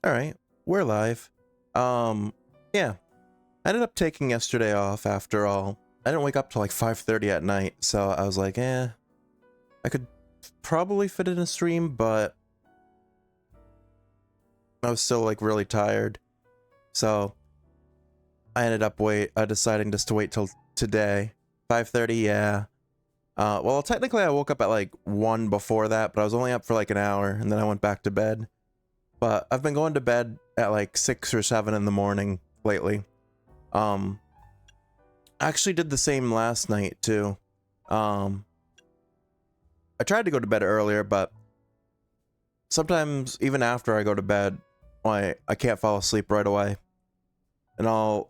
All right, we're live. Yeah, I ended up taking yesterday off after all. I didn't wake up till like 5:30 at night, so I was like, I could probably fit in a stream, but I was still like really tired. So I ended up deciding just to wait till today. 5:30, yeah. Well, technically I woke up at like 1 before that, but I was only up for like an hour, and then I went back to bed. But I've been going to bed at like 6 or 7 in the morning lately. I actually did the same last night too. I tried to go to bed earlier, but sometimes even after I go to bed, I can't fall asleep right away. And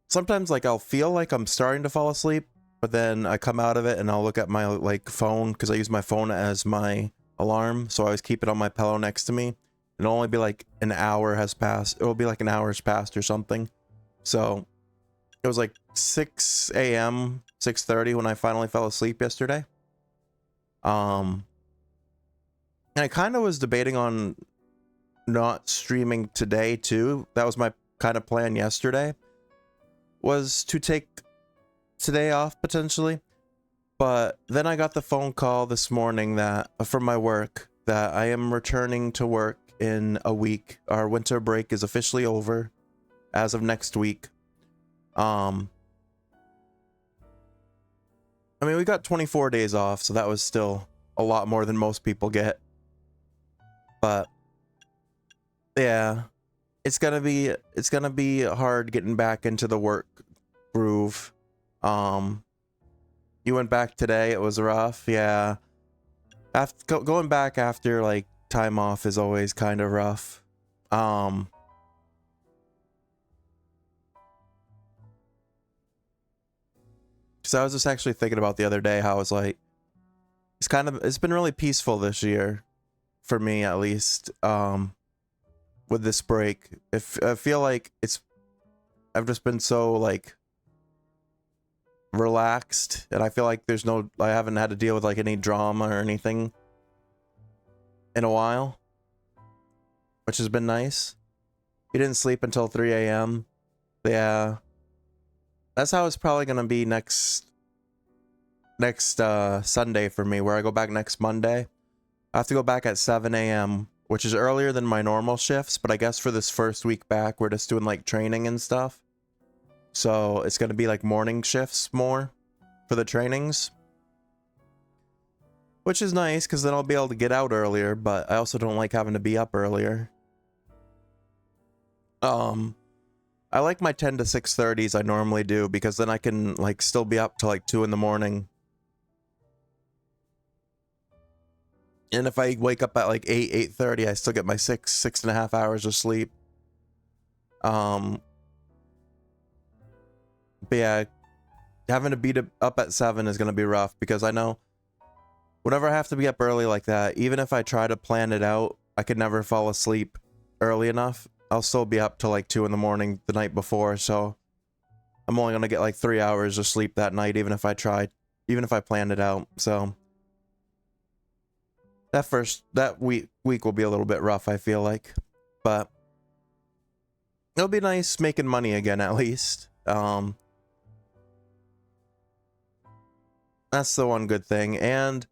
sometimes like I'll feel like I'm starting to fall asleep, but then I come out of it and I'll look at my like phone because I use my phone as my alarm, so I always keep it on my pillow next to me. It'll only be like an hour has passed. It'll be like an hour's passed or something. So it was like 6 a.m., 6:30 when I finally fell asleep yesterday. And I kind of was debating on not streaming today too. That was my kind of plan yesterday, was to take today off potentially. But then I got the phone call this morning that from my work that I am returning to work in a week. Our winter break is officially over as of next week. I mean, we got 24 days off, so that was still a lot more than most people get. But yeah, it's gonna be hard getting back into the work groove. You went back today, it was rough. Yeah. After going back after like time off is always kind of rough. Because I was just actually thinking about the other day how it's like it's been really peaceful this year for me at least. With this break, if I feel like I've just been so like relaxed, and I feel like I haven't had to deal with like any drama or anything in a while, which has been nice. You didn't sleep until 3 a.m. Yeah, that's how it's probably gonna be next Sunday for me, where I go back next Monday. I have to go back at 7 a.m., which is earlier than my normal shifts, but I guess for this first week back, we're just doing like training and stuff. So it's gonna be like morning shifts more for the trainings, which is nice because then I'll be able to get out earlier, but I also don't like having to be up earlier. I like my 10 to 6:30s I normally do because then I can like still be up till like 2 in the morning. And if I wake up at like 8:30, I still get my 6.5 hours of sleep. But yeah, having to be up at 7 is gonna be rough because I know whenever I have to be up early like that, even if I try to plan it out, I could never fall asleep early enough. I'll still be up till like 2 in the morning the night before, so I'm only gonna get like 3 hours of sleep that night, even if I planned it out. So that week will be a little bit rough, I feel like, but it'll be nice making money again at least. That's the one good thing, and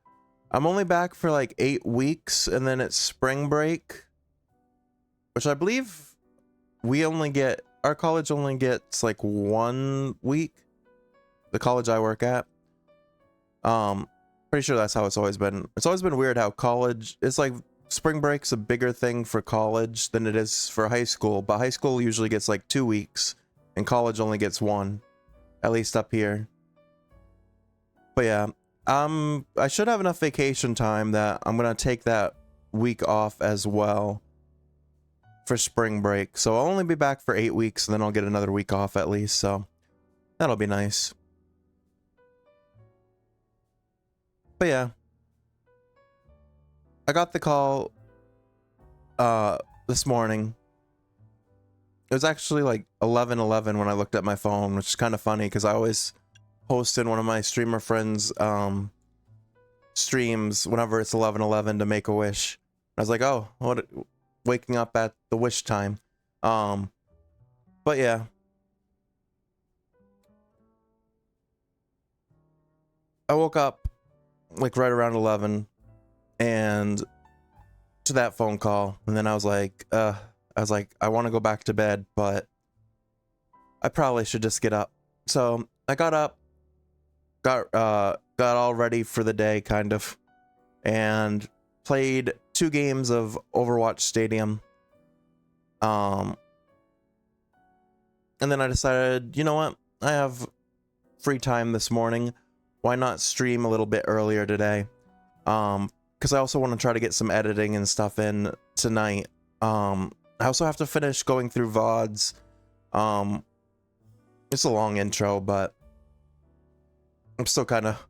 I'm only back for like 8 weeks, and then it's spring break, which I believe our college only gets like 1 week. The college I work at. Pretty sure that's how it's always been. It's always been weird how it's like spring break's a bigger thing for college than it is for high school, but high school usually gets like 2 weeks, and college only gets 1, at least up here. But yeah, I should have enough vacation time that I'm gonna take that week off as well for spring break. So I'll only be back for 8 weeks, and then I'll get another week off at least, so that'll be nice. But yeah, I got the call this morning. It was actually like 11:11 when I looked at my phone, which is kind of funny because I always post in one of my streamer friends streams whenever it's 11:11 to make a wish. I was like, oh, what waking up at the wish time. But yeah. I woke up like right around 11 and to that phone call, and then I was like, I want to go back to bed, but I probably should just get up. So I got up, got all ready for the day, kind of, and played 2 games of Overwatch Stadium. And then I decided, you know what? I have free time this morning. Why not stream a little bit earlier today? Because I also want to try to get some editing and stuff in tonight. I also have to finish going through VODs. It's a long intro, but I'm still kind of,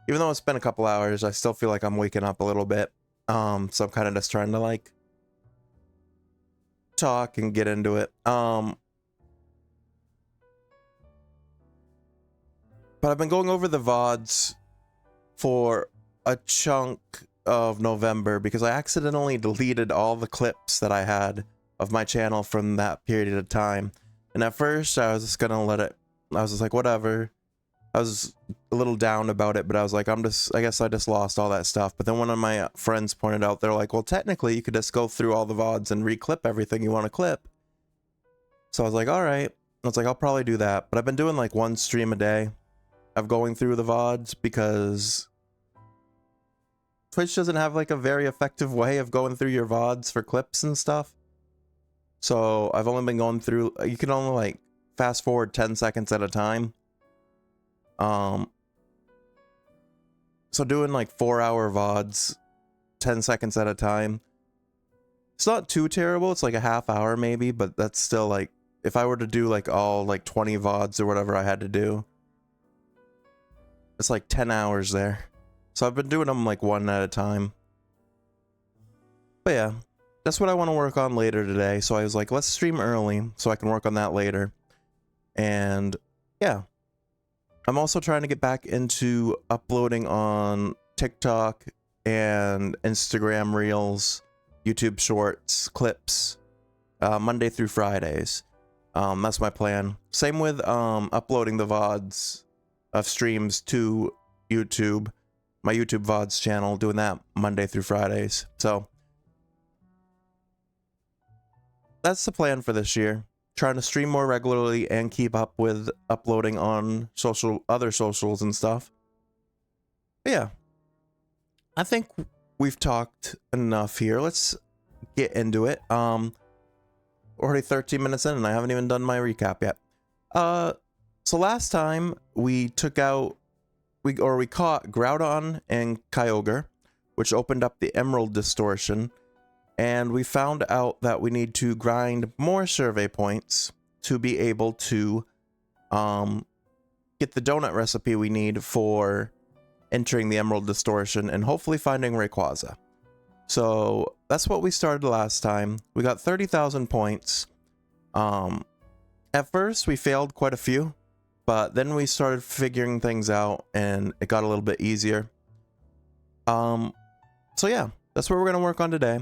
even though it's been a couple hours, I still feel like I'm waking up a little bit. So I'm kind of just trying to like talk and get into it. But I've been going over the VODs for a chunk of November because I accidentally deleted all the clips that I had of my channel from that period of time. And at first I was just gonna let it, I was just like, whatever. I was a little down about it, but I was like, I guess I just lost all that stuff. But then one of my friends pointed out, they're like, well, technically you could just go through all the VODs and reclip everything you want to clip. So I was like, all right. I was like, I'll probably do that. But I've been doing like 1 stream a day of going through the VODs because Twitch doesn't have like a very effective way of going through your VODs for clips and stuff. So I've only been going through, you can only like fast forward 10 seconds at a time. So doing like 4-hour VODs 10 seconds at a time, it's not too terrible. It's like a half hour maybe, but that's still like, if I were to do like all like 20 VODs or whatever I had to do, it's like 10 hours there. So I've been doing them like 1 at a time. But yeah, that's what I want to work on later today. So I was like, let's stream early so I can work on that later. And yeah, I'm also trying to get back into uploading on TikTok and Instagram Reels, YouTube Shorts, clips, Monday through Fridays. That's my plan. Same with uploading the VODs of streams to YouTube, my YouTube VODs channel, doing that Monday through Fridays. So that's the plan for this year. Trying to stream more regularly and keep up with uploading on other socials and stuff. But yeah, I think we've talked enough here. Let's get into it. Already 13 minutes in and I haven't even done my recap yet. So last time we caught Groudon and Kyogre, which opened up the Emerald Distortion. And we found out that we need to grind more survey points to be able to get the donut recipe we need for entering the Emerald Distortion and hopefully finding Rayquaza. So that's what we started last time. We got 30,000 points. At first we failed quite a few, but then we started figuring things out and it got a little bit easier. So yeah, that's what we're going to work on today.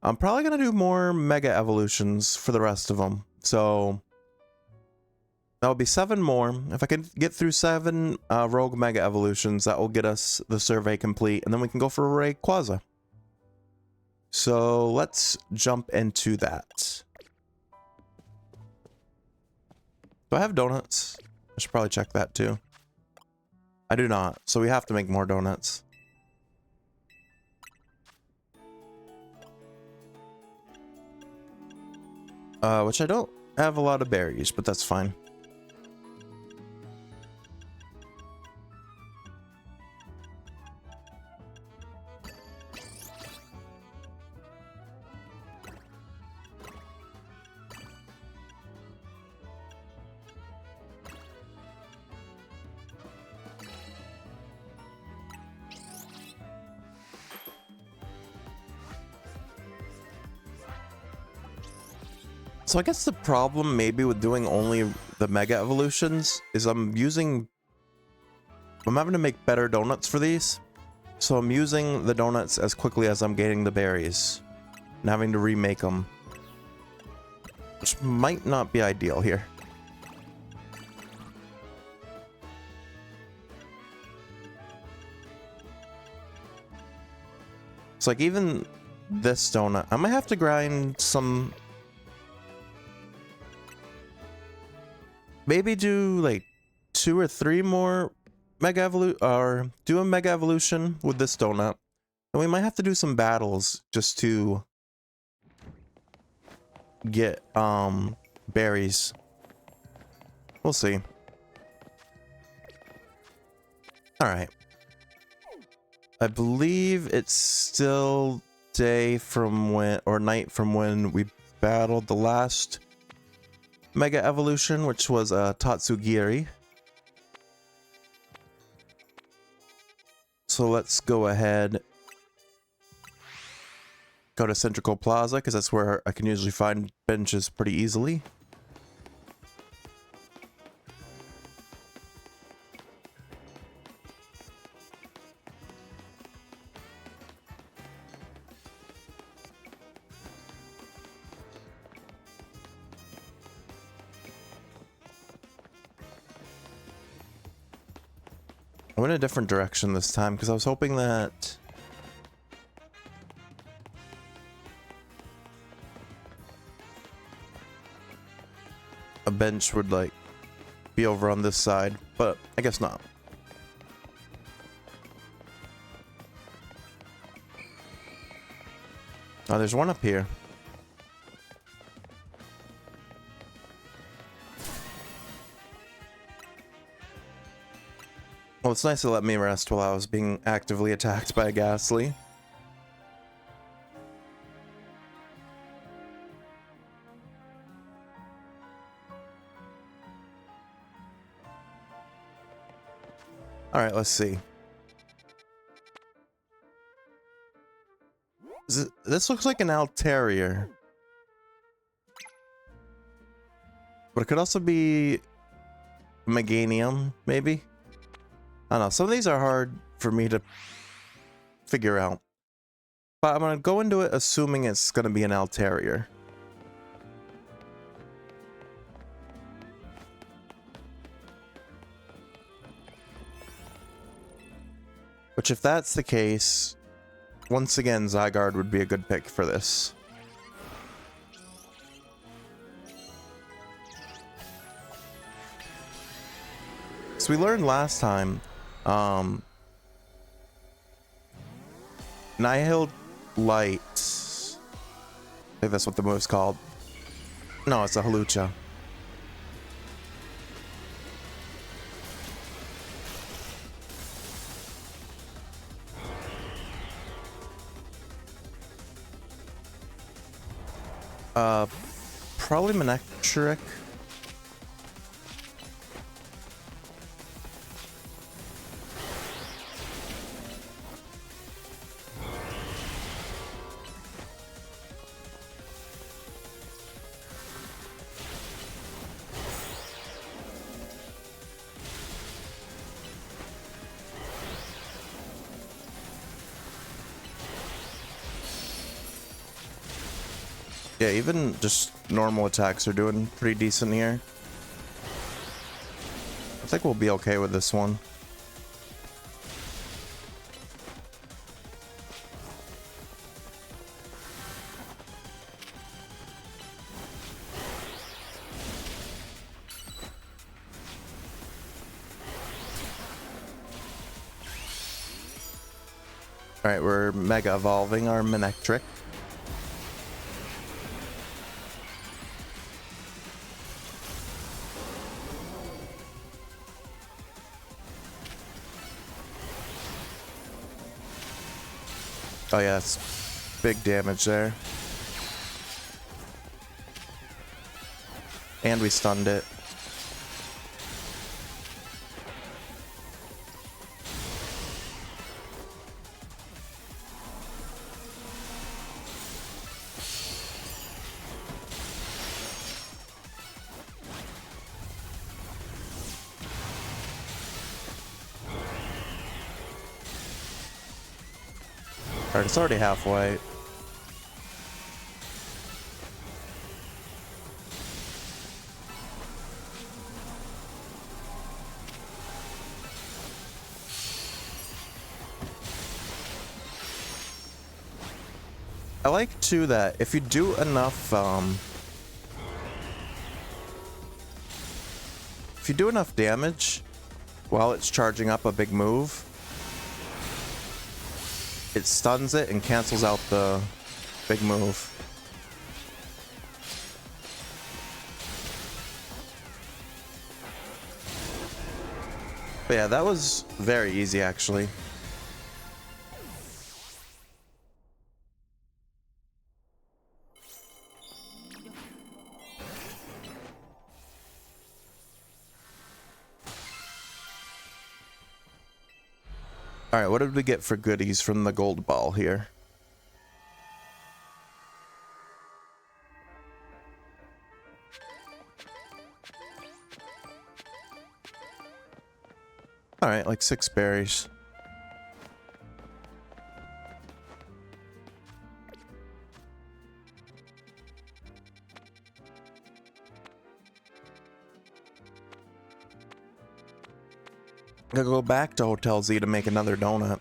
I'm probably going to do more Mega Evolutions for the rest of them. So that'll be 7 more. If I can get through 7 Rogue Mega Evolutions, that will get us the survey complete. And then we can go for Rayquaza. So let's jump into that. Do I have donuts? I should probably check that too. I do not. So we have to make more donuts. Which I don't have a lot of berries, but that's fine. So I guess the problem maybe with doing only the Mega Evolutions is I'm having to make better donuts for these. So I'm using the donuts as quickly as I'm getting the berries. and having to remake them, which might not be ideal here. It's like even this donut, I might have to grind some. Maybe do like 2 or 3 more Mega Evolution, or do a Mega Evolution with this donut. And we might have to do some battles just to get berries. We'll see. Alright. I believe it's still day from when, or night from when we battled the last Mega Evolution, which was Tatsugiri. So let's go ahead, go to Centrical Plaza, because that's where I can usually find benches pretty easily. I went a different direction this time because I was hoping that a bench would like be over on this side, but I guess not. Oh, there's one up here. Well, it's nice to let me rest while I was being actively attacked by a ghastly. Alright, let's see. This looks like an Altaria. But it could also be Meganium, maybe? I don't know, some of these are hard for me to figure out. But I'm gonna go into it assuming it's gonna be an Altaria. Which, if that's the case, once again, Zygarde would be a good pick for this. So we learned last time, Nihil Light. I think that's what the move's called. No, it's a Halucha. Probably Manectric. Yeah, even just normal attacks are doing pretty decent here. I think we'll be okay with this one. Alright, we're mega evolving our Manectric. Oh yeah, it's big damage there. And we stunned it. Alright, it's already halfway. I like too that if you do enough damage while it's charging up a big move, it stuns it and cancels out the big move. But yeah, that was very easy actually. Alright, what did we get for goodies from the gold ball here? Alright, like 6 berries. I'm gonna go back to Hotel Z to make another donut.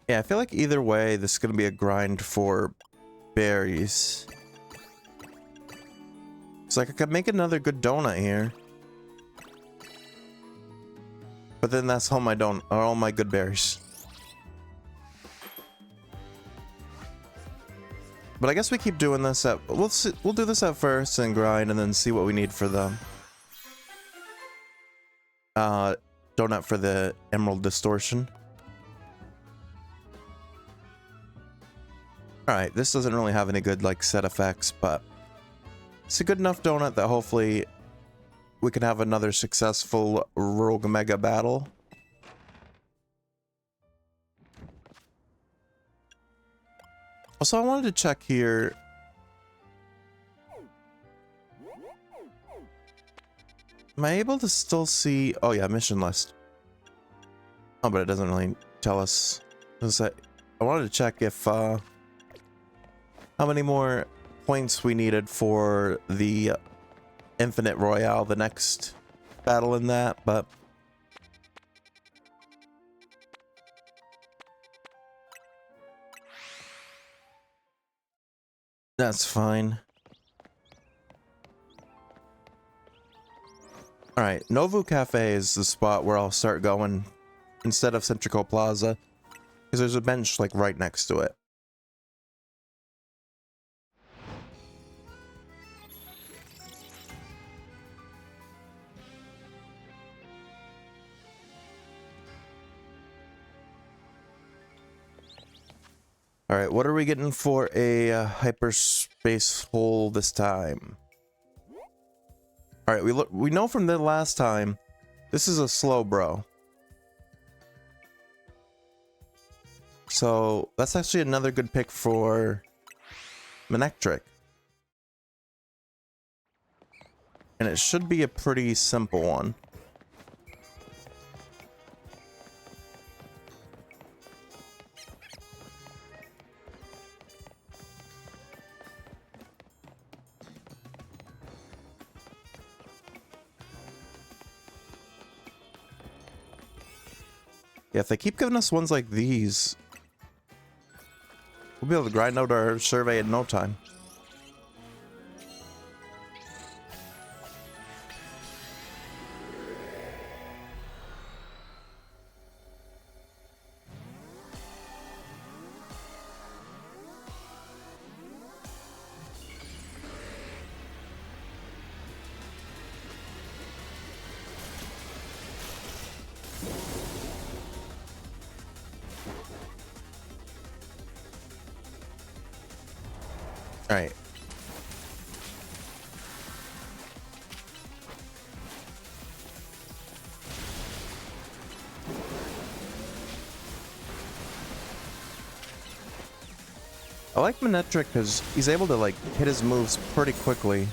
Yeah, I feel like either way, this is gonna be a grind for berries. It's like I could make another good donut here. But then that's all my good berries. But I guess we keep doing this at we'll do this at first and grind and then see what we need for the donut for the emerald distortion. Alright, this doesn't really have any good like set effects, but it's a good enough donut that hopefully we can have another successful Rogue Mega battle. Also, I wanted to check here. Am I able to still see? Oh yeah, mission list. Oh, but it doesn't really tell us. I wanted to check if how many more points we needed for the Infinite Royale, the next battle in that, but that's fine. Alright, Novu Cafe is the spot where I'll start going instead of Centrico Plaza, because there's a bench like right next to it. Alright, what are we getting for a hyperspace hole this time? Alright, we know from the last time, this is a slow bro. So, that's actually another good pick for Manectric. And it should be a pretty simple one. Yeah, if they keep giving us ones like these, we'll be able to grind out our survey in no time. Alright. I like Manectric because he's able to like hit his moves pretty quickly.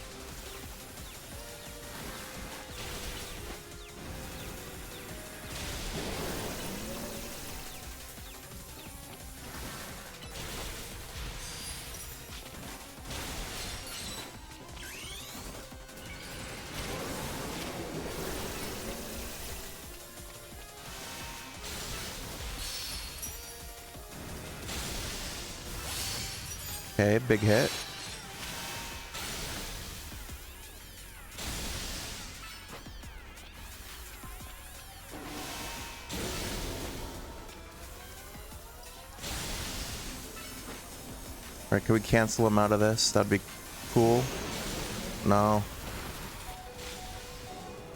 Okay, big hit. Alright, can we cancel him out of this? That'd be cool. No.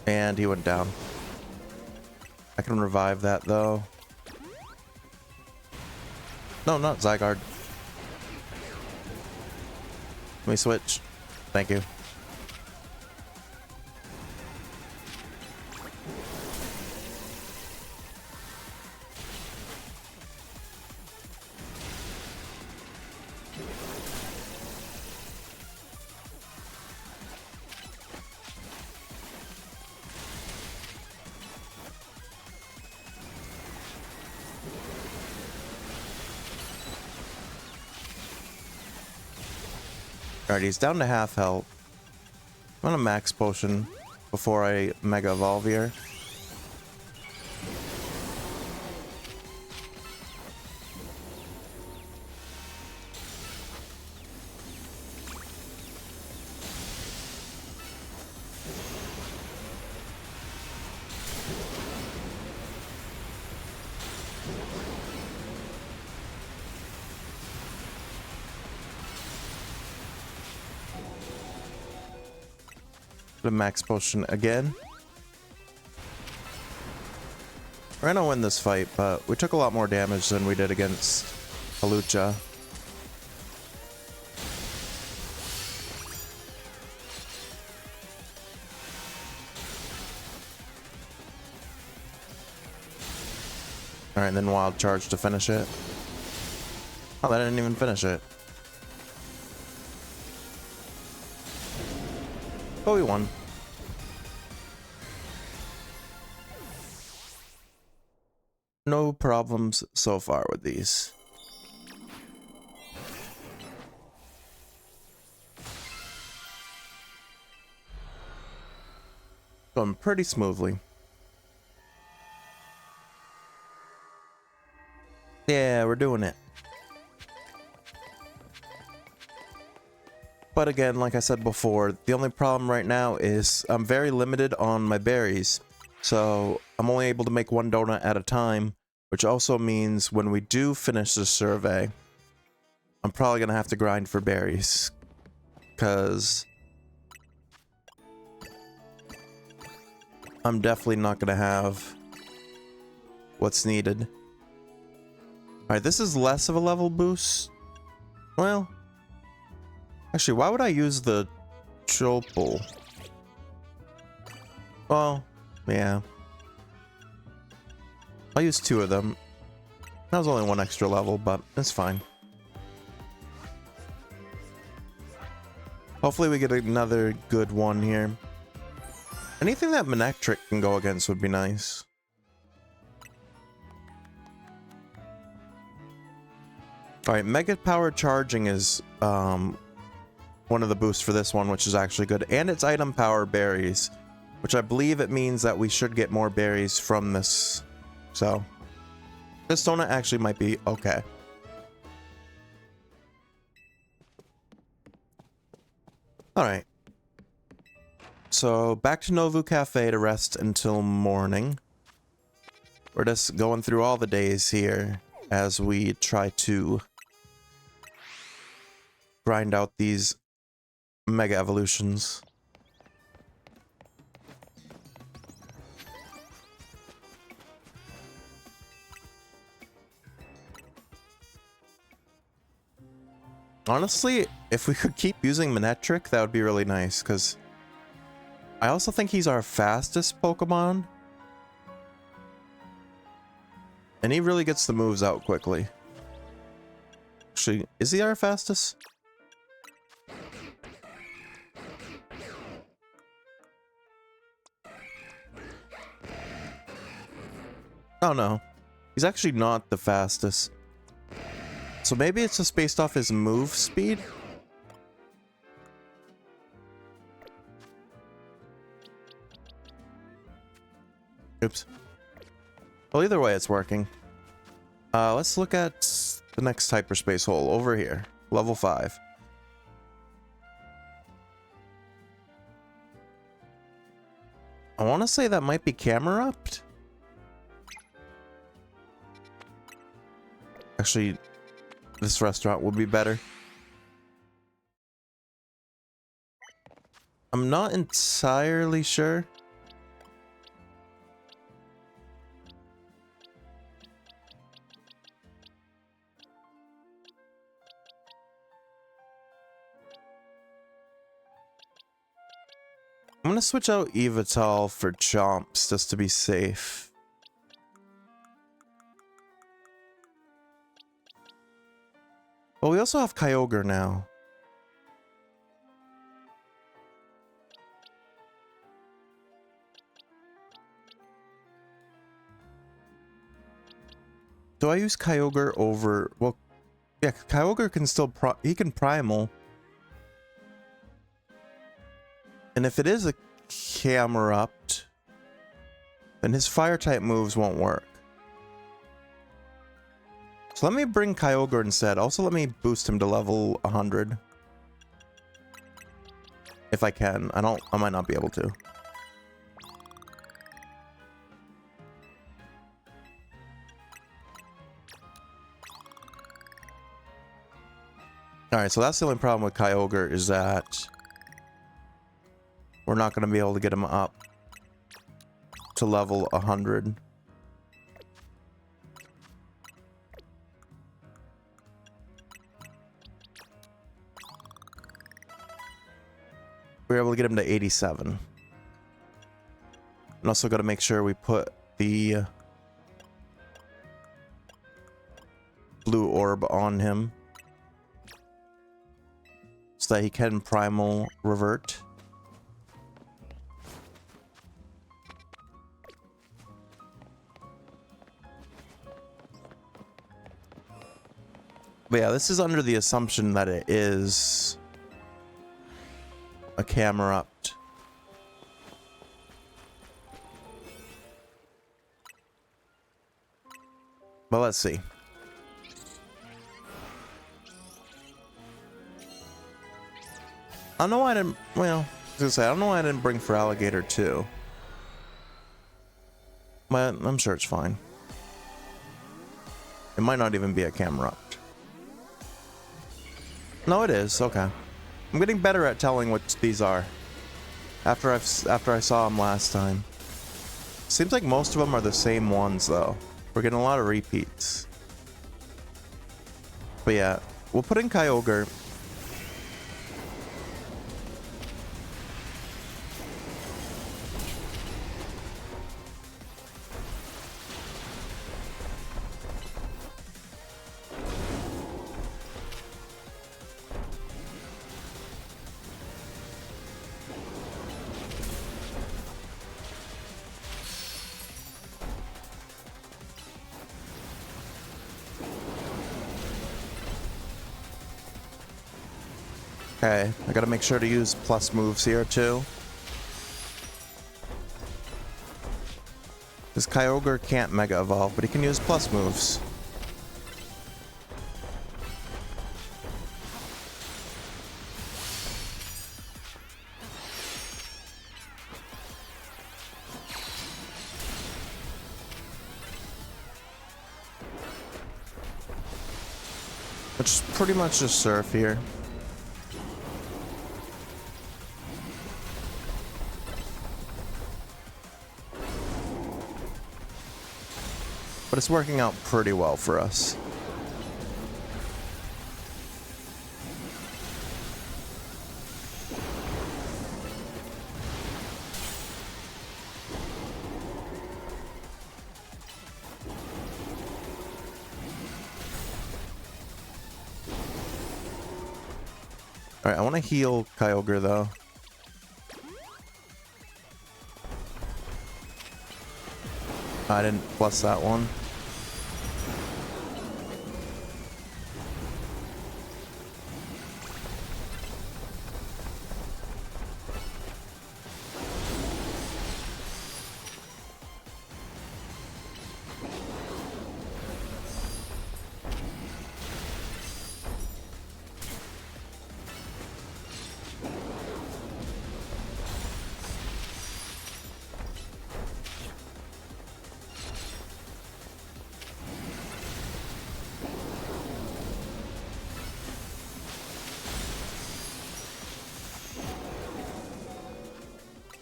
And he went down. I can revive that though. No, not Zygarde. Let me switch. Thank you. Alright, he's down to half health. I'm gonna max potion before I mega evolve here. The max potion again. We're gonna win this fight, but we took a lot more damage than we did against Halucha. Alright, then wild charge to finish it. Oh, that didn't even finish it. Oh, we won. No problems so far with these. Going pretty smoothly. Yeah, we're doing it. But again, like I said before, the only problem right now is I'm very limited on my berries. So I'm only able to make one donut at a time, which also means when we do finish the survey, I'm probably going to have to grind for berries. Because I'm definitely not going to have what's needed. Alright, this is less of a level boost. Well, actually, why would I use the Chopal? Well, yeah. I'll use 2 of them. That was only 1 extra level, but it's fine. Hopefully we get another good one here. Anything that Manectric can go against would be nice. Alright, Mega Power Charging is one of the boosts for this one, which is actually good. And it's Item Power Berries, which I believe it means that we should get more berries from this. So, this donut actually might be okay. Alright. So, back to Novu Cafe to rest until morning. We're just going through all the days here as we try to grind out these mega evolutions. Honestly, if we could keep using Manectric, that would be really nice, because I also think he's our fastest Pokemon. And he really gets the moves out quickly. Actually, is he our fastest? Oh no, he's actually not the fastest. So maybe it's just based off his move speed? Oops. Well, either way, it's working. Let's look at the next hyperspace hole over here. Level 5. I want to say that might be Camerupt. Actually, this restaurant would be better. I'm not entirely sure. I'm gonna switch out Evital for Chomps just to be safe. Well, we also have Kyogre now. Do I use Kyogre over... Well, yeah, Kyogre can still... he can Primal. And if it is a Camerupt, then his Fire-type moves won't work. So let me bring Kyogre instead. Also, let me boost him to level 100. If I can. I might not be able to. Alright, so that's the only problem with Kyogre is that we're not going to be able to get him up to level 100. We're able to get him to 87. And also got to make sure we put the blue orb on him so that he can Primal Revert. But yeah, this is under the assumption that it is a Camerupt. But let's see. I don't know why I didn't... Well, I was gonna say, I don't know why I didn't bring for Alligator too. But I'm sure it's fine. It might not even be a Camerupt. No, it is. Okay. I'm getting better at telling what these are. After I saw them last time. Seems like most of them are the same ones though. We're getting a lot of repeats. But yeah, we'll put in Kyogre. Okay, I gotta make sure to use plus moves here too. This Kyogre can't Mega Evolve, but he can use plus moves. Which is pretty much just Surf here. But it's working out pretty well for us. Alright, I want to heal Kyogre though. I didn't plus that one.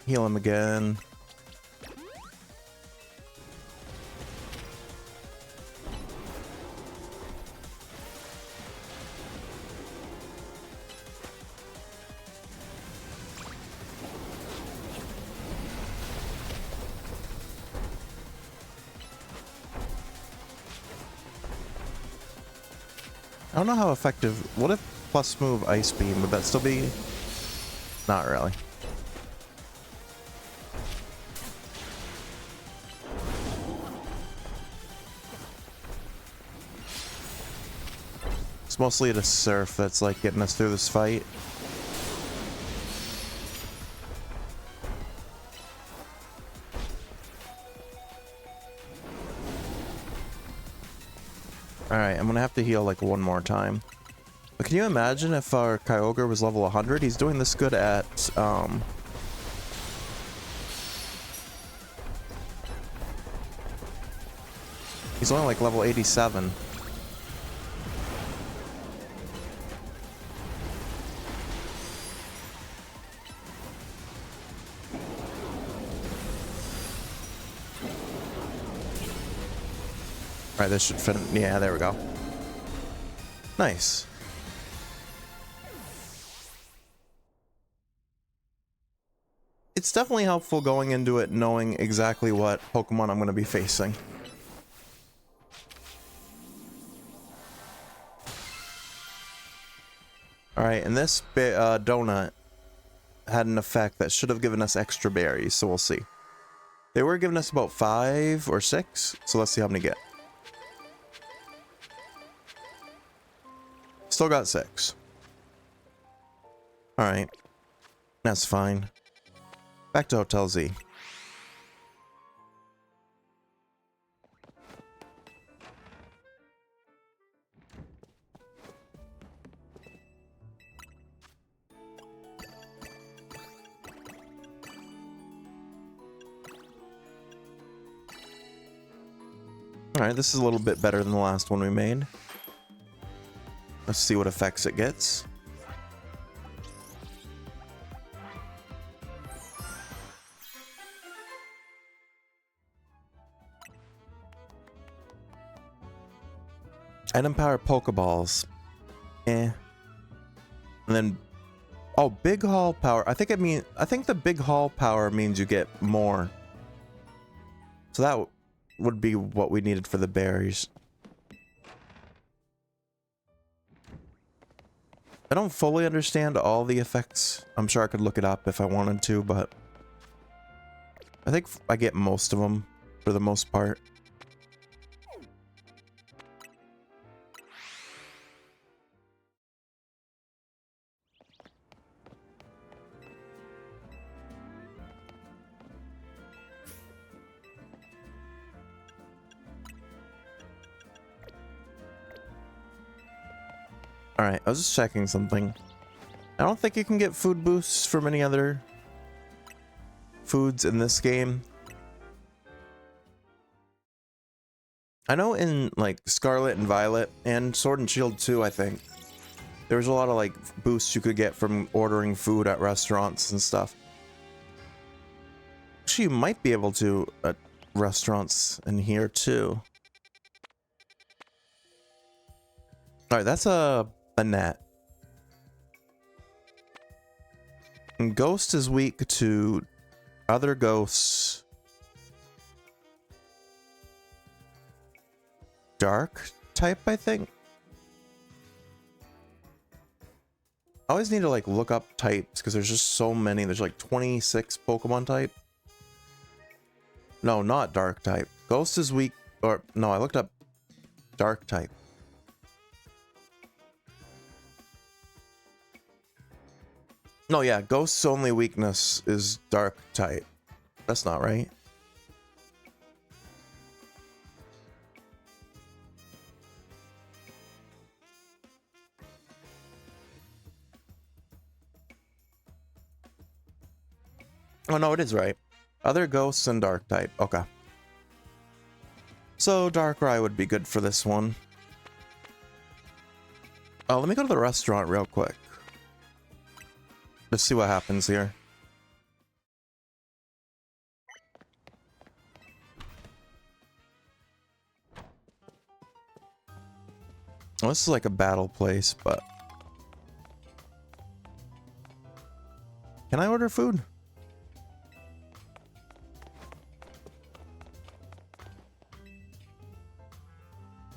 Heal him again. I don't know how effective. What if plus move Ice Beam? Would that still be? Not really. It's mostly the surf that's like getting us through this fight. Alright, I'm gonna have to heal like one more time. But can you imagine if our Kyogre was level 100? He's doing this good at, he's only like level 87. Alright, this should fit. Yeah, there we go. Nice. It's definitely helpful going into it knowing exactly what Pokemon I'm going to be facing. Alright, and this donut had an effect that should have given us extra berries, so we'll see. They were giving us about 5 or 6, so let's see how many get. Still got 6. Alright. That's fine. Back to Hotel Z. Alright, this is a little bit better than the last one we made. Let's see what effects it gets. Item power Pokeballs. Eh. And then, oh, big haul power. I think the big haul power means you get more. So that would be what we needed for the berries. I don't fully understand all the effects. I'm sure I could look it up if I wanted to, but I think I get most of them for the most part. Alright, I was just checking something. I don't think you can get food boosts from any other foods in this game. I know in like Scarlet and Violet and Sword and Shield too, I think there was a lot of like boosts you could get from ordering food at restaurants and stuff. Actually, you might be able to at restaurants in here too. Alright, that's a net. And Ghost is weak to other ghosts. Dark type, I think. I always need to like look up types because there's just so many. There's like 26 Pokemon type. No, not dark type. Ghost is weak, or no, I looked up dark type. No, yeah, Ghost's only weakness is dark type. That's not right. Oh, no, it is right. Other ghosts and dark type. Okay. So, Darkrai would be good for this one. Let me go to the restaurant real quick. Let's see what happens here. Well, this is like a battle place, but can I order food?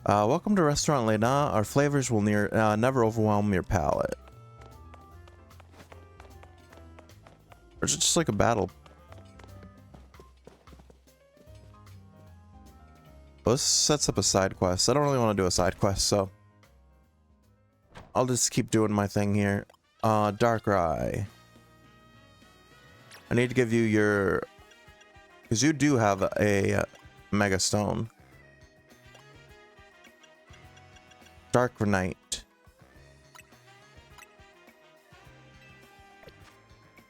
Welcome to Restaurant Lena. Our flavors will never overwhelm your palate. Or is it just like a battle? Well, this sets up a side quest. I don't really want to do a side quest, so I'll just keep doing my thing here. Darkrai. I need to give you your... because you do have a Mega Stone. Darkranite.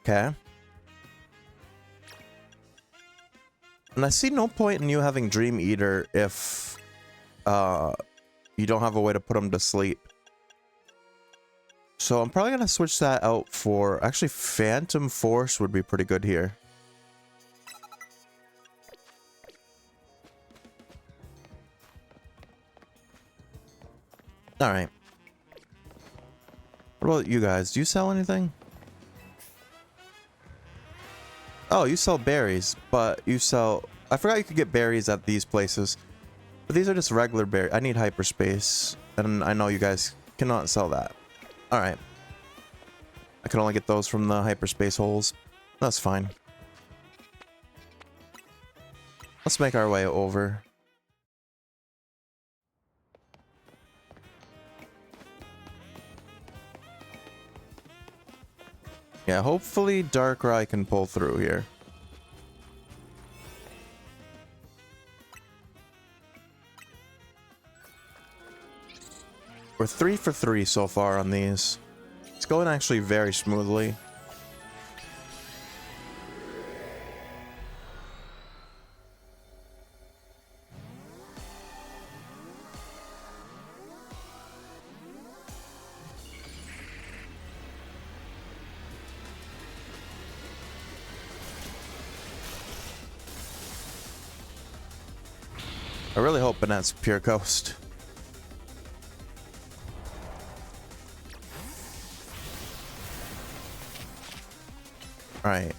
Okay. And I see no point in you having Dream Eater if you don't have a way to put them to sleep. So I'm probably going to switch that out for... actually, Phantom Force would be pretty good here. Alright. What about you guys? Do you sell anything? Oh, you sell berries, but you sell... I forgot you could get berries at these places. But these are just regular berries. I need hyperspace, and I know you guys cannot sell that. Alright. I can only get those from the hyperspace holes. That's fine. Let's make our way over. Yeah, hopefully Darkrai can pull through here. We're 3 for 3 so far on these. It's going actually very smoothly. I really hope that's pure coast. Alright.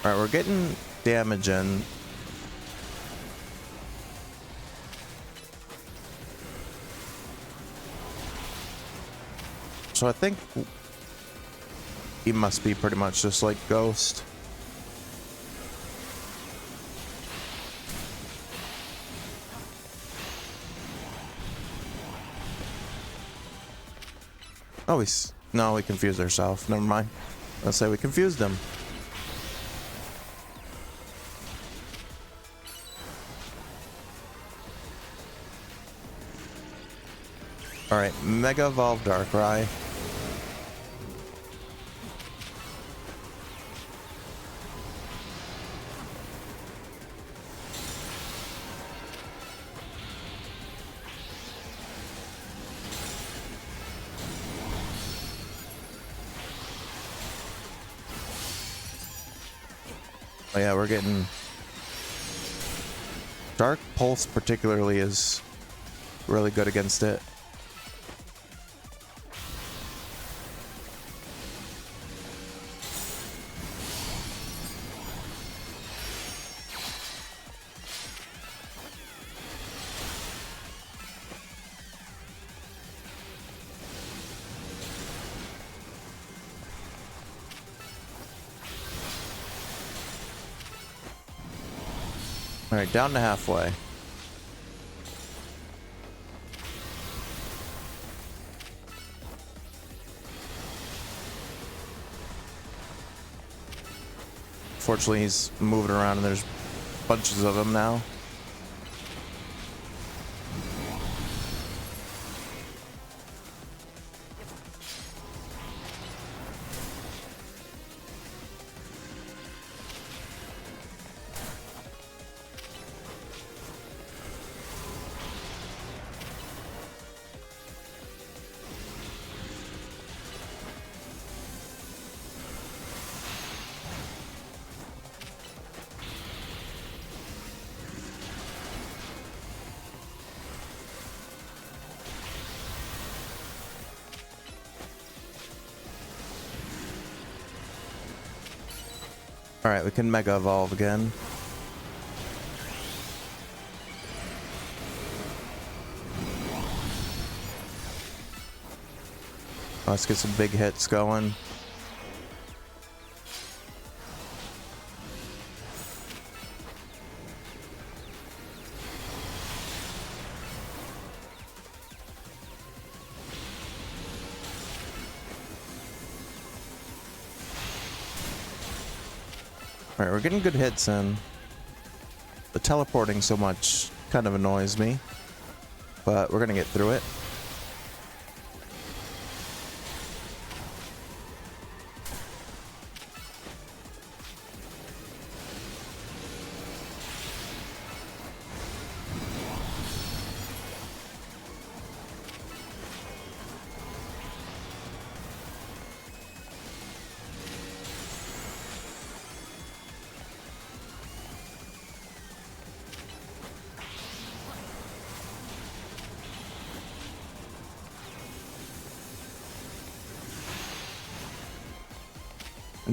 Alright, we're getting damage in. So I think he must be pretty much just like Ghost. Oh, no, we confused ourselves. Never mind. Let's say we confused him. Alright, Mega Evolve Darkrai. Oh yeah, we're getting... Dark Pulse particularly is really good against it. Alright, down to halfway. Fortunately, he's moving around and there's bunches of them now. Alright, we can Mega Evolve again. Let's get some big hits going. Alright, we're getting good hits in. The teleporting so much kind of annoys me, but we're gonna get through it.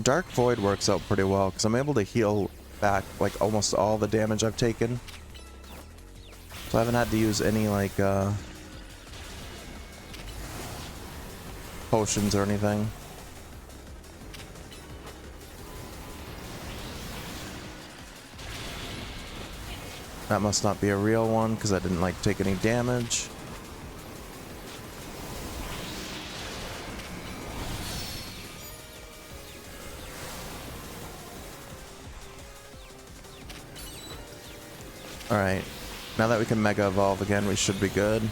Dark Void works out pretty well because I'm able to heal back like almost all the damage I've taken. So I haven't had to use any like potions or anything. That must not be a real one because I didn't like take any damage. Alright, now that we can Mega Evolve again, we should be good.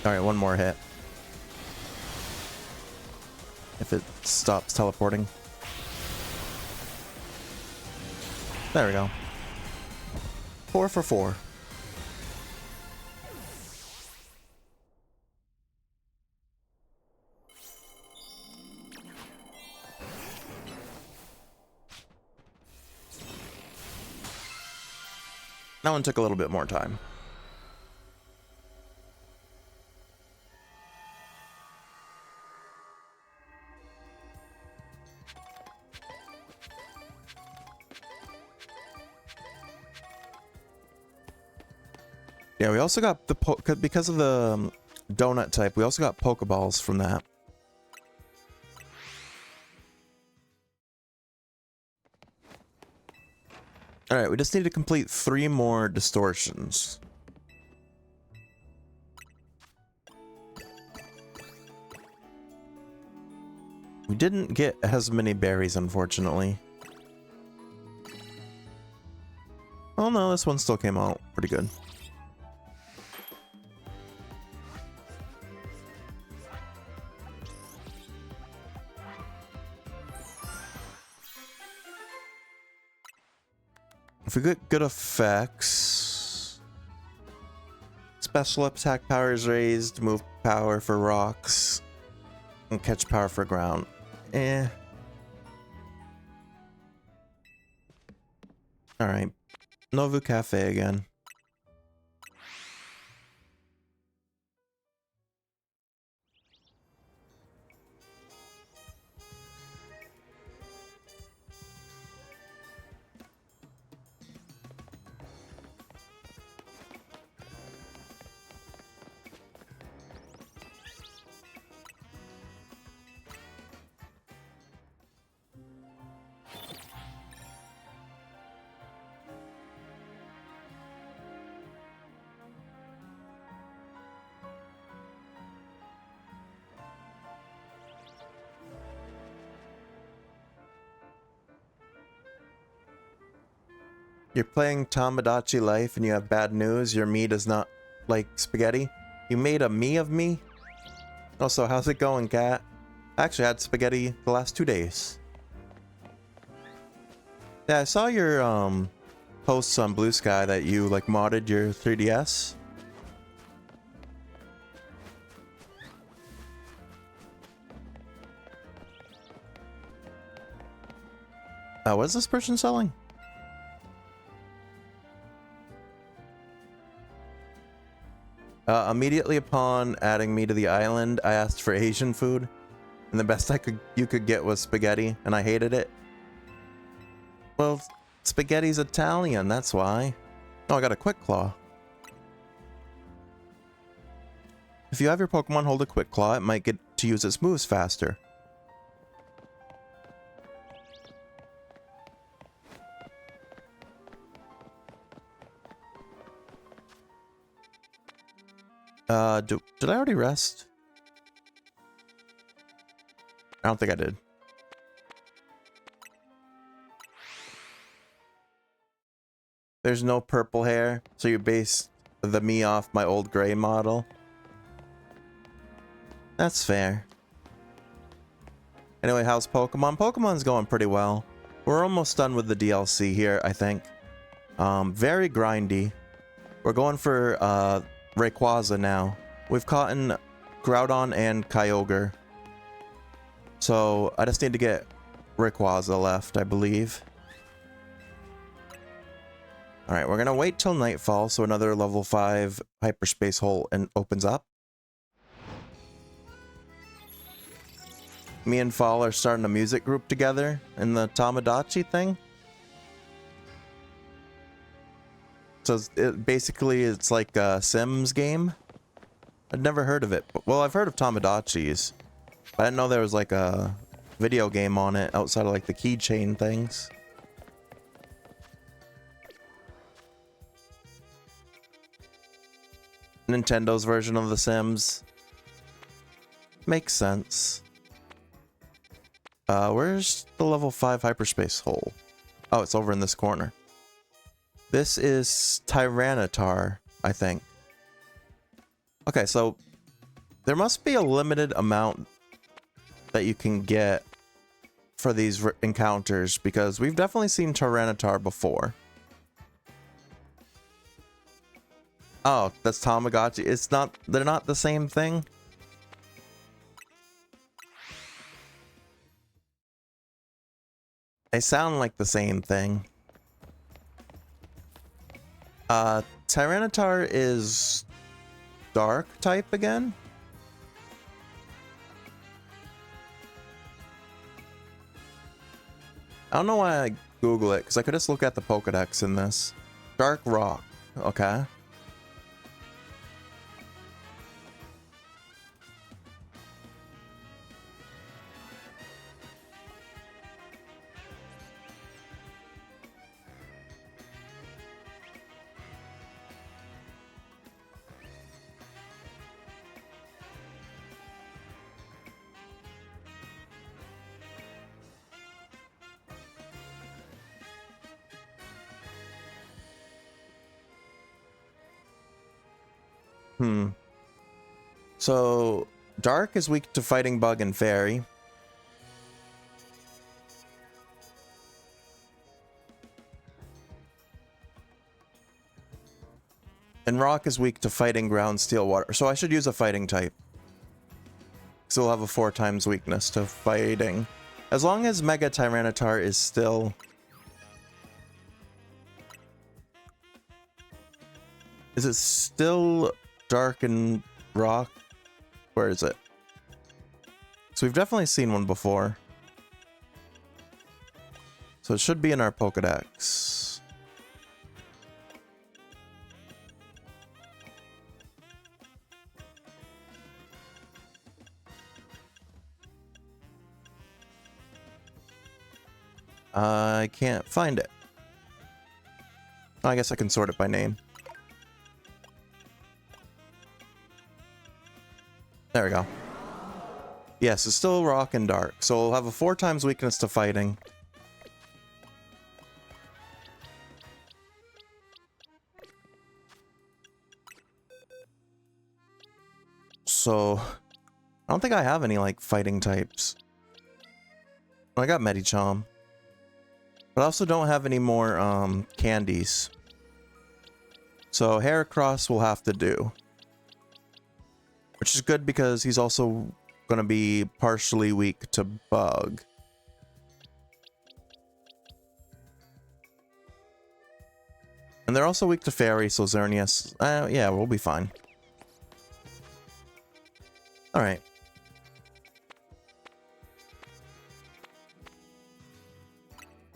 Alright, one more hit. If it stops teleporting. There we go. 4 for 4. That one took a little bit more time. Yeah, we also got the because of the donut type, we also got Pokeballs from that. Alright, we just need to complete 3 more distortions. We didn't get as many berries, unfortunately. Oh no, this one still came out pretty good. If we get good effects, special attack power is raised, move power for rocks, and catch power for ground. Alright. Novu Cafe again. You're playing Tomodachi Life and you have bad news. Your me does not like spaghetti. You made a me of me? Also, how's it going, cat? I actually had spaghetti the last 2 days. Yeah, I saw your posts on Blue Sky that you like modded your 3DS. What is this person selling? Immediately upon adding me to the island, I asked for Asian food, and the best you could get was spaghetti, and I hated it. Well, spaghetti's Italian, that's why. Oh, I got a quick claw. If you have your Pokemon hold a quick claw, it might get to use its moves faster. Did I already rest? I don't think I did. There's no purple hair, so you based the me off my old gray model. That's fair. Anyway, how's Pokemon? Pokemon's going pretty well. We're almost done with the DLC here, I think. Very grindy. We're going for Rayquaza now. We've caught in Groudon and Kyogre. So I just need to get Rayquaza left, I believe. Alright, we're gonna wait till nightfall so another level 5 hyperspace hole opens up. Me and Fall are starting a music group together in the Tamagotchi thing. So it's like a Sims game. I'd never heard of it. Well, I've heard of Tamagotchis. I didn't know there was like a video game on it outside of like the keychain things. Nintendo's version of The Sims. Makes sense. Where's the level 5 hyperspace hole? Oh, it's over in this corner. This is Tyranitar, I think. Okay, so there must be a limited amount that you can get for these encounters, because we've definitely seen Tyranitar before. Oh, that's Tamagotchi. It's not, they're not the same thing? They sound like the same thing. Tyranitar is dark type again? I don't know why I Google it, because I could just look at the Pokedex in this. Dark rock. Okay. So, Dark is weak to Fighting Bug and Fairy. And Rock is weak to Fighting Ground, Steel, Water. So I should use a Fighting type. So we'll have a 4 times weakness to Fighting. As long as Mega Tyranitar is still... Is it still Dark and Rock? Where is it? So we've definitely seen one before. So it should be in our Pokedex. I can't find it. Oh, I guess I can sort it by name. There we go. Yes, it's still Rock and Dark. So we'll have a 4 times weakness to Fighting. So, I don't think I have any, like, Fighting types. I got Medichom. But I also don't have any more, candies. So, Heracross will have to do. Which is good because he's also going to be partially weak to Bug. And they're also weak to Fairy, so Xerneas... yeah, we'll be fine. All right.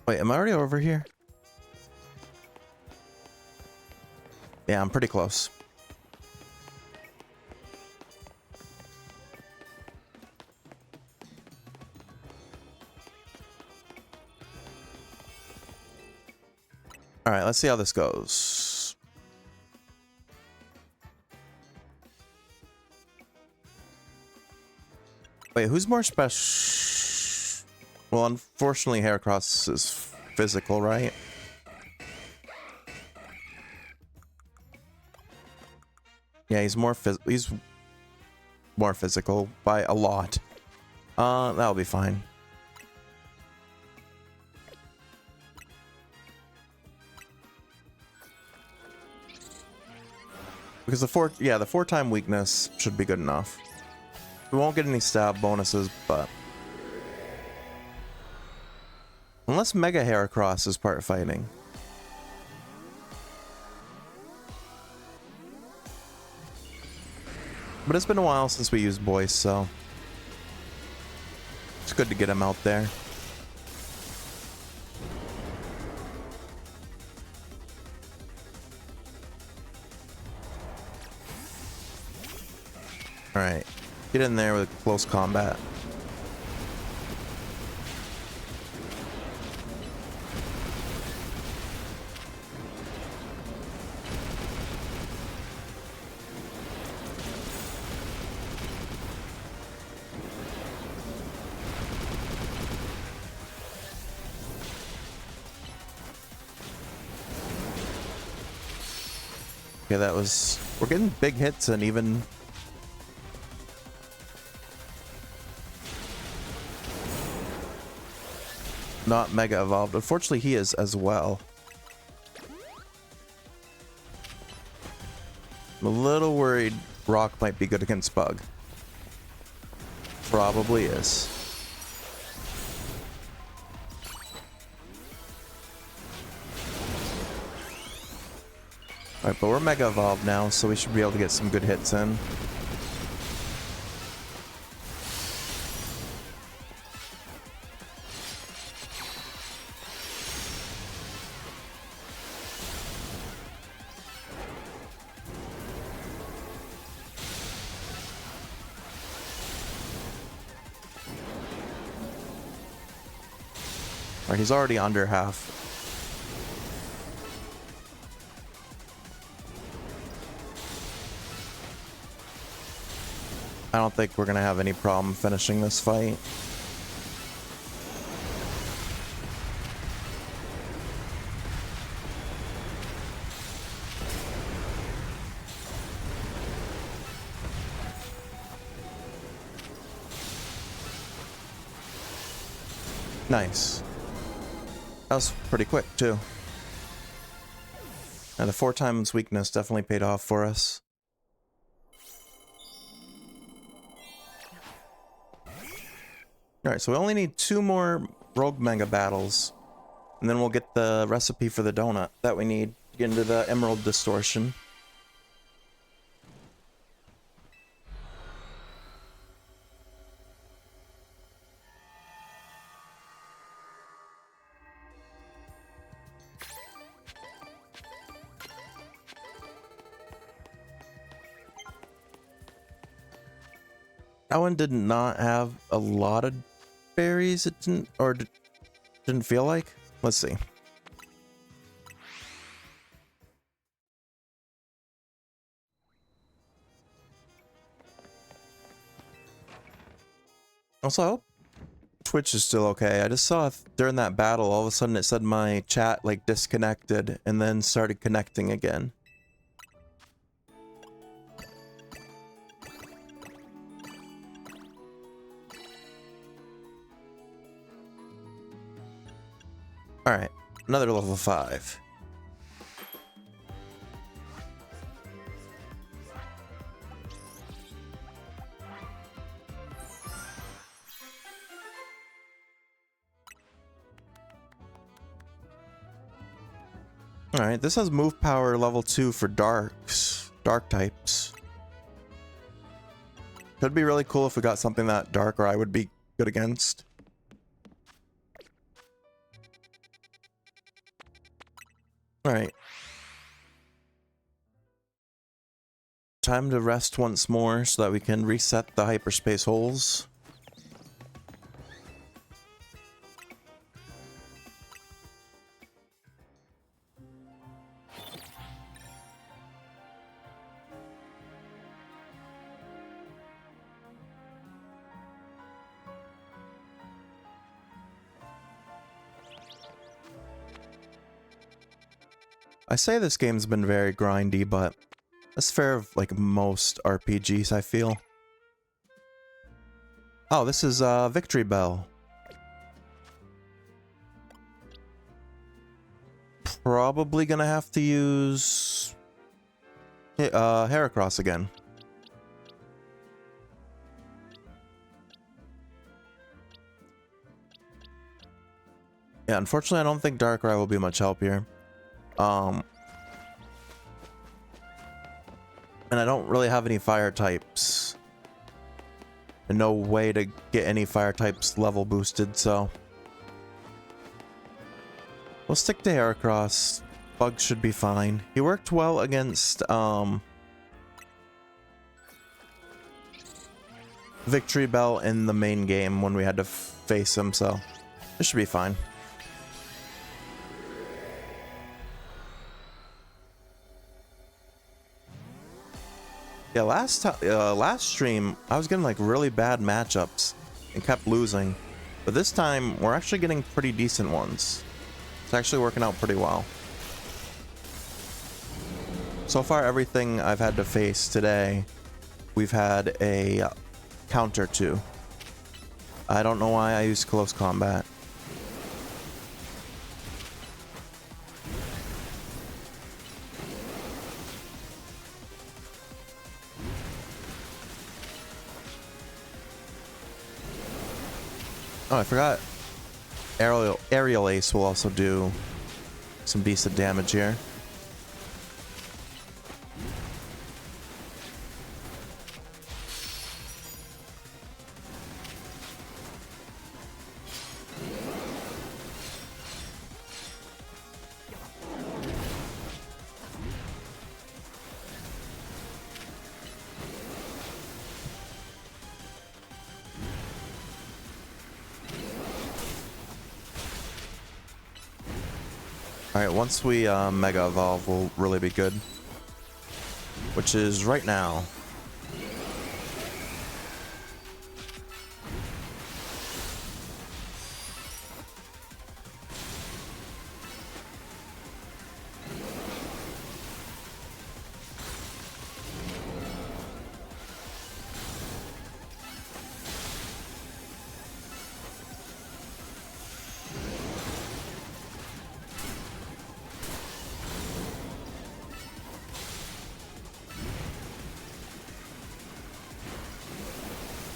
Wait, am I already over here? Yeah, I'm pretty close. All right, let's see how this goes. Wait, who's more special? Well, unfortunately, Heracross is physical, right? Yeah, he's more physical by a lot. That'll be fine. Because the 4-time weakness should be good enough. We won't get any stab bonuses, but unless Mega Heracross is part fighting. But it's been a while since we used Voice, so it's good to get him out there. Alright, get in there with close combat. Okay, that was... We're getting big hits and even... not Mega Evolved. Unfortunately, he is as well. I'm a little worried Rock might be good against Bug. Probably is. Alright, but we're Mega Evolved now, so we should be able to get some good hits in. Alright, he's already under half. I don't think we're gonna have any problem finishing this fight. Nice. That was pretty quick, too. Now, the 4 times weakness definitely paid off for us. Alright, so we only need 2 more Rogue Mega battles. And then we'll get the recipe for the donut that we need to get into the Emerald Distortion. That one did not have a lot of berries. It didn't, or didn't feel like. Let's see. Also, I hope Twitch is still okay. I just saw during that battle, all of a sudden it said my chat like disconnected and then started connecting again. Alright, another level 5. Alright, this has move power level 2 for dark types. Could be really cool if we got something that dark or I would be good against. Alright. Time to rest once more so that we can reset the hyperspace holes. I say this game's been very grindy, but that's fair of like most RPGs, I feel. Oh, this is Victory Bell. Probably gonna have to use Heracross again. Yeah, unfortunately I don't think Darkrai will be much help here. And I don't really have any fire types. And no way to get any fire types level boosted, so we'll stick to Heracross. Bug should be fine. He worked well against Victory Bell in the main game when we had to face him, so this should be fine. Yeah, last stream, I was getting like really bad matchups and kept losing. But this time, we're actually getting pretty decent ones. It's actually working out pretty well. So far, everything I've had to face today, we've had a counter to. I don't know why I used close combat. Oh, I forgot. Aerial Ace will also do some decent damage here. Alright, once we Mega Evolve, we'll really be good. Which is right now.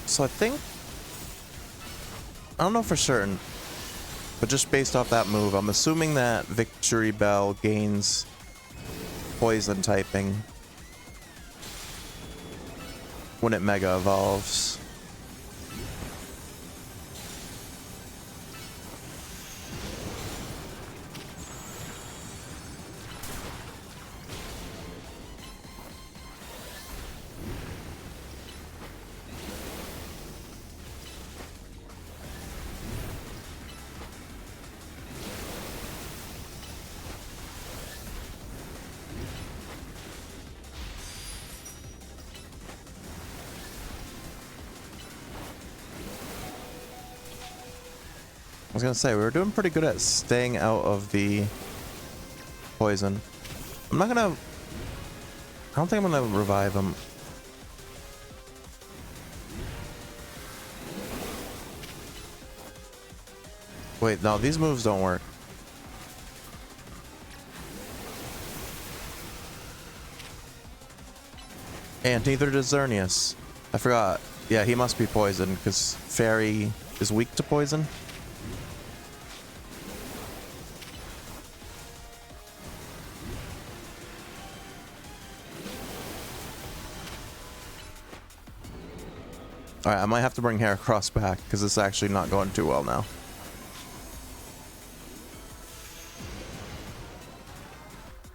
So I think, I don't know for certain, but just based off that move, I'm assuming that Victory Bell gains poison typing when it Mega Evolves. I was gonna say, we were doing pretty good at staying out of the poison. I don't think I'm gonna revive him. Wait, no, these moves don't work. And neither does Xerneas. I forgot. Yeah, he must be poisoned, because Fairy is weak to poison. Alright, I might have to bring Heracross back, because it's actually not going too well now.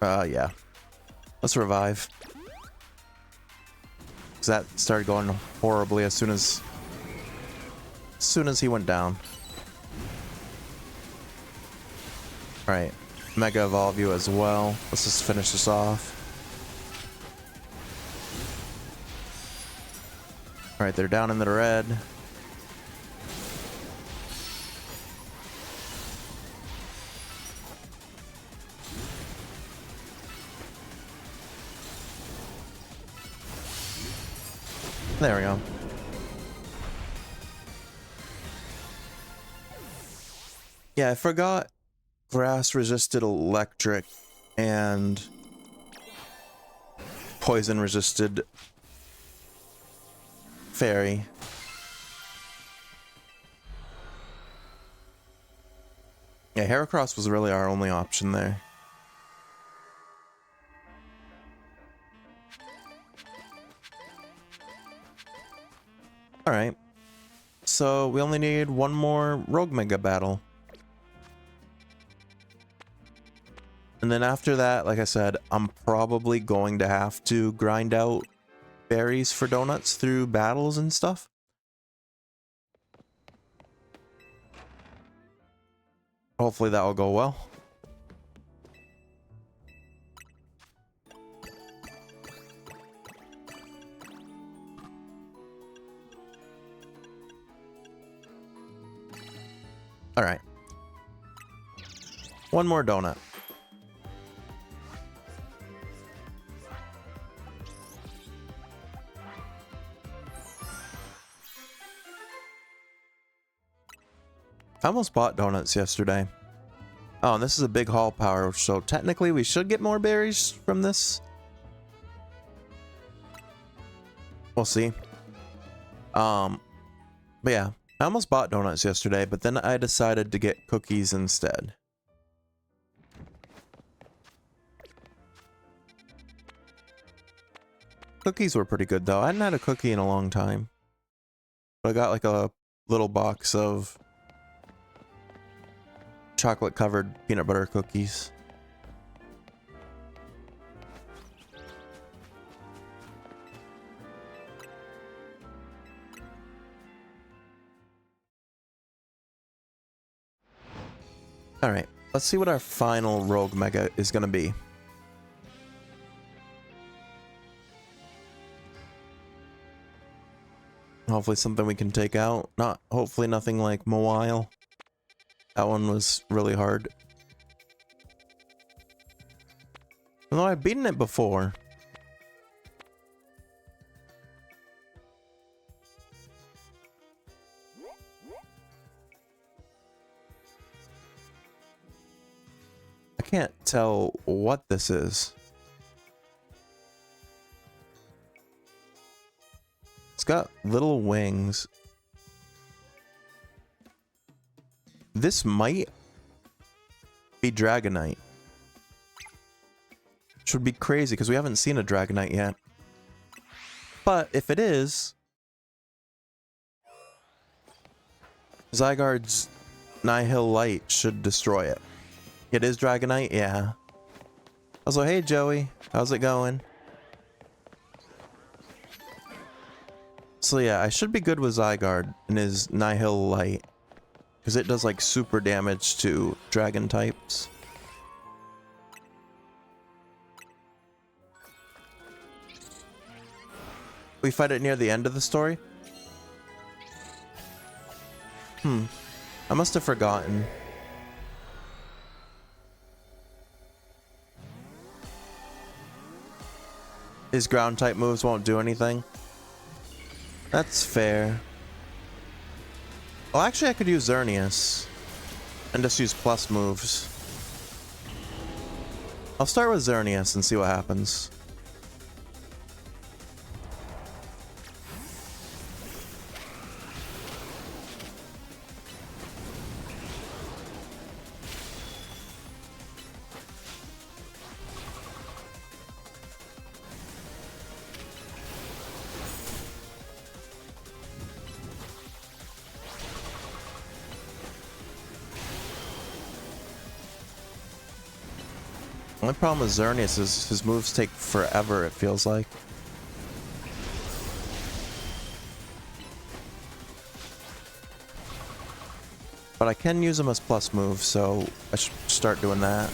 Yeah. Let's revive. Because that started going horribly as soon as he went down. Alright. Mega Evolve you as well. Let's just finish this off. Alright, they're down in the red. There we go. Yeah, I forgot grass resisted electric and poison resisted fairy. Yeah, Heracross was really our only option there. Alright. So we only need one more Rogue Mega battle. And then after that, like I said, I'm probably going to have to grind out berries for donuts through battles and stuff. Hopefully that will go well. All right. One more donut. I almost bought donuts yesterday. Oh, and this is a big haul power, so technically we should get more berries from this. We'll see. But yeah, I almost bought donuts yesterday, but then I decided to get cookies instead. Cookies were pretty good though. I hadn't had a cookie in a long time. But I got like a little box of chocolate covered peanut butter cookies. Alright, let's see what our final Rogue Mega is gonna be. Hopefully something we can take out. Hopefully nothing like Mawile. That one was really hard. Although I've beaten it before. I can't tell what this is. It's got little wings. This might be Dragonite. Which would be crazy because we haven't seen a Dragonite yet. But if it is, Zygarde's Nihil Light should destroy it. It is Dragonite? Yeah. Also, hey Joey, how's it going? So yeah, I should be good with Zygarde and his Nihil Light. Because it does like super damage to dragon types. We fight it near the end of the story? I must have forgotten. His ground type moves won't do anything. That's fair. Well, actually I could use Xerneas and just use plus moves. I'll start with Xerneas and see what happens. Only problem with Xerneas is his moves take forever, it feels like. But I can use them as plus moves, so I should start doing that.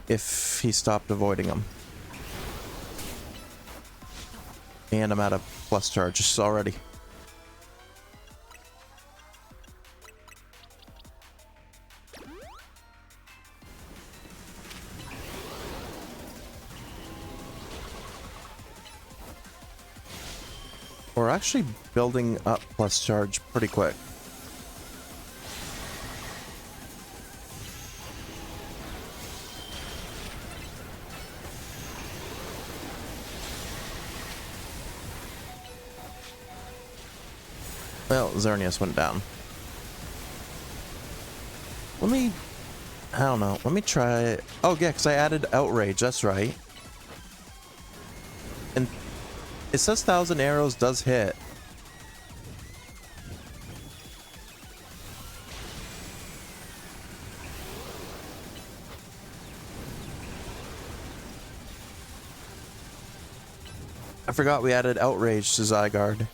If he stopped avoiding them. And I'm out of plus charges already. We're actually building up plus charge pretty quick. Well, Xerneas went down. I don't know. Let me try. Oh, yeah, because I added Outrage. That's right. And it says 1,000 arrows does hit. I forgot we added Outrage to Zygarde.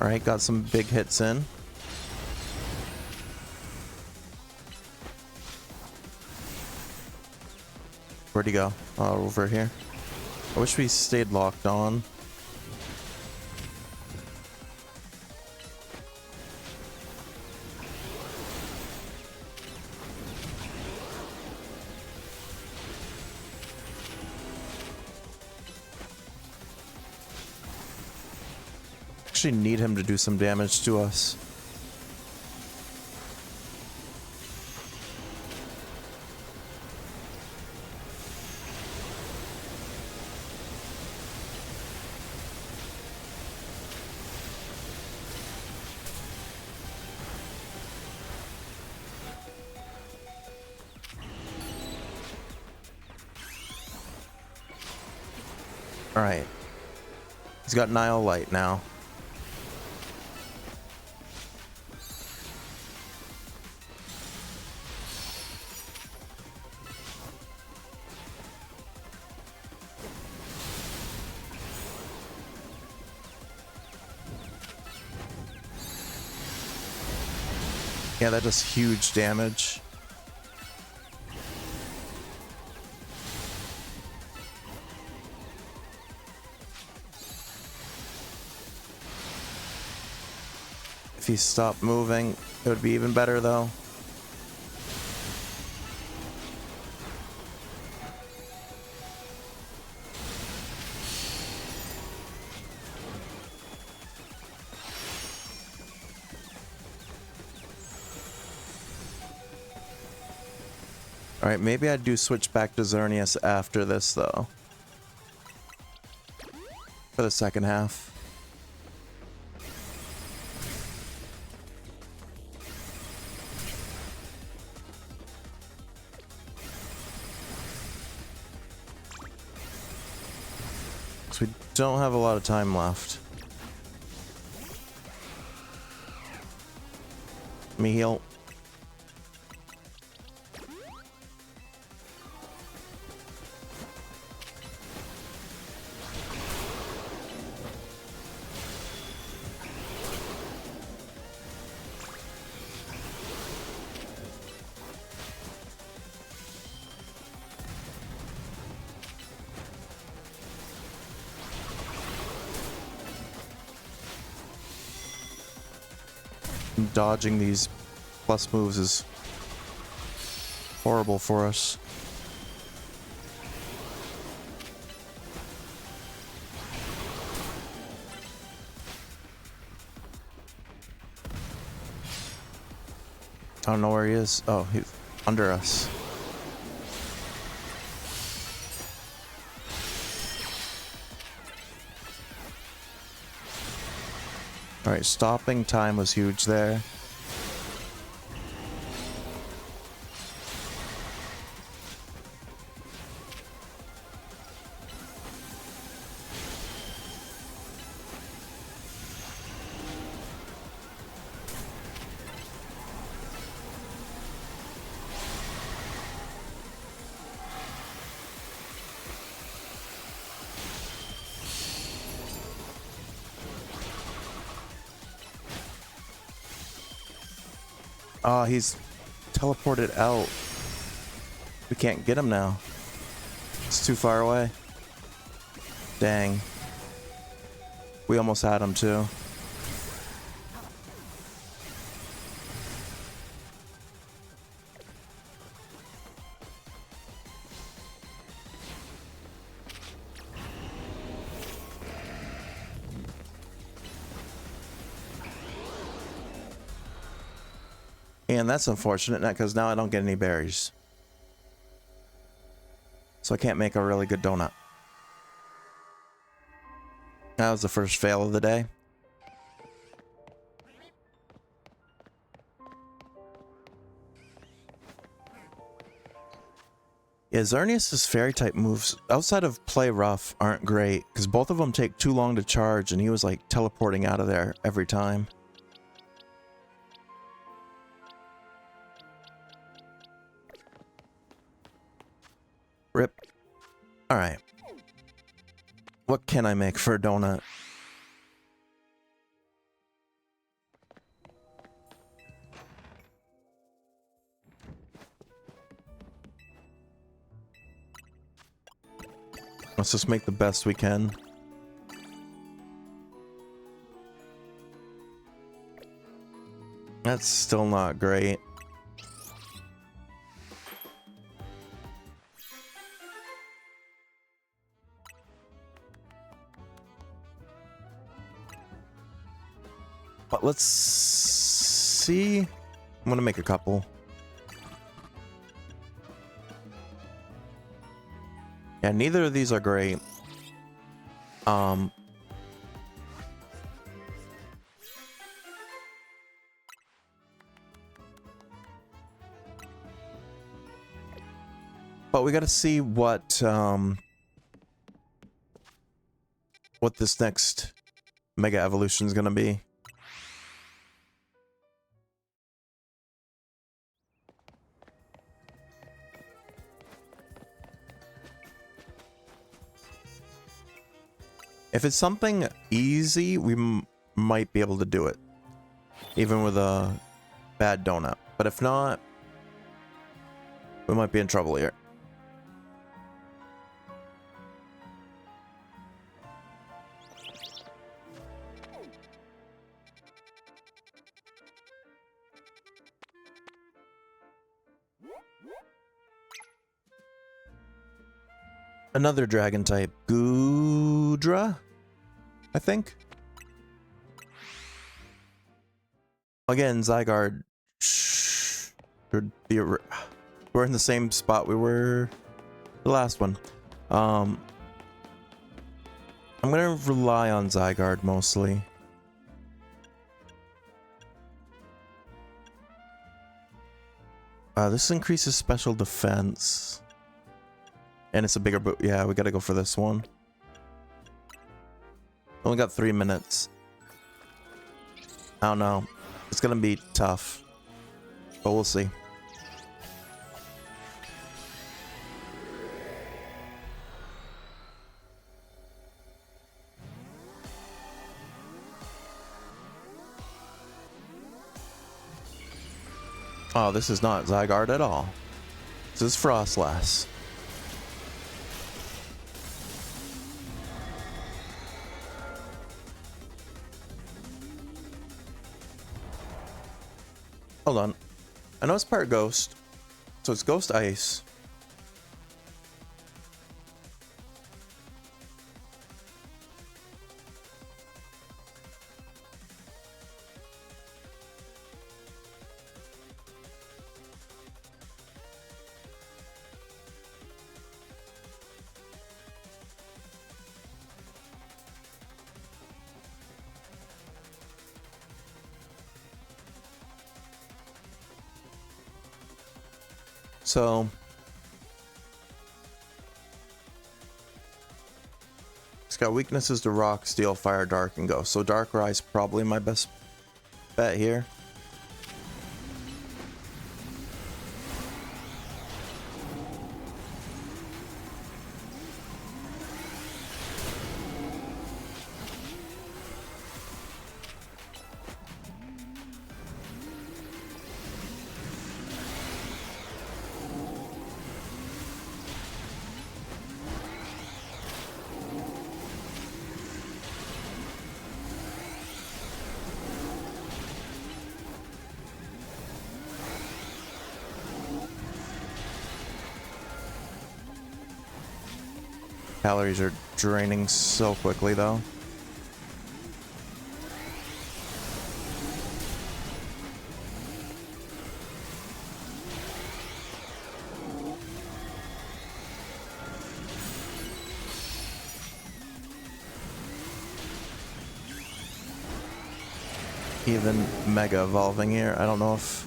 Alright, got some big hits in. Where'd he go? Oh, over here. I wish we stayed locked on. Actually need him to do some damage to us. All right. He's got Nile Light now. Yeah, that does huge damage. If he stopped moving, it would be even better though. Alright, maybe I do switch back to Xerneas after this, though. For the second half. Because we don't have a lot of time left. Let me heal. Dodging these plus moves is horrible for us. I don't know where he is. Oh, he's under us. All right, stopping time was huge there. Oh, he's teleported out. We can't get him now. It's too far away. Dang. We almost had him too. And that's unfortunate, because now I don't get any berries. So I can't make a really good donut. That was the first fail of the day. Yeah, Xerneas' fairy type moves outside of play rough aren't great, because both of them take too long to charge, and he was like teleporting out of there every time. Rip. Alright. What can I make for a donut? Let's just make the best we can. That's still not great. But let's see. I'm gonna make a couple. Yeah, neither of these are great. But we gotta see what this next Mega Evolution is gonna be. If it's something easy, we might be able to do it, even with a bad donut. But if not, we might be in trouble here. Another dragon type, Gudra, I think. Again, Zygarde. We're in the same spot we were the last one. I'm gonna rely on Zygarde mostly. This increases special defense. And it's a bigger boot. Yeah, we gotta go for this one. Only got 3 minutes. I don't know. It's gonna be tough. But we'll see. Oh, this is not Zygarde at all. This is Frostlass. Hold on. I know it's part ghost. So it's ghost ice. So it's got weaknesses to rock, steel, fire, dark, and ghost. So dark rise probably my best bet here. Calories are draining so quickly, though. Even mega evolving here. I don't know if...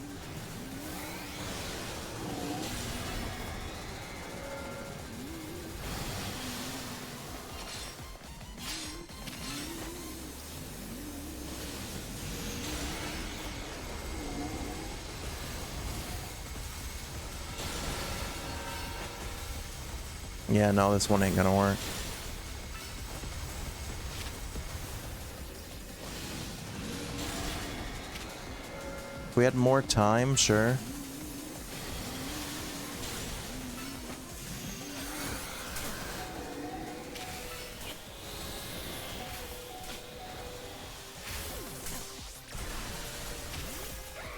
Yeah, no, this one ain't gonna work. If we had more time, sure.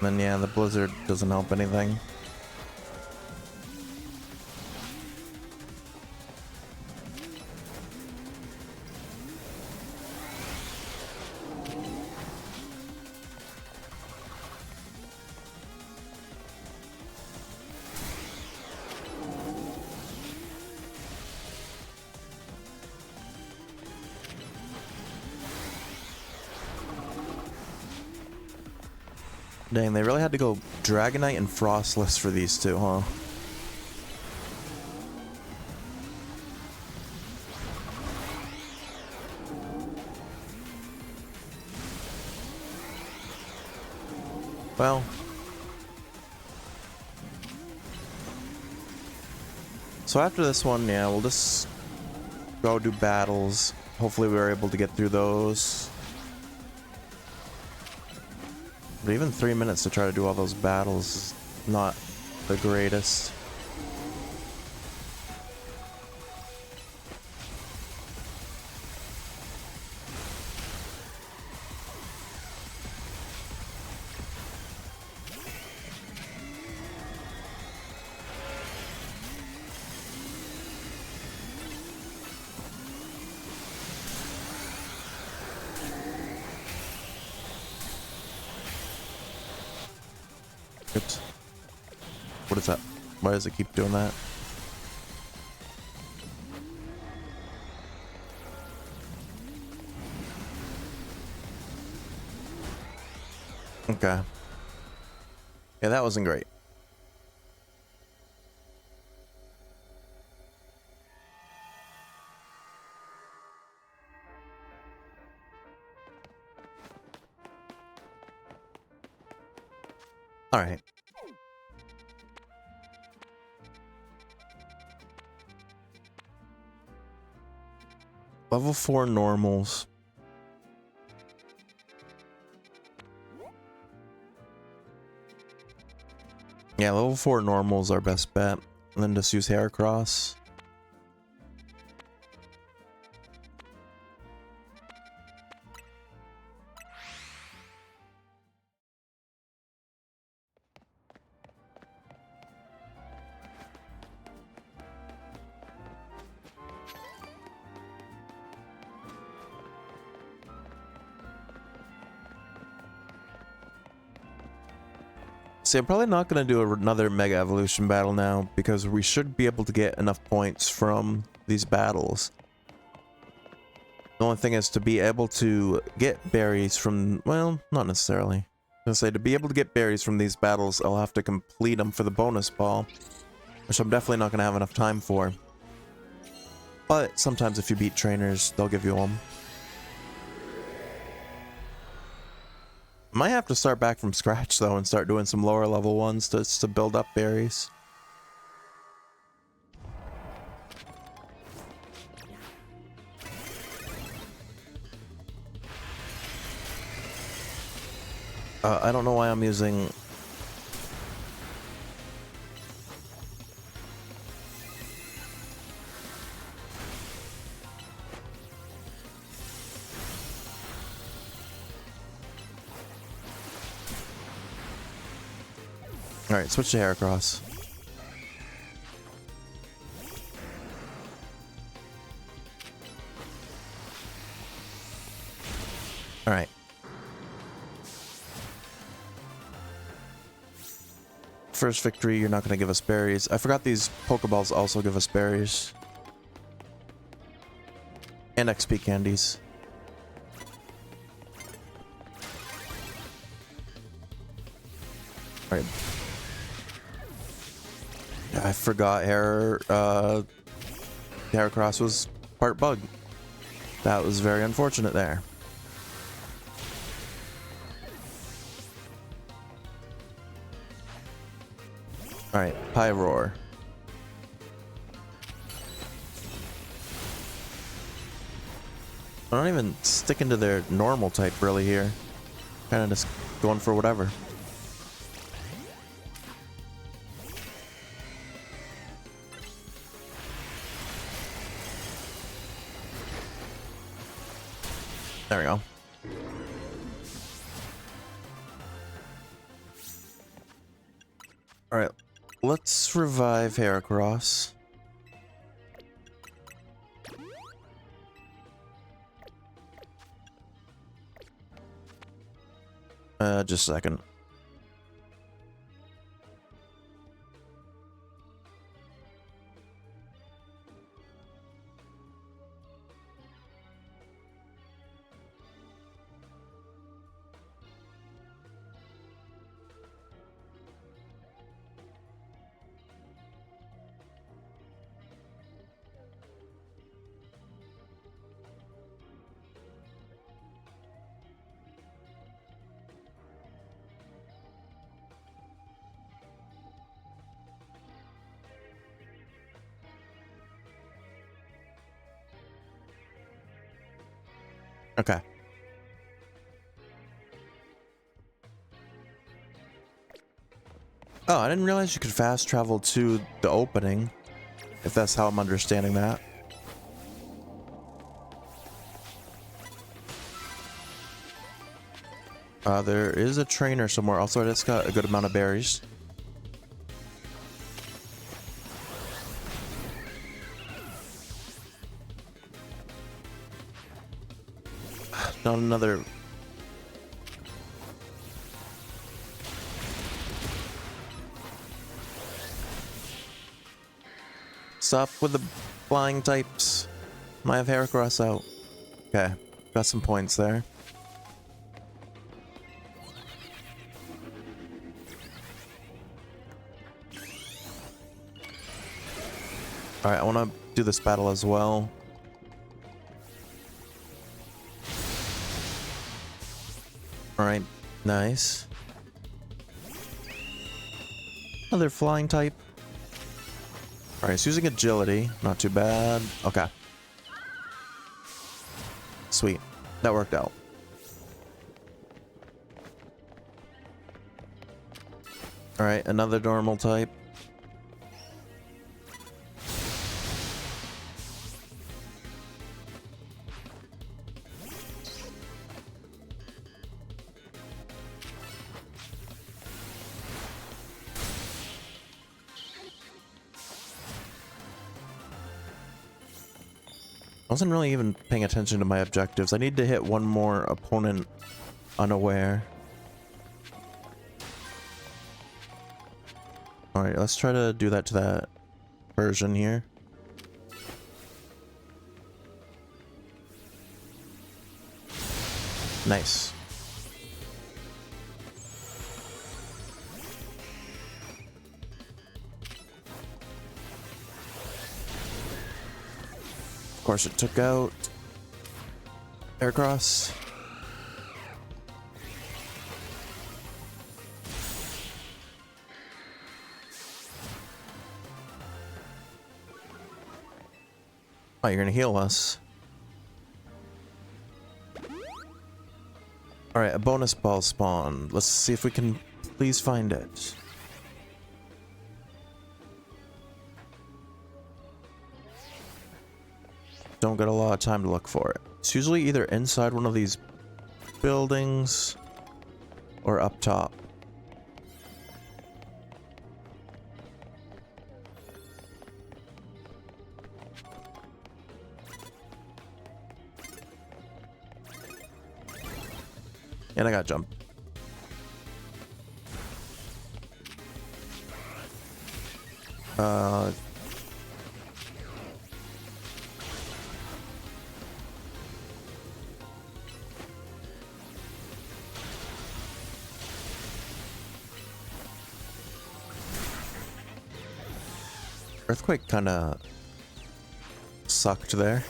And then, yeah, the blizzard doesn't help anything. Dang, they really had to go Dragonite and Frostless for these two, huh? Well. So after this one, yeah, we'll just go do battles. Hopefully we were able to get through those. But even 3 minutes to try to do all those battles is not the greatest. Oops. What is that? Why does it keep doing that? Okay. Yeah, that wasn't great. All right. Level 4 normals. Yeah, level 4 normals our best bet. And then just use Heracross. See, I'm probably not going to do another Mega Evolution battle now, because we should be able to get enough points from these battles. The only thing is to be able to get berries from, well, not necessarily. I was gonna say, to be able to get berries from these battles, I'll have to complete them for the bonus ball. which I'm definitely not going to have enough time for. But sometimes if you beat trainers, they'll give you them. Might have to start back from scratch though and start doing some lower level ones to build up berries. I don't know why I'm using... Alright, switch to Heracross. Alright. First victory, you're not going to give us berries. I forgot these Pokeballs also give us berries. And XP candies. Alright. I forgot Heracross was part bug. That was very unfortunate there. Alright, Pyroar. I'm not even sticking to their normal type really here. Kind of just going for whatever. There we go. Alright, let's revive Heracross. Just a second. Okay. Oh, I didn't realize you could fast travel to the opening, if that's how I'm understanding that. There is a trainer somewhere. Also, it's got a good amount of berries. Not another... Stop with the flying types. Might have Heracross out. Okay, got some points there. Alright, I want to do this battle as well. Alright, nice. Another flying type. Alright, it's using agility. Not too bad. Okay. Sweet. That worked out. Alright, another normal type. I wasn't really even paying attention to my objectives. I need to hit one more opponent unaware. Alright, let's try to do that to that version here. Nice. course, it took out Aircross. Oh, you're gonna heal us. Alright, a bonus ball spawn. Let's see if we can please find it. Don't get a lot of time to look for it. It's usually either inside one of these buildings or up top. And I got jumped. Earthquake kind of sucked there.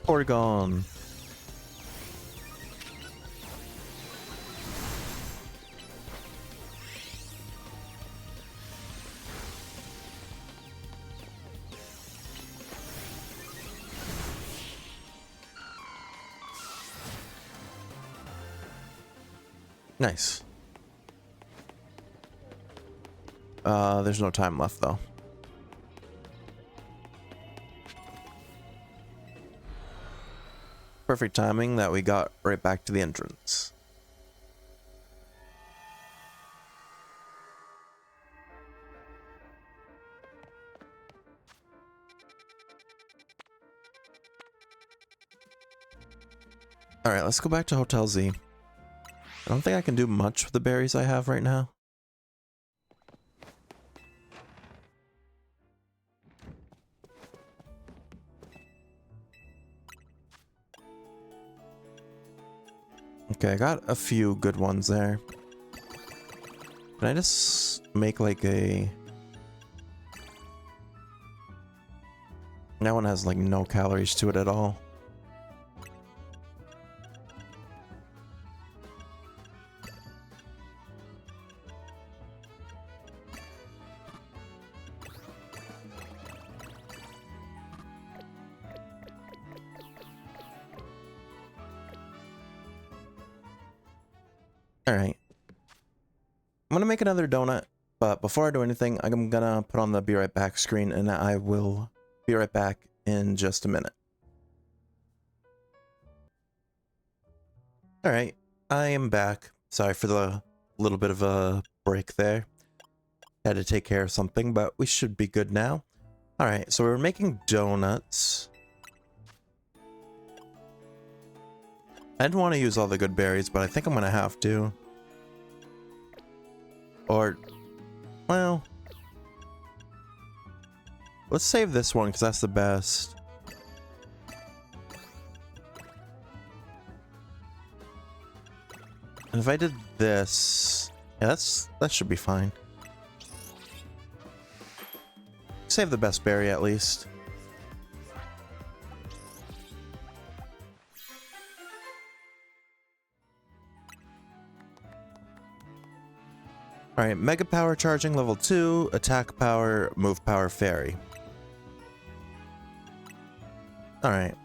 Porygon. Nice. There's no time left though. Perfect timing that we got right back to the entrance. Alright, let's go back to Hotel Z. I don't think I can do much with the berries I have right now. Okay, I got a few good ones there. Can I just make like a... That one has like no calories to it at all. Alright. I'm gonna make another donut, but before I do anything, I'm gonna put on the be right back screen and I will be right back in just a minute. Alright, I am back. Sorry for the little bit of a break there. Had to take care of something, but we should be good now. Alright, so we're making donuts. I didn't want to use all the good berries, but I think I'm gonna have to. Or, well, let's save this one because that's the best. And if I did this, yeah, that should be fine. Save the best berry at least. Alright, Mega Power Charging level 2, Attack Power, Move Power Fairy. Alright.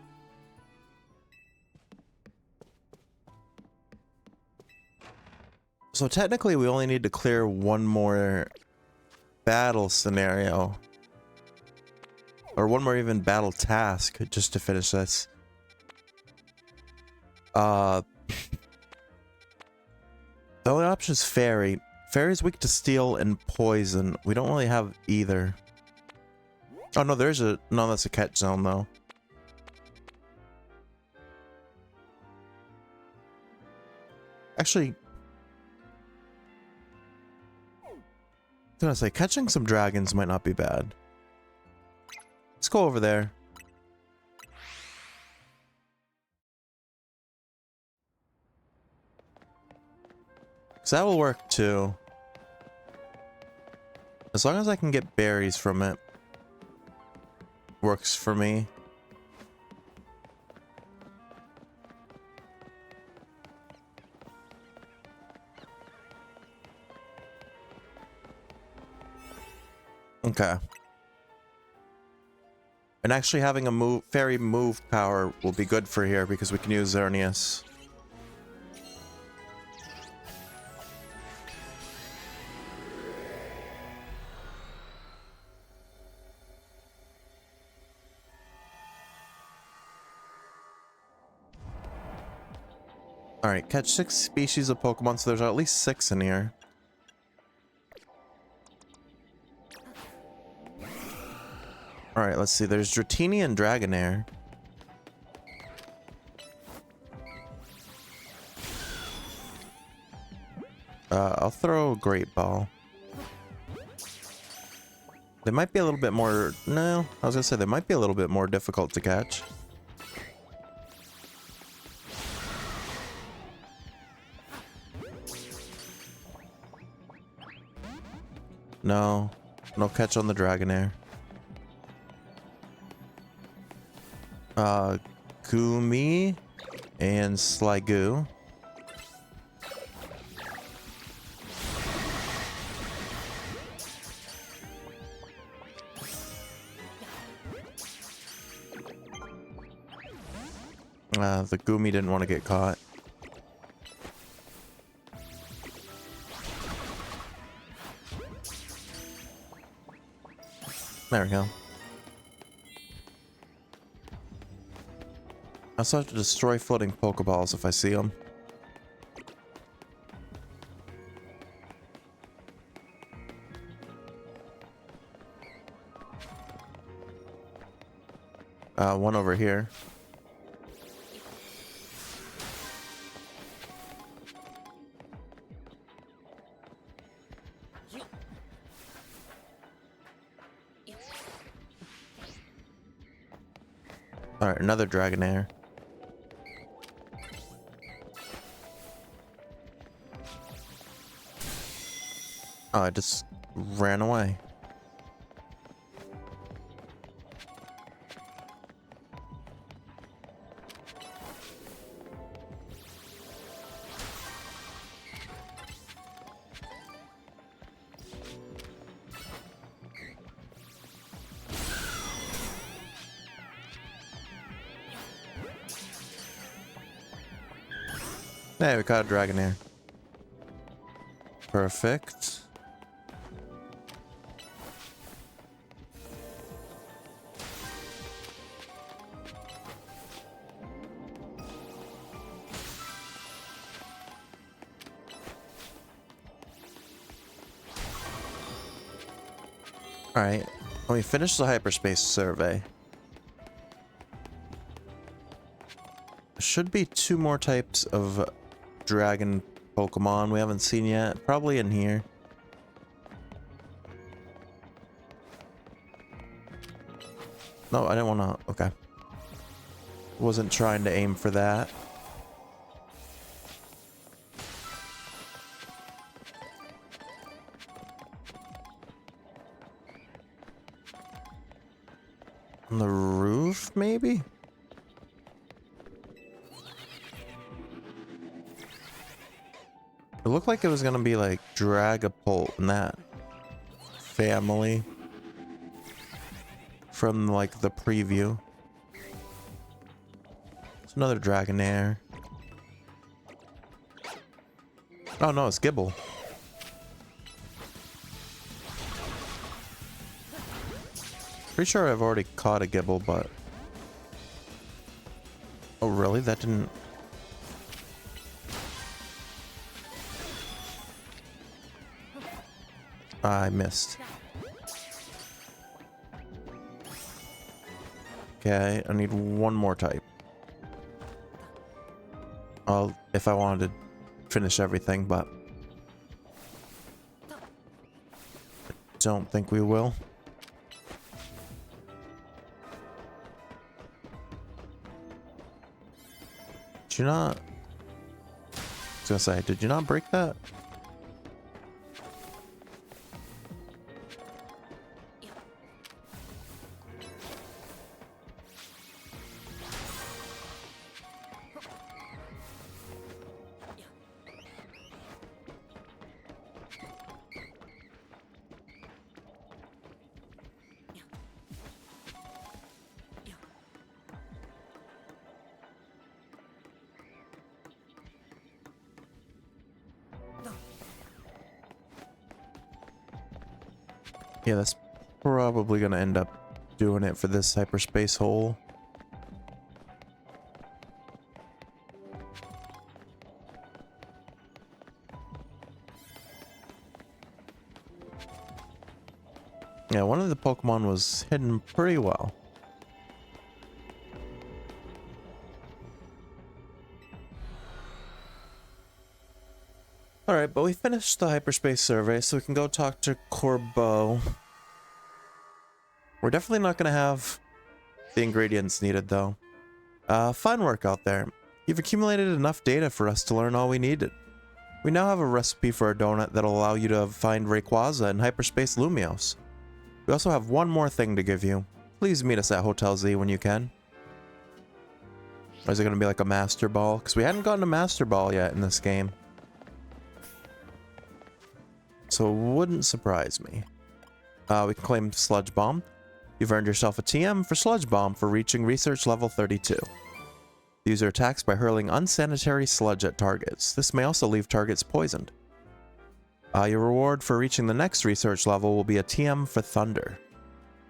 So technically we only need to clear one more battle scenario. Or one more even battle task just to finish this. The only option is Fairy. Fairy's weak to steel and poison. We don't really have either. Oh no, there's a... No, that's a catch zone though. Actually... I was gonna say, catching some dragons might not be bad. Let's go over there. So that will work too. As long as I can get berries from it. Works for me. Okay. And actually having a fairy move power will be good for here because we can use Xerneas. Alright, catch 6 species of Pokemon, so there's at least 6 in here. Alright, let's see. There's Dratini and Dragonair. I'll throw a Great Ball. They might be a little bit more... No, I was gonna say they might be a little bit more difficult to catch. No. No catch on the Dragonair. Gumi and Sliggoo. The Gumi didn't want to get caught. There we go. I also have to destroy floating Pokeballs if I see them. One over here. Alright, another Dragonair. Oh, I just ran away. Hey, we caught a Dragonair. Perfect. Alright, let me finish the hyperspace survey. There should be 2 more types of dragon Pokemon we haven't seen yet. Probably in here. No, I didn't want to... Okay. Wasn't trying to aim for that. On the roof, maybe? It looked like it was gonna be like Dragapult and that family from like the preview. It's another Dragonair. Oh no, it's Gibble. Pretty sure I've already caught a Gibble, but... Oh, really? That didn't... I missed. Okay, I need one more type. If I wanted to finish everything, but... I don't think we will. Did you not... I was gonna say, did you not break that? Yeah, that's probably gonna end up doing it for this hyperspace hole. Yeah, one of the Pokemon was hidden pretty well. Alright, but we finished the hyperspace survey, so we can go talk to Corbeau. We're definitely not going to have the ingredients needed, though. Fine work out there. You've accumulated enough data for us to learn all we needed. We now have a recipe for a donut that'll allow you to find Rayquaza in Hyperspace Lumios. We also have one more thing to give you. Please meet us at Hotel Z when you can. Or is it going to be like a Master Ball? Because we hadn't gotten a Master Ball yet in this game. So it wouldn't surprise me. We can claim Sludge Bomb. You've earned yourself a TM for Sludge Bomb for reaching research level 32. The user attacks by hurling unsanitary sludge at targets. This may also leave targets poisoned. Your reward for reaching the next research level will be a TM for Thunder.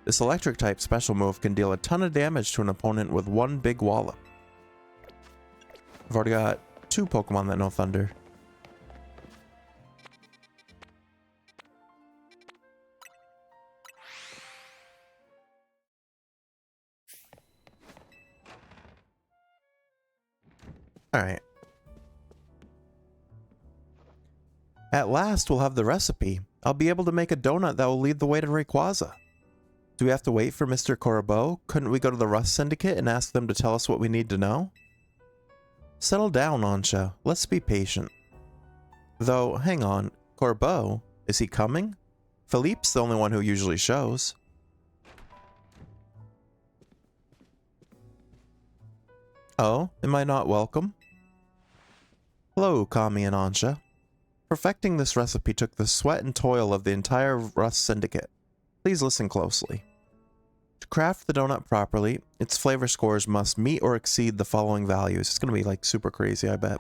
This electric type special move can deal a ton of damage to an opponent with one big wallop. I've already got 2 Pokemon that know Thunder. Alright. At last, we'll have the recipe. I'll be able to make a donut that will lead the way to Rayquaza. Do we have to wait for Mr. Corbeau? Couldn't we go to the Rust Syndicate and ask them to tell us what we need to know? Settle down, Ansha. Let's be patient. Though, hang on. Corbeau? Is he coming? Philippe's the only one who usually shows. Oh, am I not welcome? Hello, Kami and Ansha. Perfecting this recipe took the sweat and toil of the entire Rust Syndicate. Please listen closely. To craft the donut properly, its flavor scores must meet or exceed the following values. It's going to be like super crazy, I bet.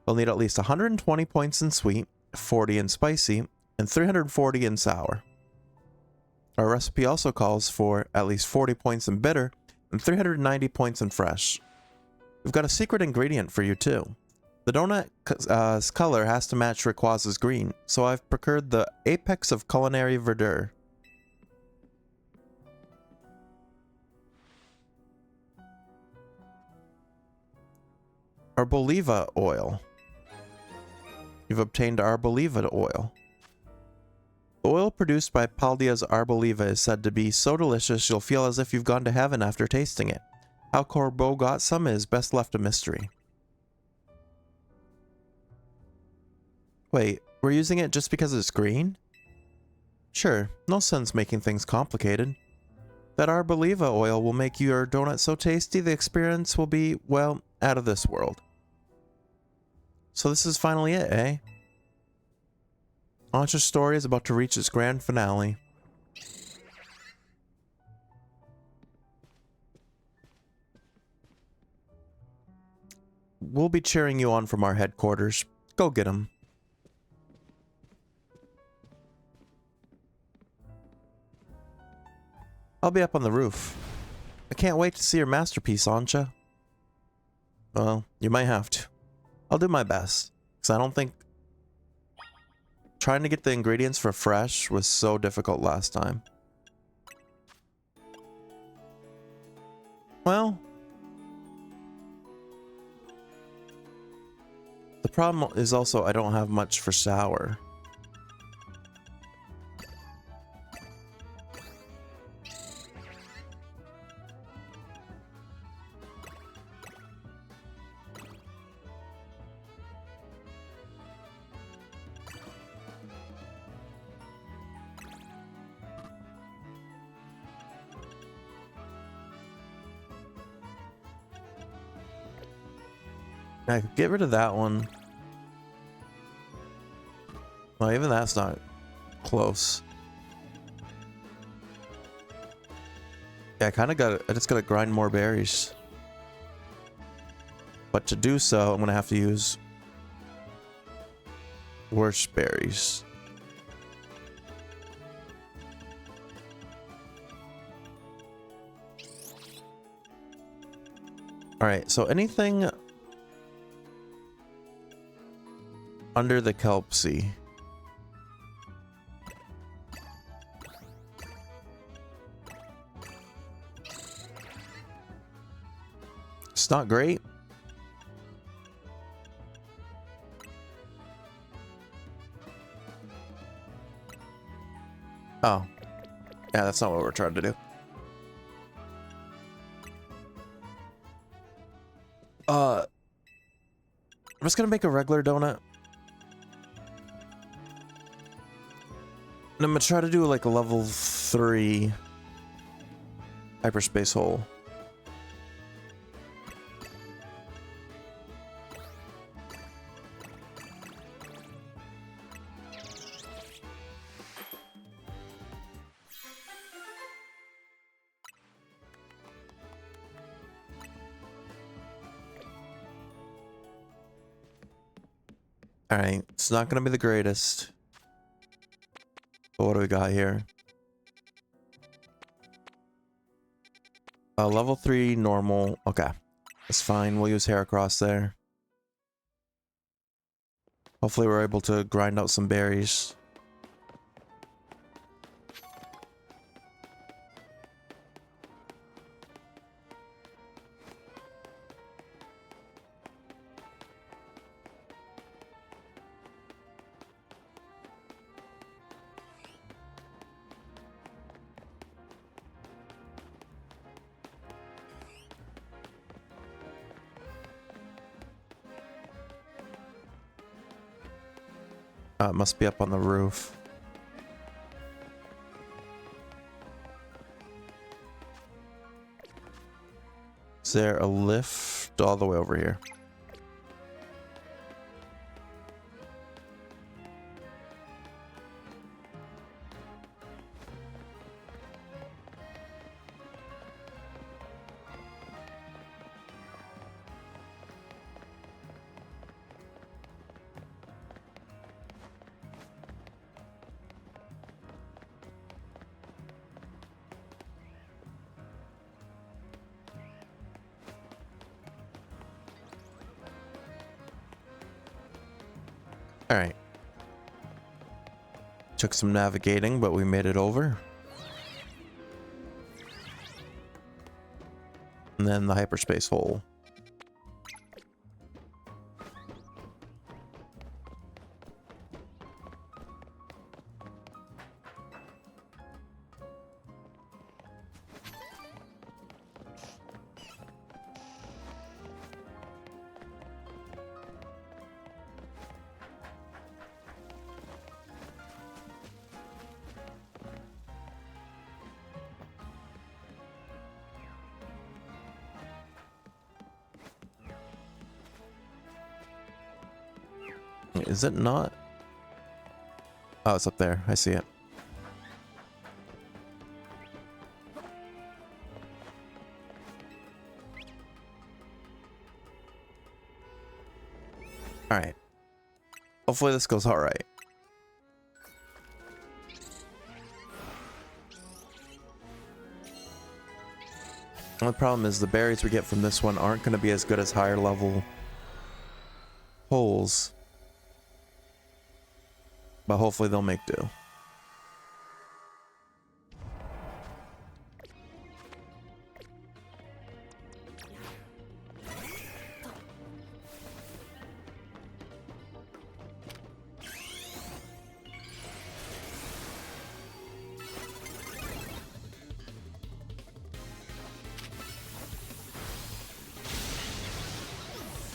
We'll need at least 120 points in sweet, 40 in spicy, and 340 in sour. Our recipe also calls for at least 40 points in bitter and 390 points in fresh. We've got a secret ingredient for you too. The donut's color has to match Rayquaza's green, so I've procured the apex of culinary verdure. Arboliva oil. You've obtained Arboliva oil. The oil produced by Paldia's Arboliva is said to be so delicious you'll feel as if you've gone to heaven after tasting it. How Corbeau got some is best left a mystery. Wait, we're using it just because it's green? Sure, no sense making things complicated. That Arboliva oil will make your donut so tasty the experience will be, well, out of this world. So this is finally it, eh? Ansha's story is about to reach its grand finale. We'll be cheering you on from our headquarters. Go get 'em. I'll be up on the roof. I can't wait to see your masterpiece, Ansha. Well, you might have to. I'll do my best, because I don't think trying to get the ingredients for fresh was so difficult last time. Well, the problem is also I don't have much for sour. I could get rid of that one. Well, even that's not close. Yeah, I just gotta grind more berries. But to do so, I'm gonna have to use worse berries. Alright, so anything under the kelp sea. It's not great. Oh. Yeah, that's not what we're trying to do. I'm just gonna make a regular donut. And I'm gonna try to do like a level 3 hyperspace hole. Alright, it's not gonna be the greatest. But what do we got here? Level 3 normal. Okay. That's fine. We'll use Heracross there. Hopefully we're able to grind out some berries. It must be up on the roof. Is there a lift all the way over here? Alright. Took some navigating, but we made it over. And then the hyperspace hole. Is it not? Oh, it's up there. I see it. All right. Hopefully this goes all right. The only problem is the berries we get from this one aren't going to be as good as higher level holes. But hopefully they'll make do.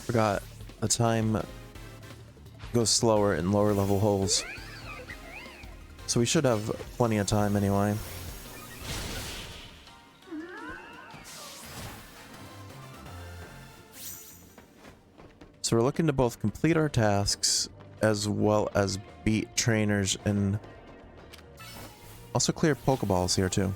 Forgot the time goes slower in lower level holes. So we should have plenty of time anyway. So we're looking to both complete our tasks as well as beat trainers and also clear Pokeballs here too.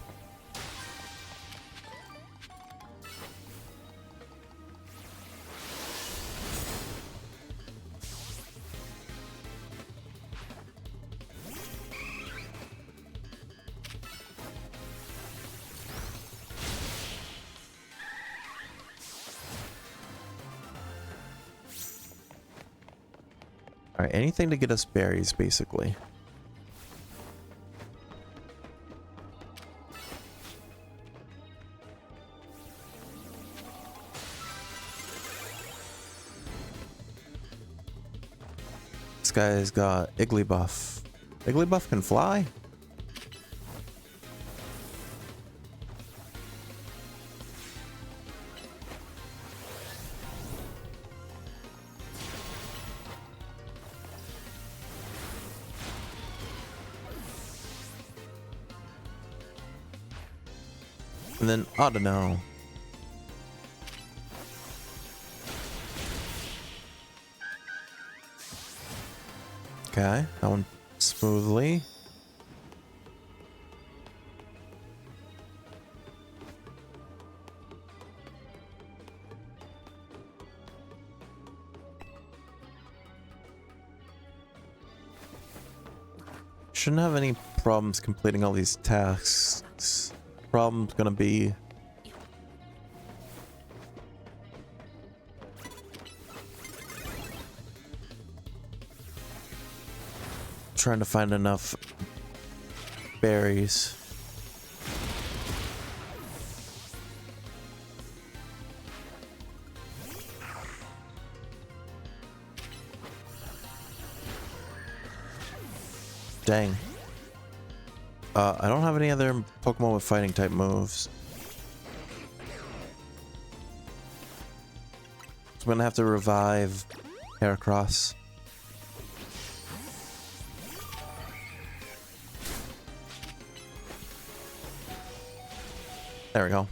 Alright, anything to get us berries, basically. This guy's got Igglybuff. Igglybuff can fly? And then, I don't know. Okay, that one smoothly. Shouldn't have any problems completing all these tasks. Problem's gonna be trying to find enough berries. Dang. I don't have any other Pokemon with fighting type moves. So I'm gonna have to revive Heracross. There we go.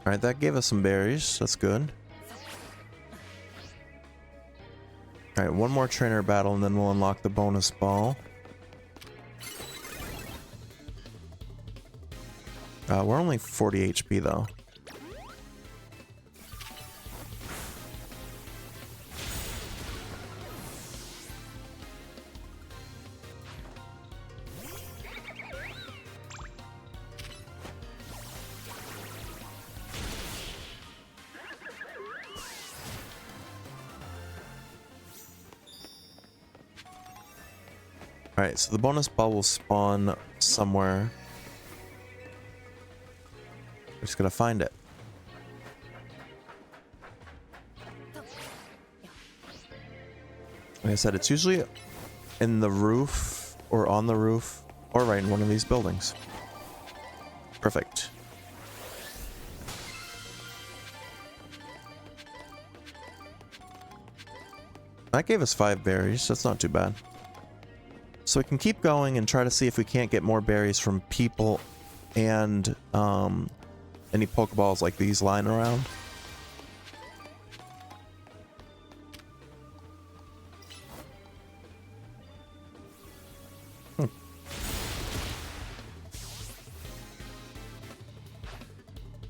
Alright, that gave us some berries. That's good. Alright, one more trainer battle and then we'll unlock the bonus ball. We're only 40 HP though. Alright, so the bonus ball will spawn somewhere. We're just gonna find it. Like I said, it's usually in the roof, or on the roof, or right in one of these buildings. Perfect. That gave us 5 berries, that's not too bad. So we can keep going and try to see if we can't get more berries from people and any Pokeballs like these lying around.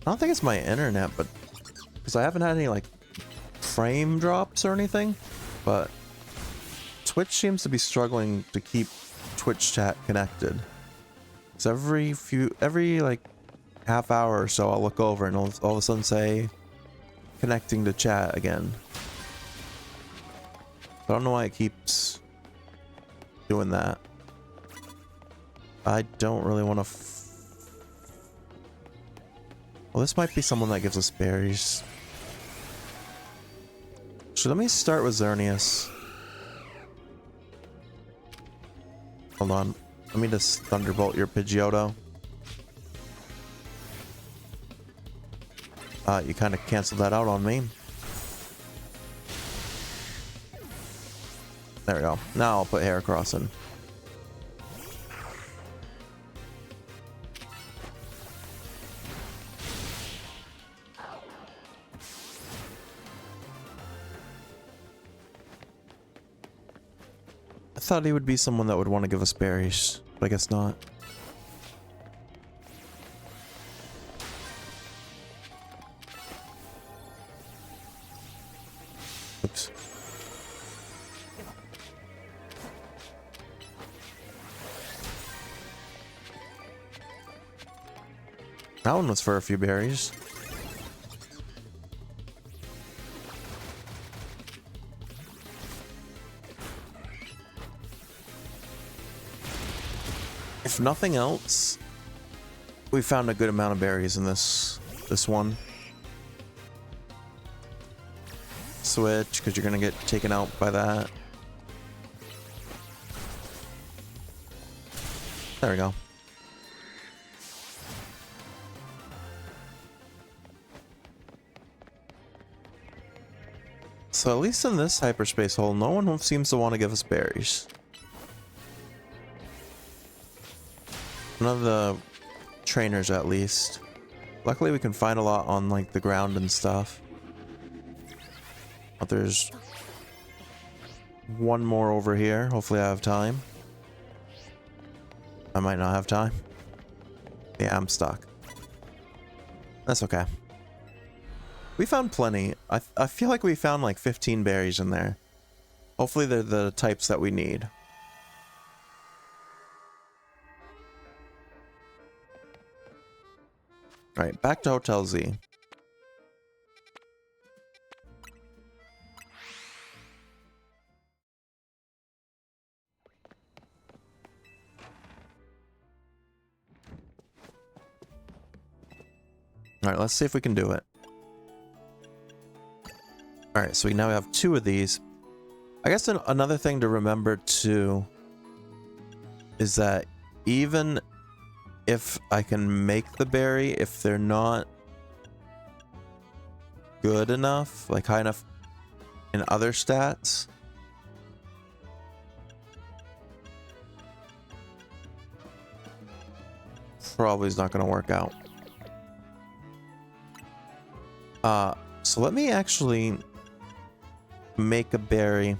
I don't think it's my internet, but because I haven't had any like frame drops or anything, but Twitch seems to be struggling to keep Twitch chat connected. So every like half hour or so, I'll look over and it'll all of a sudden say connecting to chat again. I don't know why it keeps doing that. I don't really want to. Well, this might be someone that gives us berries. So let me start with Xerneas. Hold on. Let me just Thunderbolt your Pidgeotto. You kind of canceled that out on me. There we go. Now I'll put Heracross in. I thought he would be someone that would want to give us berries, but I guess not. Oops. That one was for a few berries. If nothing else, we found a good amount of berries in this one. Switch, because you're gonna get taken out by that. There we go. So at least in this hyperspace hole, no one seems to want to give us berries. None of the trainers, at least. Luckily, we can find a lot on like the ground and stuff. But there's one more over here. Hopefully, I have time. I might not have time. Yeah, I'm stuck. That's okay. We found plenty. I feel like we found like 15 berries in there. Hopefully, they're the types that we need. Alright, back to Hotel Z. Alright, let's see if we can do it. Alright, so we now have 2 of these. I guess another thing to remember too is that even if I can make the berry, if they're not good enough, like high enough in other stats, probably is not going to work out. So let me actually make a berry.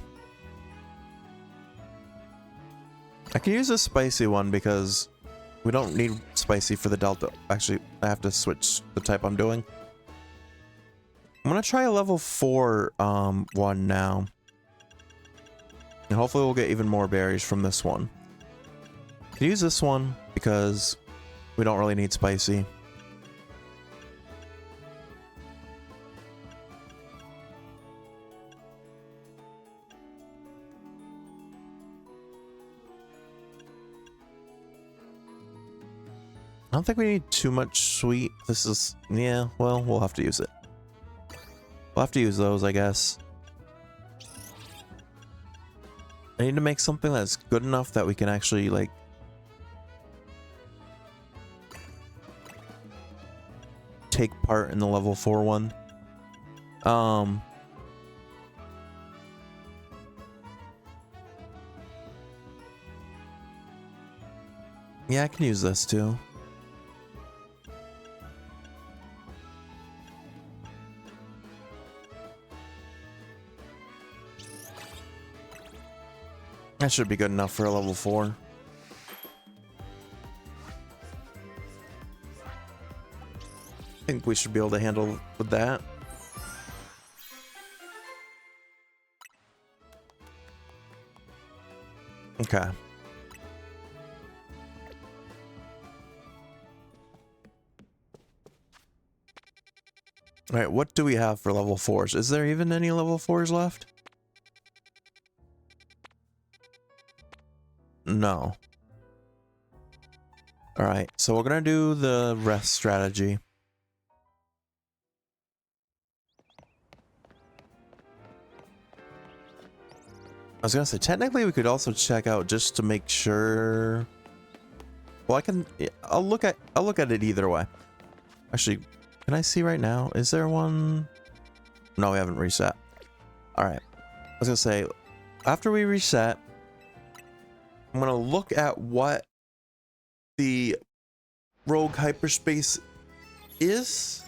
I can use a spicy one because we don't need spicy for the delta. Actually, I have to switch the type I'm doing. I'm gonna try a level 4 one now. And hopefully we'll get even more berries from this one. I'll use this one because we don't really need spicy. I don't think we need too much sweet. This is, yeah, well, we'll have to use it. We'll have to use those, I guess. I need to make something that's good enough that we can actually, like, take part in the level 4 one. Yeah, I can use this too. That should be good enough for a level 4. think we should be able to handle with that. Okay. All right, what do we have for level 4s? Is there even any level 4s left? No. All right, so we're gonna do the rest strategy. I was gonna say, technically we could also check out just to make sure. Well, I'll look at it either way. Actually, can I see right now? Is there one? No, we haven't reset. All right. I was gonna say, after we reset, I'm gonna look at what the rogue hyperspace is.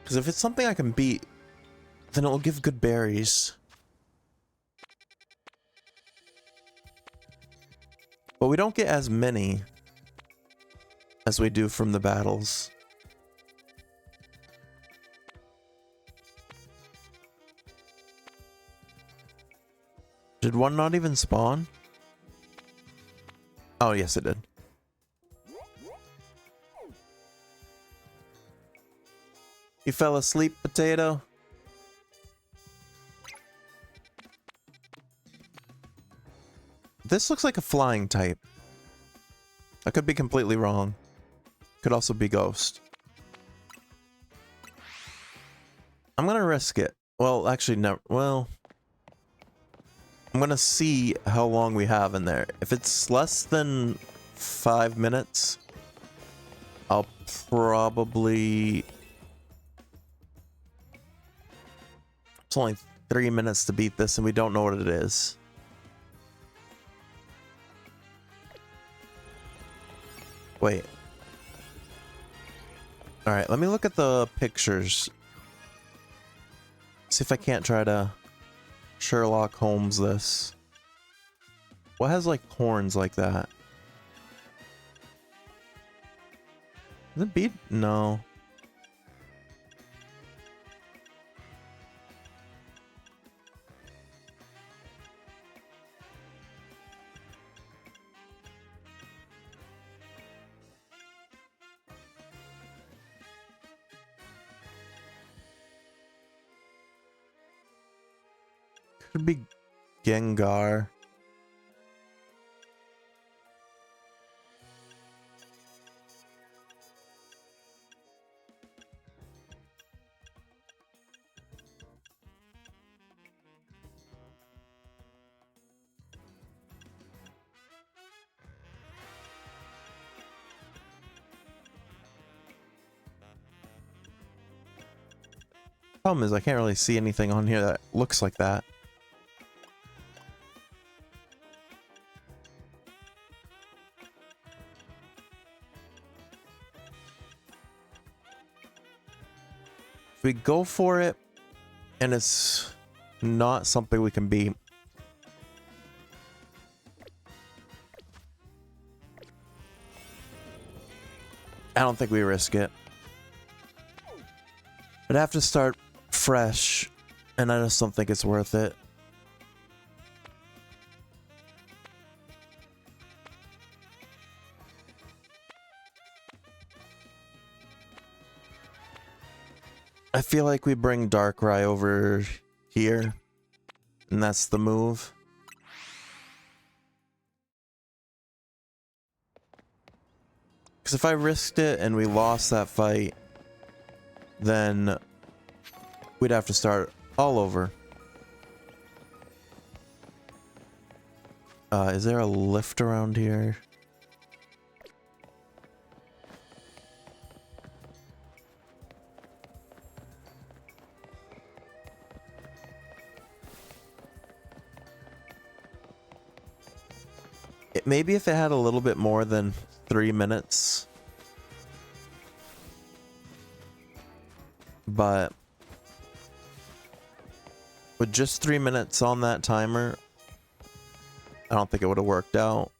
Because if it's something I can beat, then it'll give good berries. But we don't get as many as we do from the battles. Did one not even spawn? Oh, yes, it did. You fell asleep, potato? This looks like a flying type. I could be completely wrong. Could also be ghost. I'm gonna risk it. Well, actually, no. Well, I'm gonna see how long we have in there. If it's less than 5 minutes, I'll probably... It's only 3 minutes to beat this, and we don't know what it is. Wait. Alright, let me look at the pictures. See if I can't try to Sherlock Holmes this. What has like horns like that? Is it beat? No. Could be Gengar. Problem is I can't really see anything on here that looks like that. If we go for it and it's not something we can beat, I don't think we risk it. I'd have to start fresh, and I just don't think it's worth it. I feel like we bring Darkrai over here, and that's the move. Because if I risked it and we lost that fight, then we'd have to start all over. Is there a lift around here? Maybe if it had a little bit more than 3 minutes. But with just 3 minutes on that timer, I don't think it would have worked out.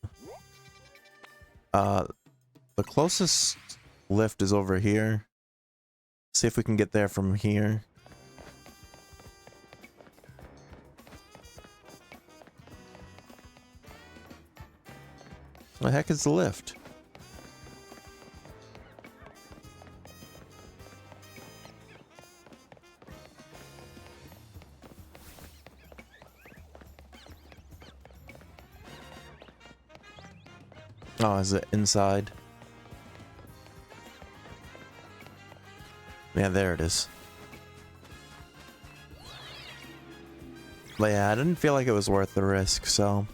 The closest lift is over here. See if we can get there from here. What the heck is the lift? Oh, is it inside? Yeah, there it is. But yeah, I didn't feel like it was worth the risk, so...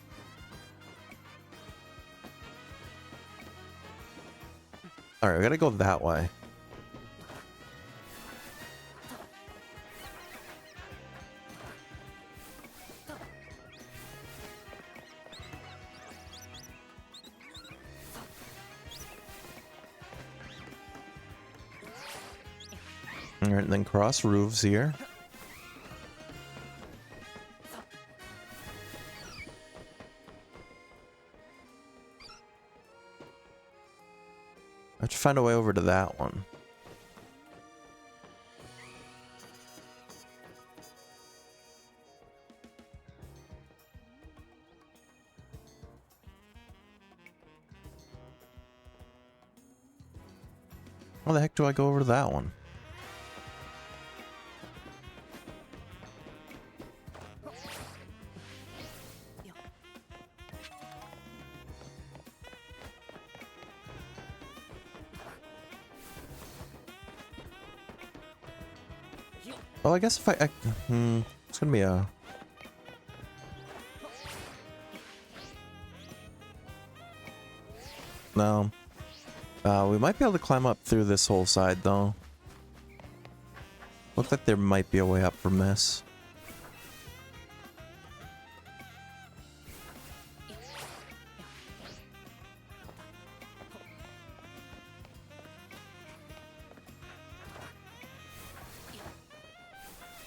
Alright, we gotta go that way. Alright, and then cross roofs here. I have to find a way over to that one. How the heck do I go over to that one? Well, I guess if it's gonna be a... No. We might be able to climb up through this whole side, though. Looks like there might be a way up from this.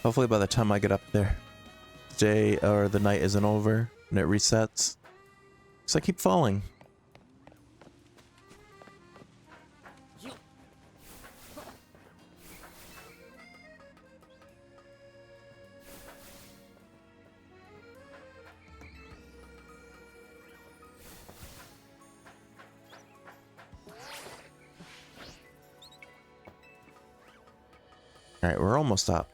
Hopefully by the time I get up there, day or the night isn't over and it resets. Because I keep falling. Alright, we're almost up.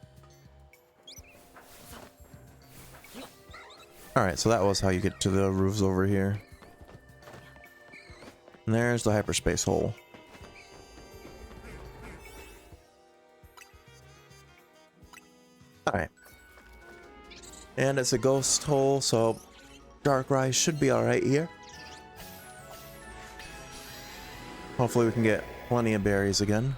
Alright, so that was how you get to the roofs over here. And there's the hyperspace hole. Alright. And it's a ghost hole, so Darkrai should be alright here. Hopefully we can get plenty of berries again.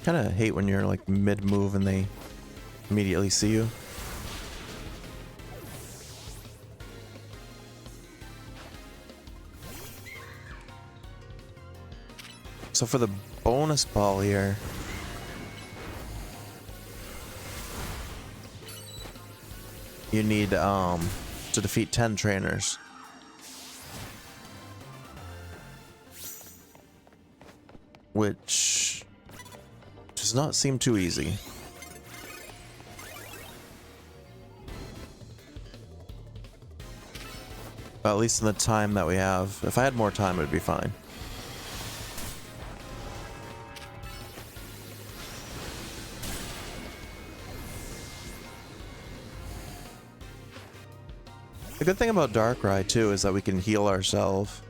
Kind of hate when you're like mid-move and they immediately see you. So for the bonus ball here, you need to defeat 10 trainers. Which does not seem too easy. At least in the time that we have. If I had more time, it'd be fine. The good thing about Darkrai too is that we can heal ourselves.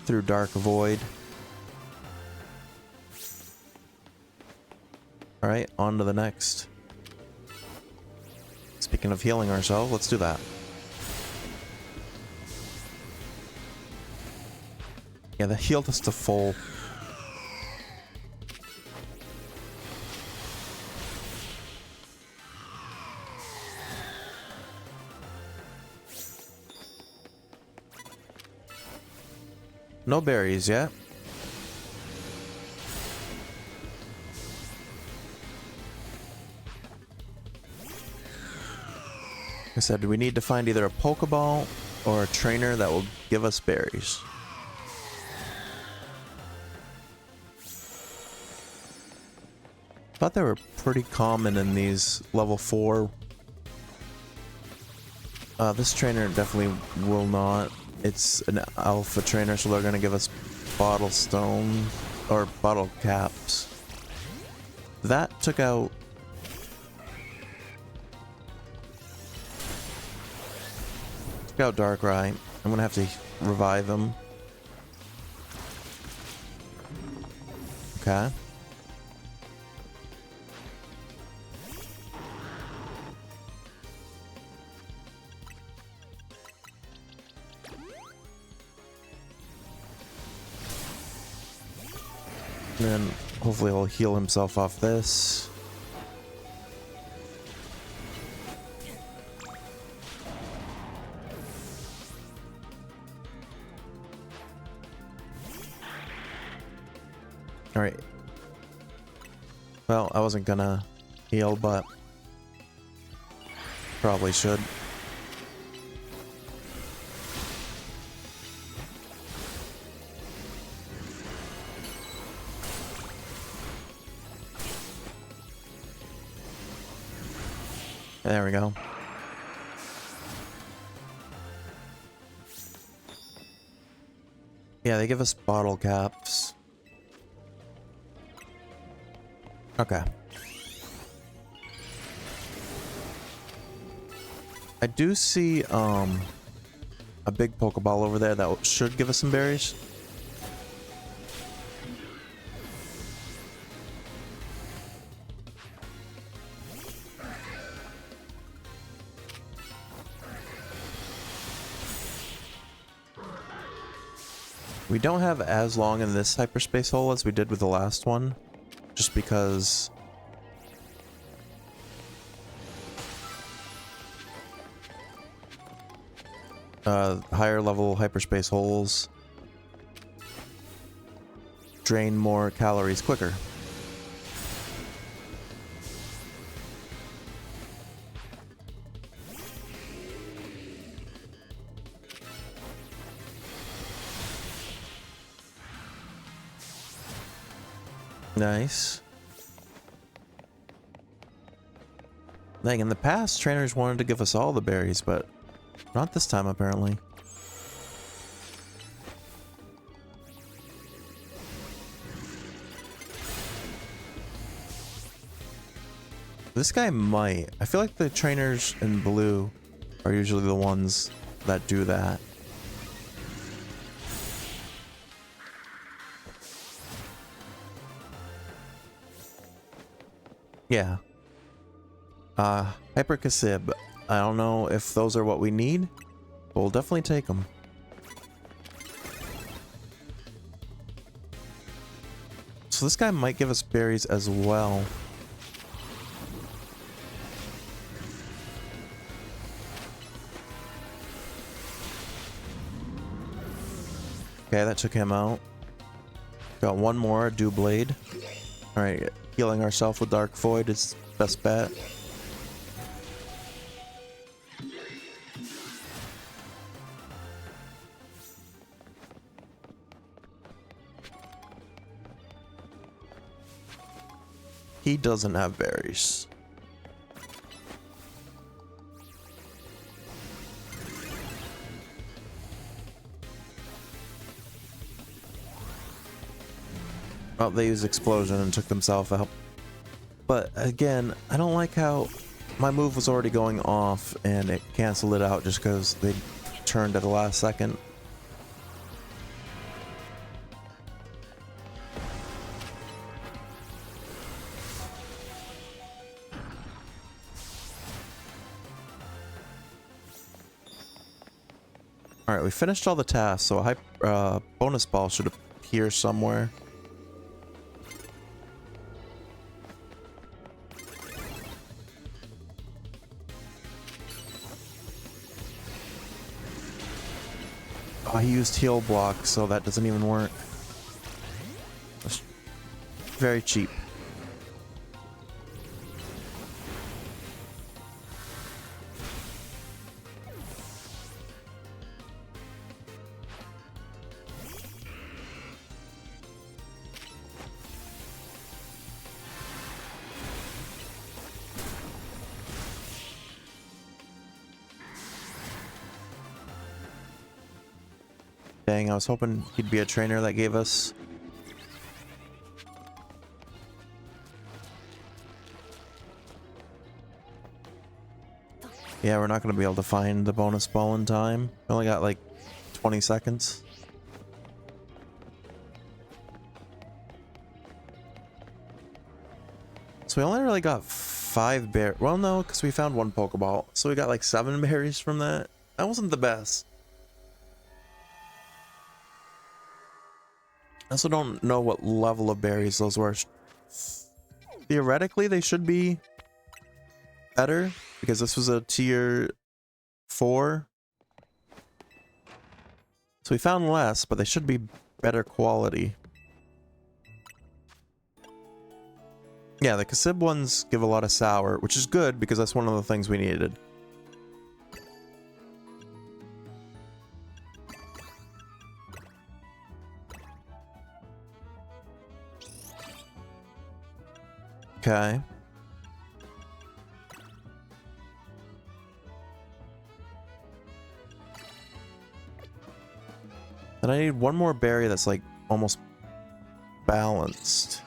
Through Dark Void. Alright, on to the next. Speaking of healing ourselves, let's do that. Yeah, that healed us to full. No berries yet. Like I said, we need to find either a Pokeball or a trainer that will give us berries. Thought they were pretty common in these level 4. This trainer definitely will not. It's an alpha trainer, so they're gonna give us bottle stone or bottle caps. That took out. Took out Darkrai. I'm gonna have to revive him. Okay. And then hopefully he'll heal himself off this. Alright. Well, I wasn't gonna heal, but probably should. There we go. Yeah, they give us bottle caps. Okay. I do see a big Pokeball over there that should give us some berries. We don't have as long in this hyperspace hole as we did with the last one, just because higher level hyperspace holes drain more calories quicker. Nice. Dang, in the past, trainers wanted to give us all the berries, but not this time, apparently. This guy might. I feel like the trainers in blue are usually the ones that do that. Yeah. Hypercasib. I don't know if those are what we need, but we'll definitely take them. So this guy might give us berries as well. Okay, that took him out. Got one more, a Doublade. Alright, healing ourselves with Dark Void is best bet. He doesn't have berries. Oh, they used Explosion and took themselves out. But again, I don't like how my move was already going off and it canceled it out just because they turned at the last second. Alright, we finished all the tasks, so a bonus ball should appear somewhere. Oh, I used heal block, so that doesn't even work. That's very cheap. Dang, I was hoping he'd be a trainer that gave us... Yeah, we're not going to be able to find the bonus ball in time. We only got like 20 seconds. So we only really got 5 berries. Well, no, because we found 1 Pokeball. So we got like 7 berries from that. That wasn't the best. I also don't know what level of berries those were. Theoretically, they should be better because this was a tier 4. So we found less, but they should be better quality. Yeah, the Kasib ones give a lot of sour, which is good because that's one of the things we needed. Okay. And I need 1 more berry that's like almost balanced.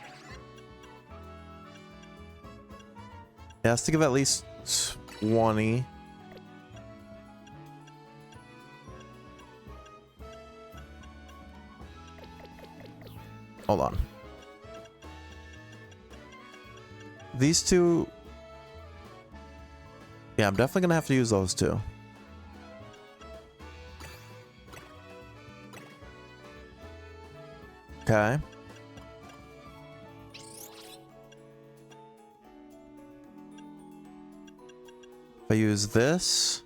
It has to give at least 20. Hold on. These two... Yeah, I'm definitely gonna have to use those two. Okay. If I use this...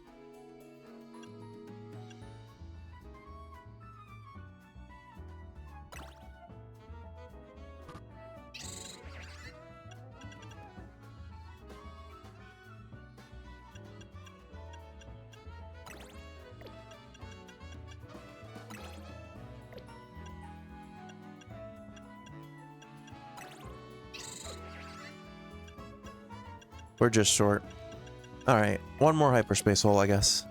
We're just short. Alright, 1 more hyperspace hole, I guess.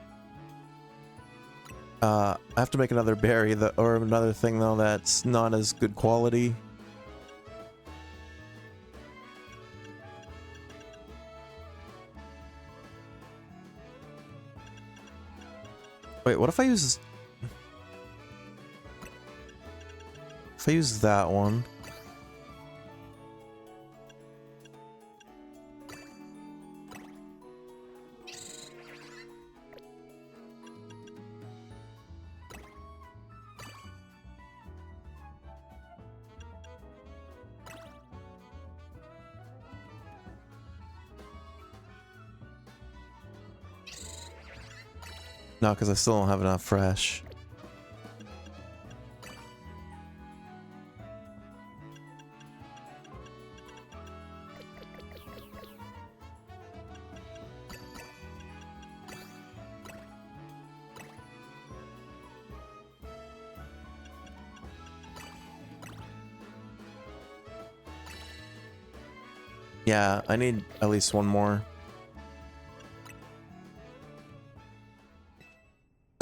I have to make another berry, or another thing, though, that's not as good quality. Wait, what if I use... If I use that one... No, because I still don't have enough fresh. Yeah, I need at least 1 more.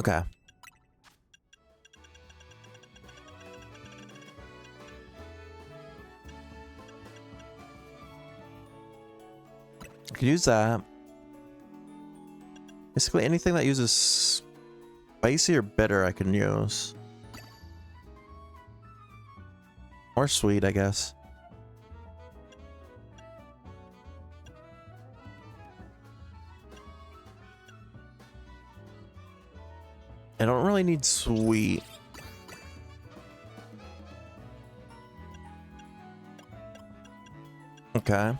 Okay. I could use that. Basically anything that uses spicy or bitter I can use. Or sweet, I guess. I don't really need sweet. Okay.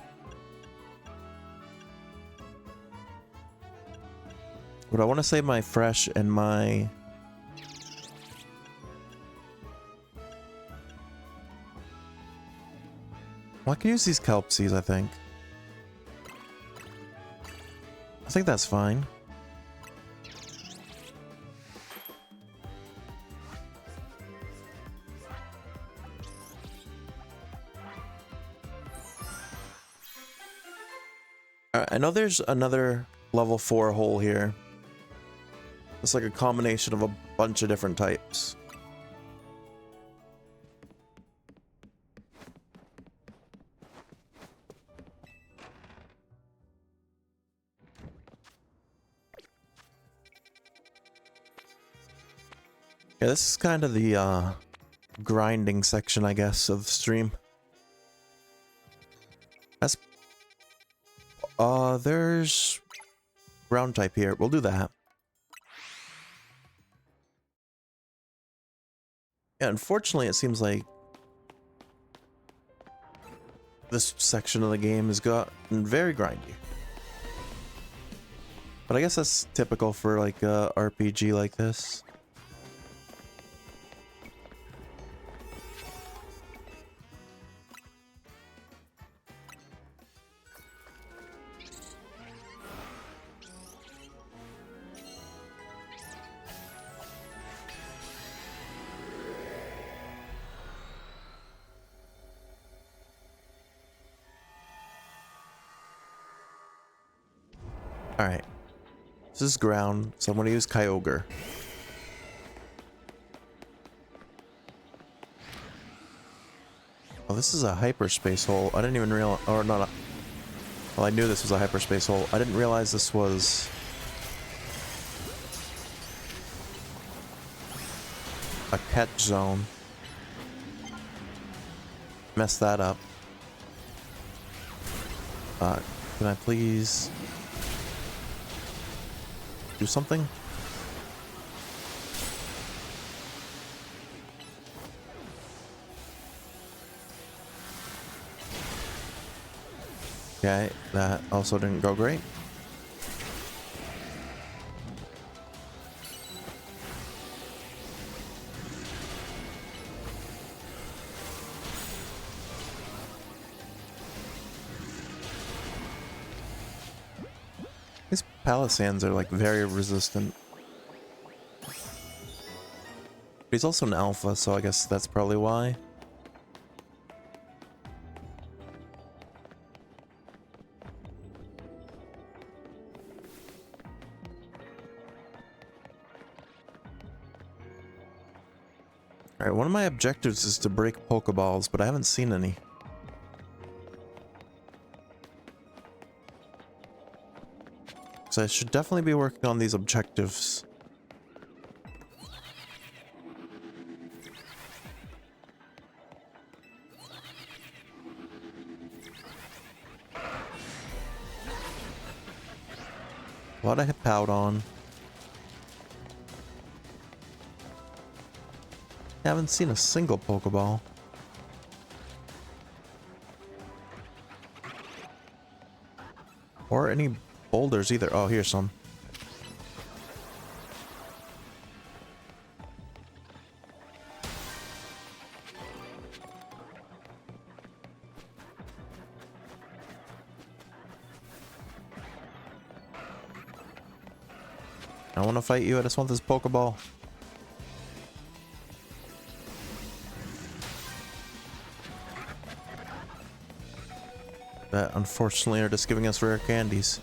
But I want to save my fresh and my Well, I can use these kelp seeds, I think. I think that's fine. Alright, I know there's another level 4 hole here. It's like a combination of a bunch of different types. Yeah, this is kind of the grinding section, I guess, of the stream. That's there's ground type here. We'll do that. Yeah, unfortunately, it seems like this section of the game has gotten very grindy. But I guess that's typical for like a RPG like this. Alright. This is ground, so I'm going to use Kyogre. Oh, this is a hyperspace hole. I didn't even realize... Or not... Well, I knew this was a hyperspace hole. I didn't realize this was... a catch zone. Messed that up. Can I please... do something? Okay, that also didn't go great. These palisades are like very resistant. But he's also an alpha, so I guess that's probably why. Alright, one of my objectives is to break Pokeballs, but I haven't seen any. So I should definitely be working on these objectives. A lot of Hippowdon. Haven't seen a single Pokeball. Or any boulders either. Oh, here's some. I want to fight you. I just want this Pokeball. That unfortunately are just giving us rare candies.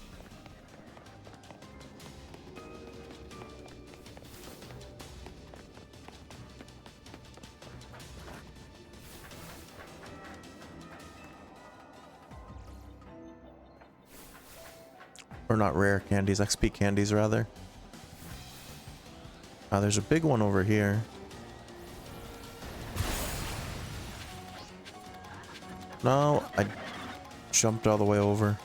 Or not rare candies, XP candies rather. There's a big one over here. No, I jumped all the way over.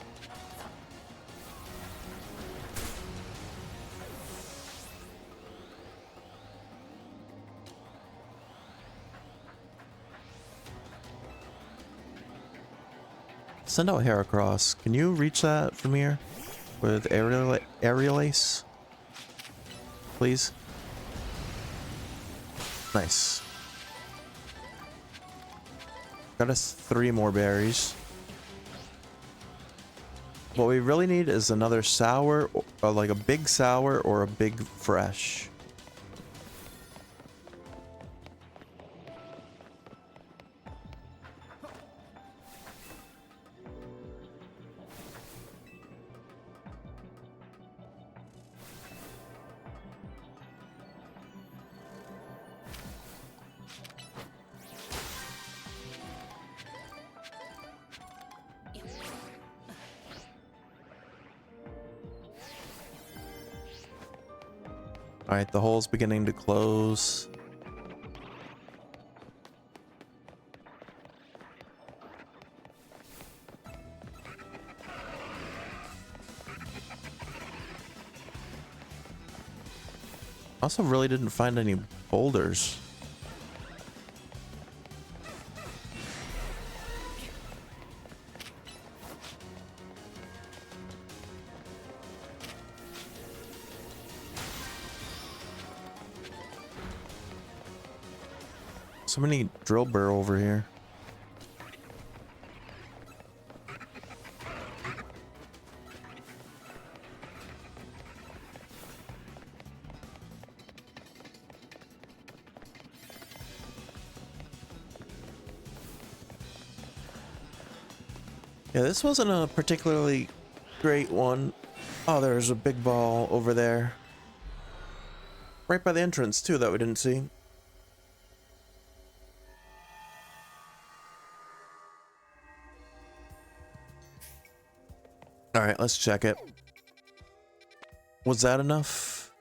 Send out Heracross. Can you reach that from here? With aerial ace? Please? Nice. Got us 3 more berries. What we really need is another sour, or like a big sour or a big fresh. All right, the hole's beginning to close. Also really didn't find any boulders. So many drill burr over here. Yeah, this wasn't a particularly great one. Oh, there's a big ball over there. Right by the entrance, too, that we didn't see. All right, let's check it. Was that enough?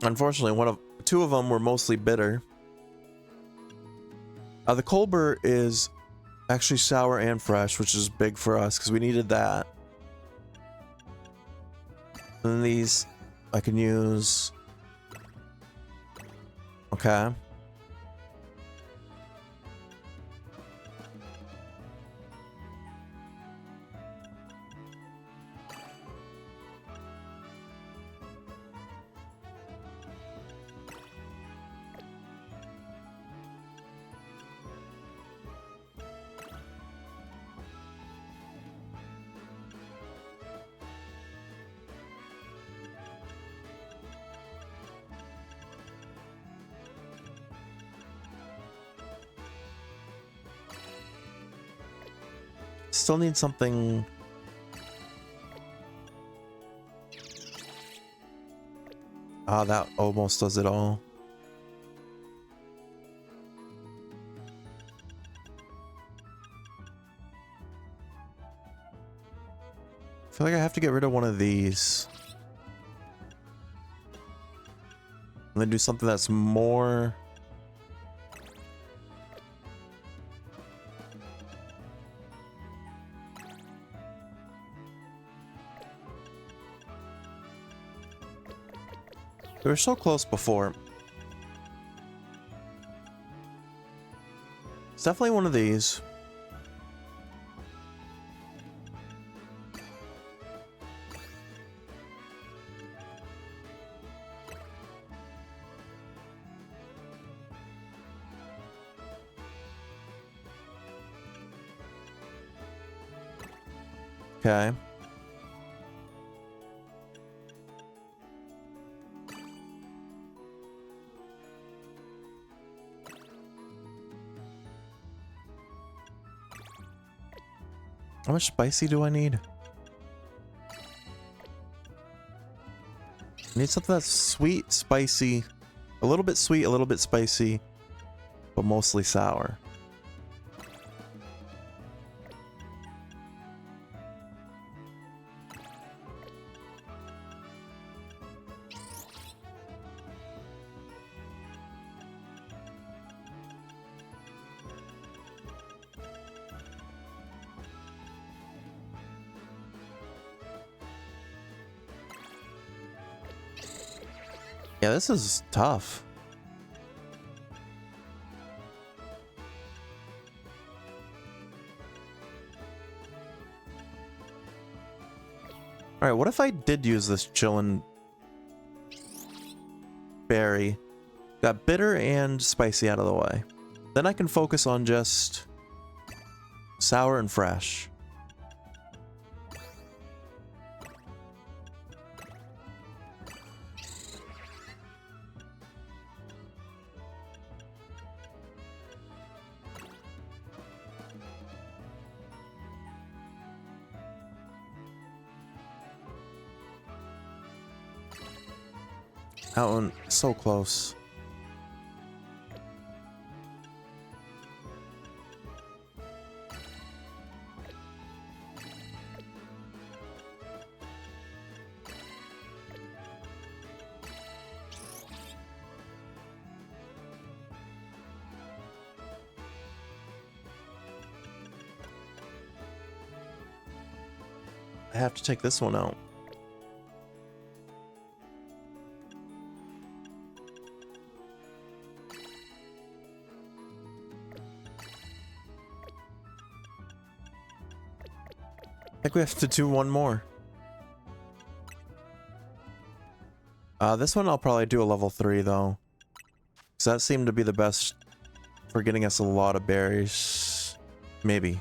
Unfortunately, two of them were mostly bitter. The Colbur is actually sour and fresh, which is big for us because we needed that. And then these I can use. Okay. Still need something. Ah, that almost does it all. I feel like I have to get rid of one of these. And then do something that's more. We were so close before. It's definitely one of these. Okay. How much spicy do I need? I need something that's sweet, spicy, a little bit sweet, a little bit spicy, but mostly sour. Yeah, this is tough. Alright, what if I did use this chillin' berry? Got bitter and spicy out of the way. Then I can focus on just sour and fresh. That one, so close. I have to take this one out. I think we have to do one more. This one I'll probably do a level 3 though. Because that seemed to be the best for getting us a lot of berries. Maybe.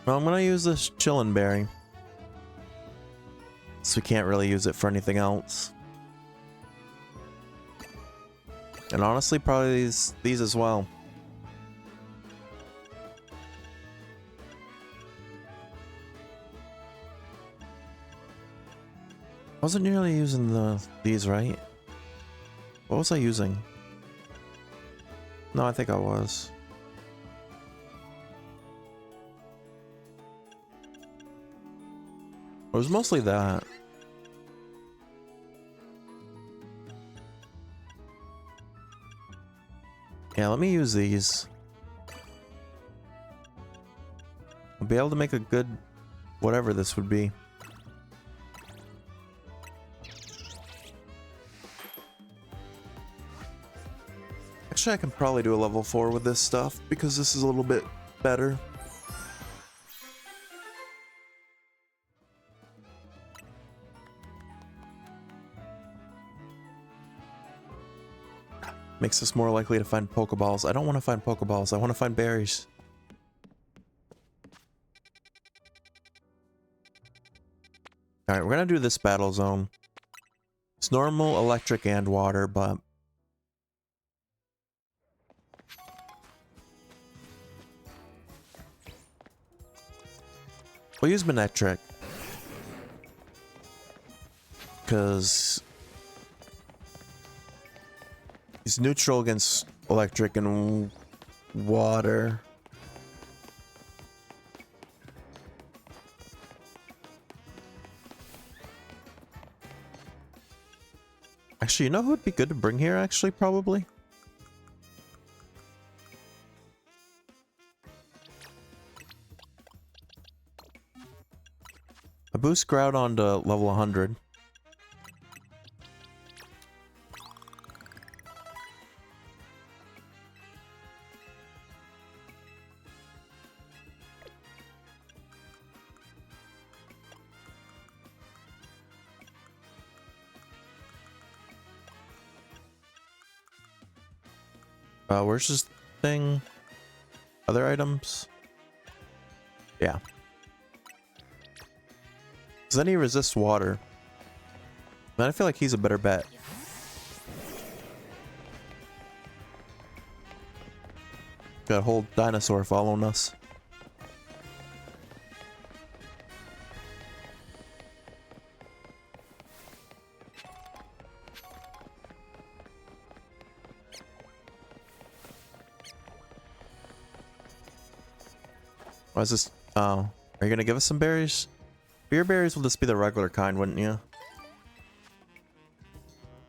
Well, I'm gonna use this chillin' berry. So we can't really use it for anything else. And honestly, probably these as well. I wasn't nearly using these, right? What was I using? No, I think I was. It was mostly that. Yeah, let me use these. I'll be able to make a good whatever this would be. Actually, I can probably do a level 4 with this stuff because this is a little bit better. Makes us more likely to find Pokeballs. I don't want to find Pokeballs. I want to find berries. Alright, we're going to do this battle zone. It's normal, electric, and water, but... we'll use Manectric. Because... he's neutral against electric and water. Actually, you know who would be good to bring here, actually, probably? I boost Groudon to level 100. Where's this thing? Other items? Yeah. Does any resist water? Man, I feel like he's a better bet. Got a whole dinosaur following us. Why is this? Oh, are you gonna give us some berries? Beer berries will just be the regular kind, wouldn't you?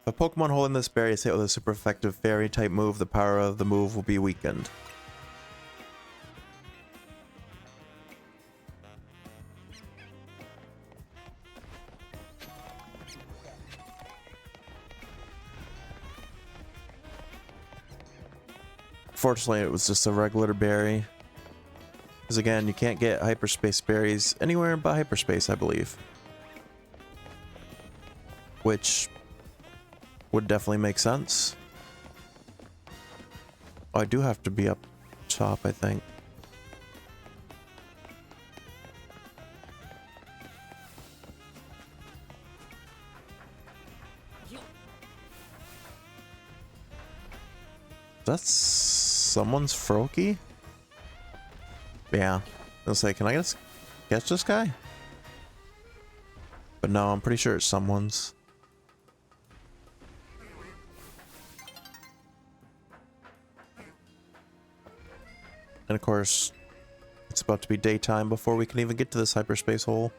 If a Pokemon holding this berry is hit with a super effective fairy type move, the power of the move will be weakened. Fortunately, it was just a regular berry. Because again, you can't get hyperspace berries anywhere but hyperspace, I believe. Which would definitely make sense. Oh, I do have to be up top, I think. That's someone's Froakie? Yeah. I'll say, can I just catch this guy? But no, I'm pretty sure it's someone's. And of course, it's about to be daytime before we can even get to this hyperspace hole.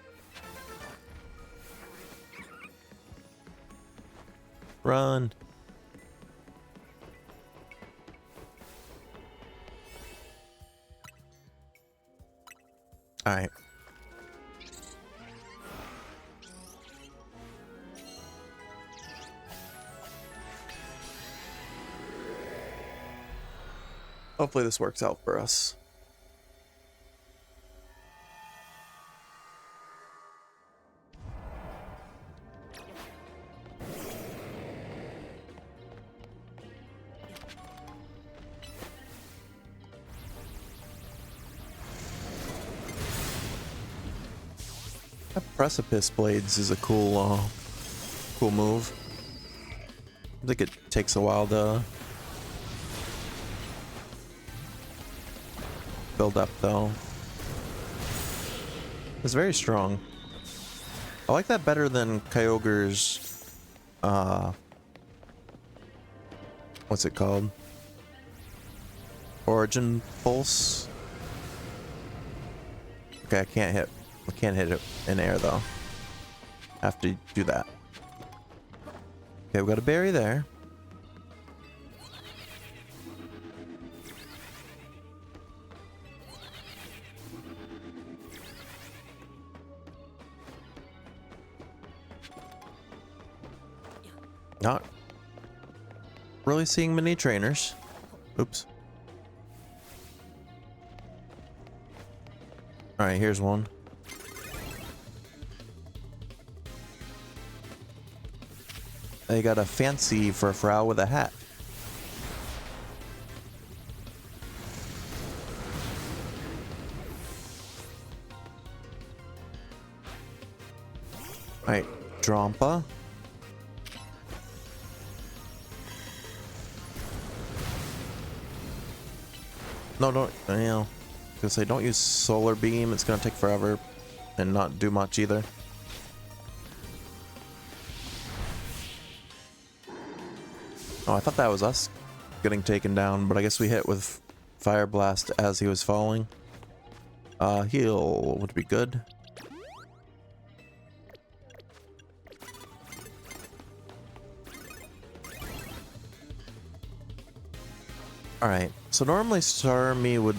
Run! Alright. Hopefully this works out for us. That Precipice Blades is a cool, cool move. I think it takes a while to build up, though. It's very strong. I like that better than Kyogre's, what's it called? Origin Pulse? Okay, I can't hit it in air, though. Have to do that. Okay, we got a berry there. Not really seeing many trainers. Oops. Alright, here's one. They got a fancy for a Frau with a hat. Alright, Drampa. No, don't, you know, gonna say don't use Solar Beam, it's gonna take forever and not do much either. Oh, I thought that was us getting taken down, but I guess we hit with Fire Blast as he was falling. Heal would be good. Alright, so normally Starmie would...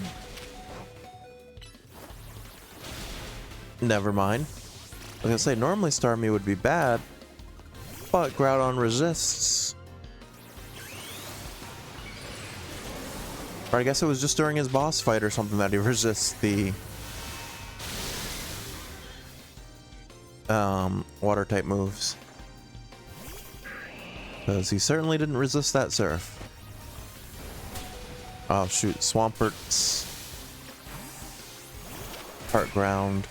Never mind. I was gonna say, normally Starmie would be bad, but Groudon resists. Or I guess it was just during his boss fight or something that he resists the... water type moves. Because he certainly didn't resist that Surf. Oh shoot, Swampert's Heart Ground.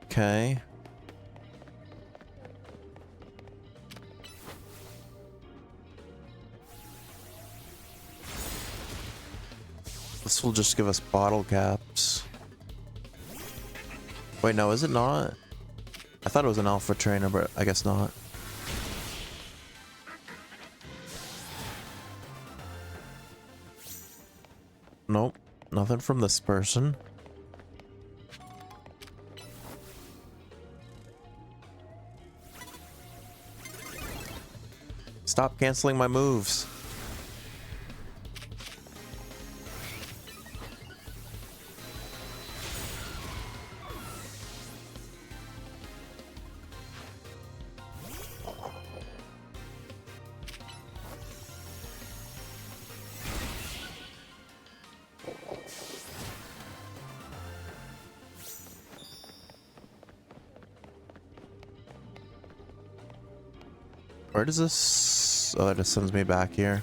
Okay. This will just give us bottle caps. Wait, no, is it not? I thought it was an alpha trainer, but I guess not. Nope, nothing from this person. Stop canceling my moves. Where does this... Oh, that just sends me back here.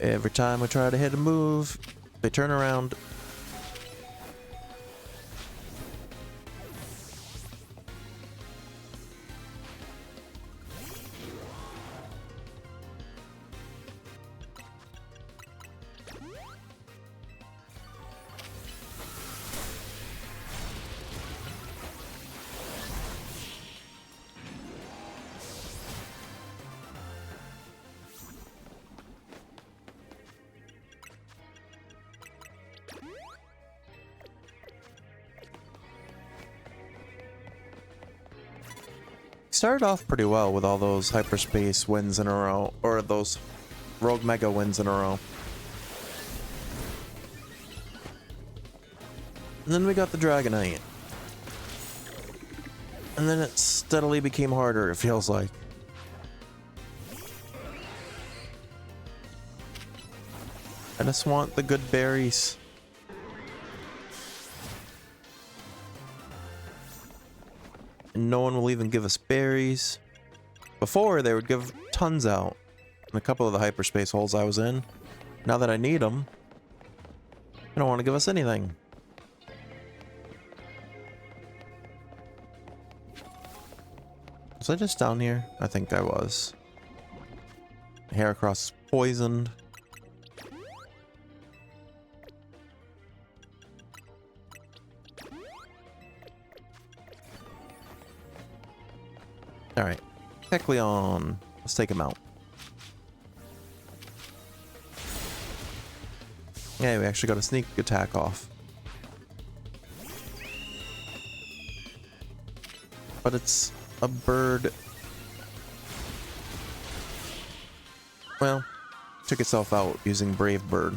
Every time I try to hit a move, they turn around. Started off pretty well with all those hyperspace wins in a row, or those rogue mega wins in a row. And then we got the Dragonite. And then it steadily became harder, it feels like. I just want the good berries. And no one will even give us berries. Before, they would give tons out in a couple of the hyperspace holes I was in. Now that I need them, they don't want to give us anything. Was I just down here? I think I was. Heracross poisoned. Alright. Kecleon. Let's take him out. Yeah, we actually got a sneak attack off. But it's a bird. Well, took itself out using Brave Bird.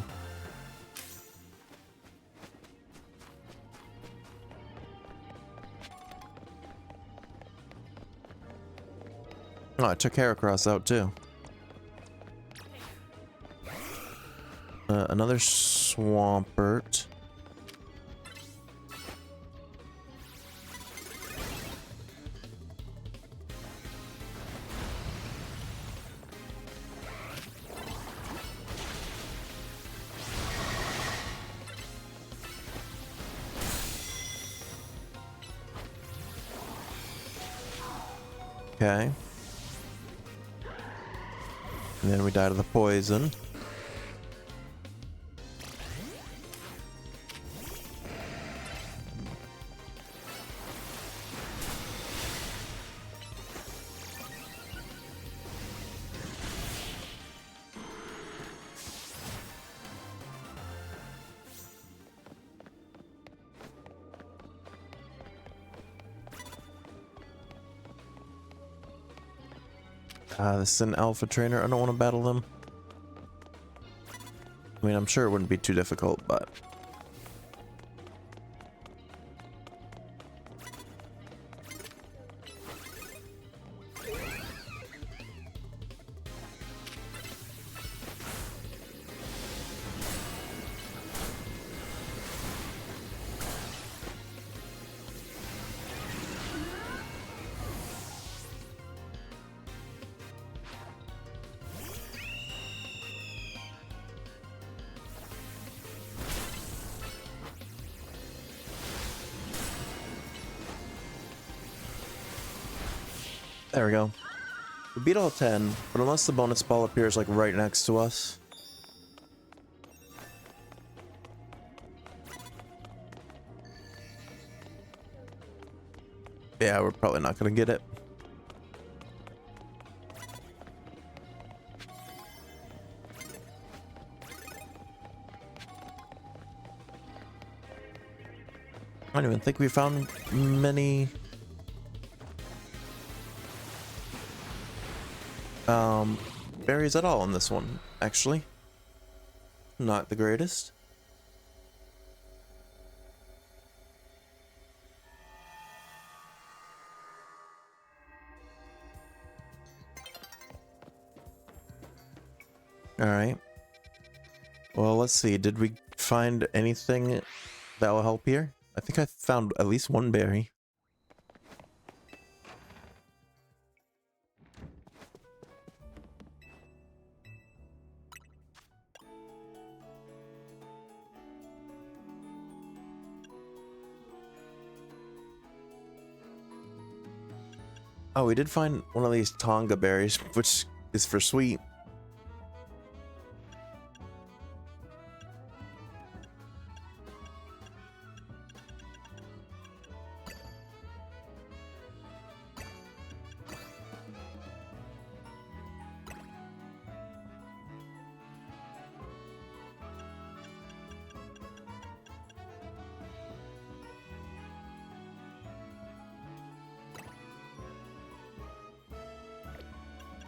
Oh, I took Heracross out too. Another Swampert. Okay. And then we died of the poison. This is an alpha trainer. I don't want to battle them. I mean, I'm sure it wouldn't be too difficult, but... There we go. We beat all 10, but unless the bonus ball appears like right next to us. Yeah, we're probably not gonna get it. I don't even think we found many berries at all in this one, actually. Not the greatest. Alright. Well, let's see. Did we find anything that will help here? I think I found at least one berry. Oh, we did find one of these Tonga berries, which is for sweet.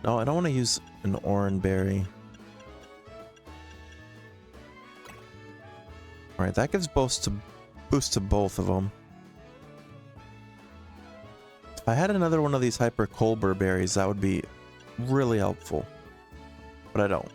No, I don't want to use an orange berry. Alright, that gives boost to both of them. If I had another one of these Hyper Colbur berries, that would be really helpful. But I don't.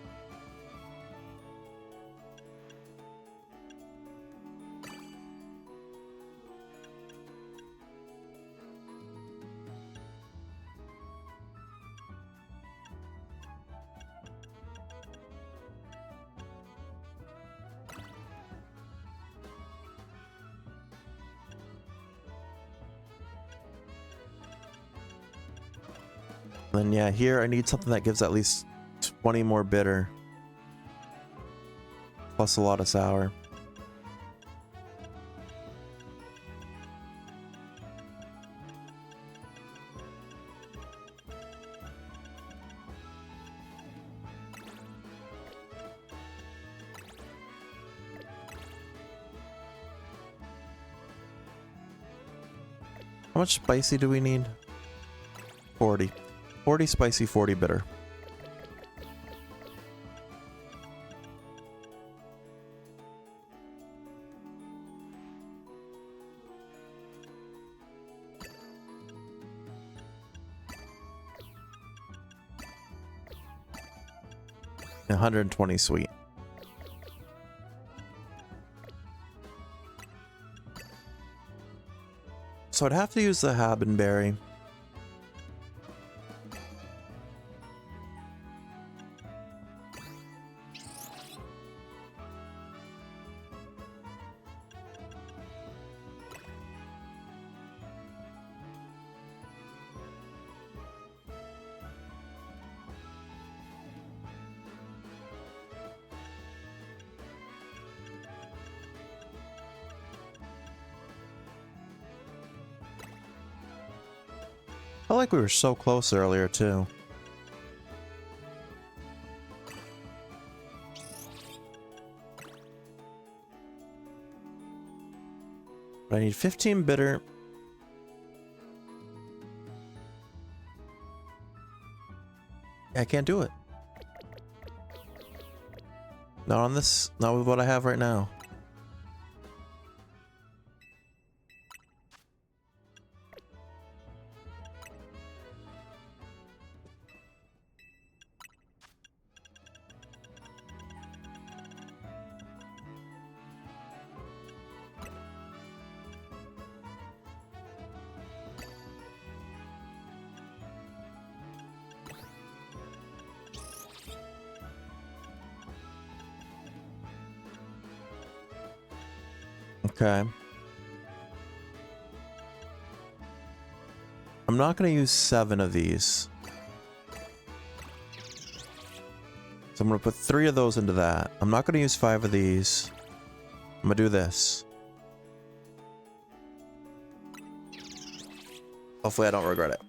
Then yeah, here I need something that gives at least 20 more bitter. Plus a lot of sour. How much spicy do we need? 40. 40 spicy, 40 bitter. And 120 sweet. So I'd have to use the Habenberry. I felt like we were so close earlier, too. But I need 15 bitter. I can't do it. Not on this, not with what I have right now. Okay. I'm not going to use 7 of these. So I'm going to put 3 of those into that. I'm not going to use 5 of these. I'm going to do this. Hopefully I don't regret it.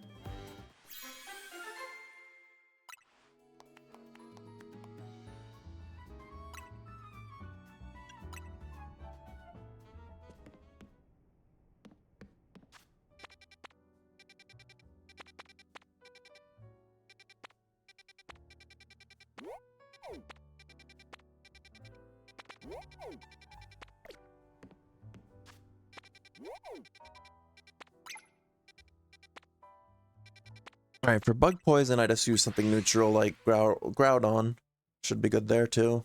Alright, for bug poison, I just use something neutral like Groudon. Should be good there too.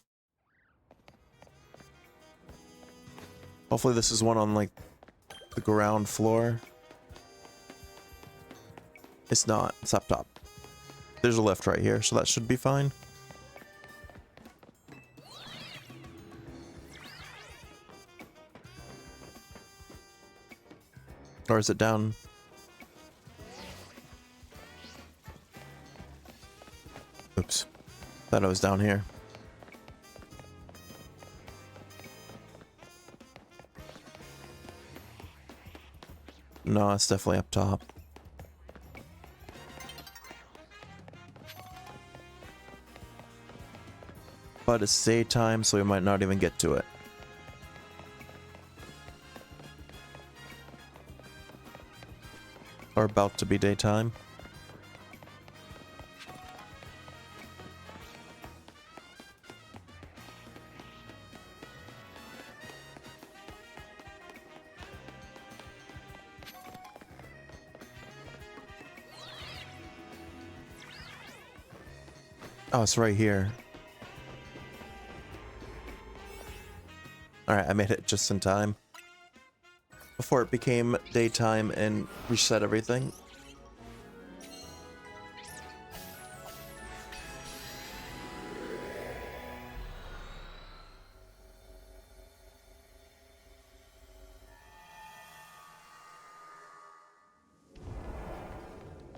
Hopefully this is one on like the ground floor. It's not. It's up top. There's a lift right here, so that should be fine. Or is it down? Oops. Thought I was down here. No, it's definitely up top. But it's daytime, so we might not even get to it. Or about to be daytime. Oh, it's right here. Alright, I made it just in time. Before it became daytime and reset everything.